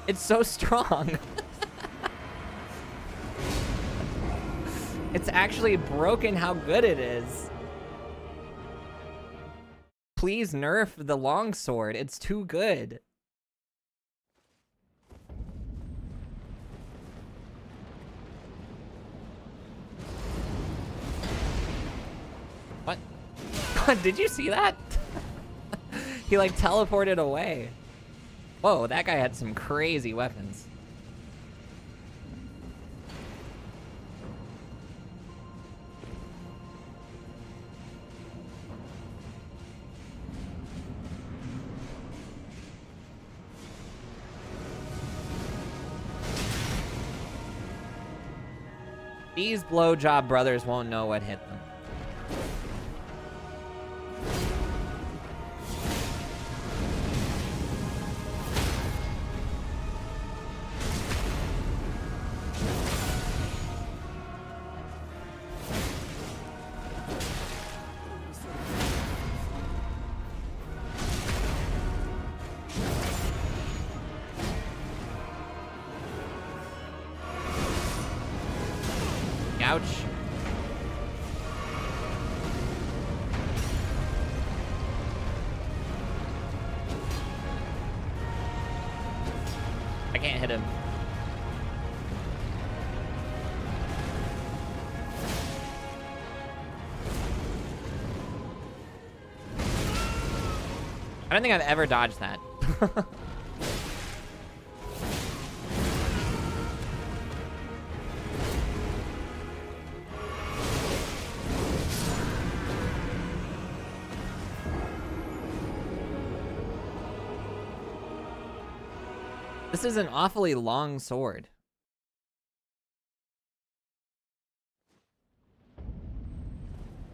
It's so strong. It's actually broken how good it is. Please nerf the longsword. It's too good. What? Did you see that? He like teleported away. Whoa, that guy had some crazy weapons. These blowjob brothers won't know what hit them. Ouch. I can't hit him. I don't think I've ever dodged that. This is an awfully long sword.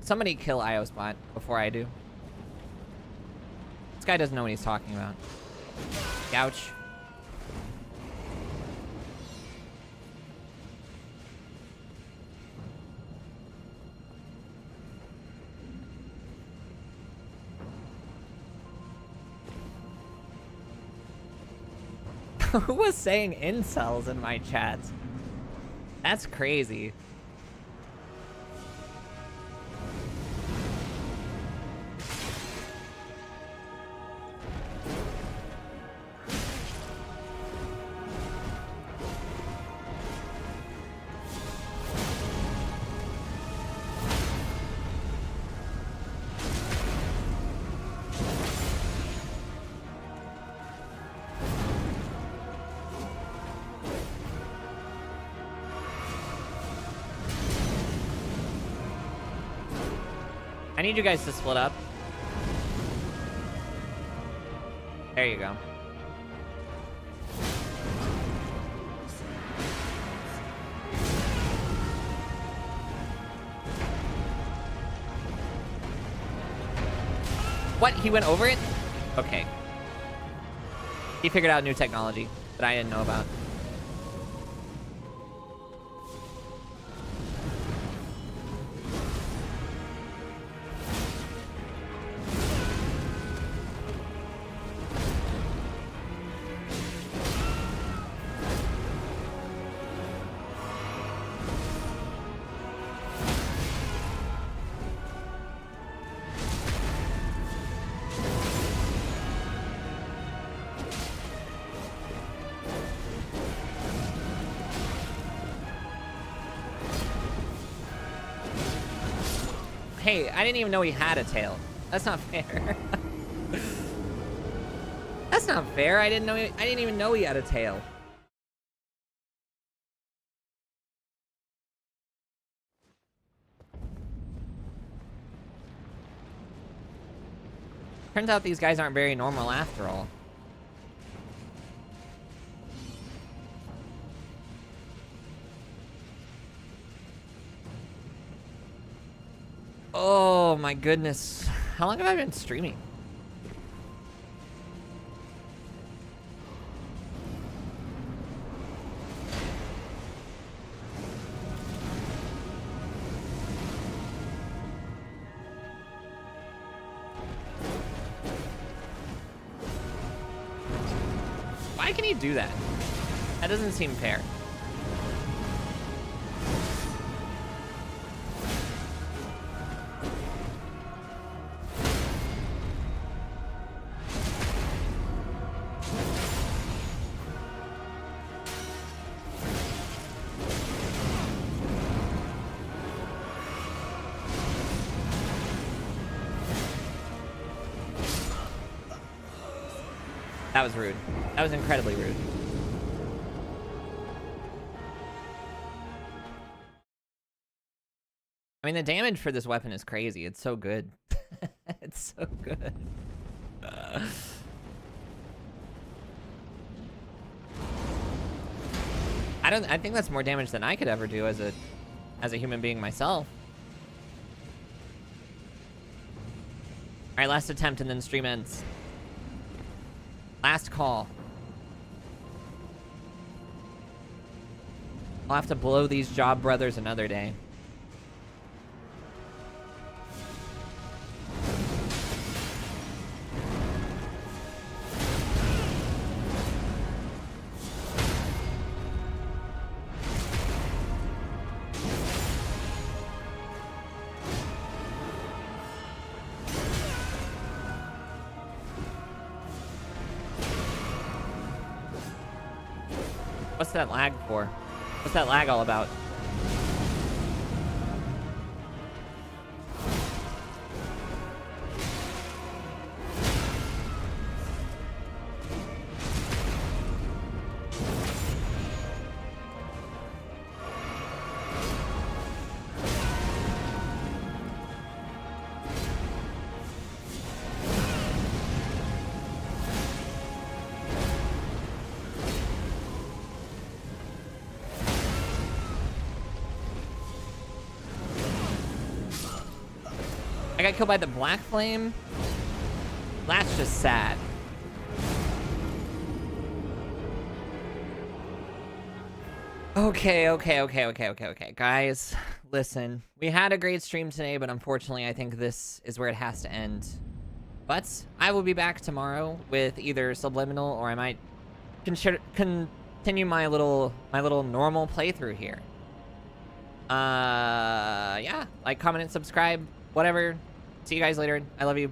Somebody kill IOSpot before I do. This guy doesn't know what he's talking about. Ouch. Who was saying incels in my chat? That's crazy. I need you guys to split up. There you go. What? He went over it? Okay. He figured out new technology that I didn't know about. Hey, I didn't even know he had a tail. That's not fair. That's not fair. I didn't even know he had a tail. Turns out these guys aren't very normal after all. Oh my goodness. How long have I been streaming? Why can he do that? That doesn't seem fair. That was rude. That was incredibly rude. I mean, the damage for this weapon is crazy. It's so good. It's so good. I think that's more damage than I could ever do as a human being myself. All right, last attempt and then stream ends. Last call. I'll have to blow these job brothers another day. What's that lag for? What's that lag all about? I got killed by the black flame. That's just sad. Okay. Guys, listen. We had a great stream today, but unfortunately, I think this is where it has to end. But I will be back tomorrow with either Subliminal or I might continue my little normal playthrough here. Yeah, like, comment, and subscribe, whatever. See you guys later. I love you.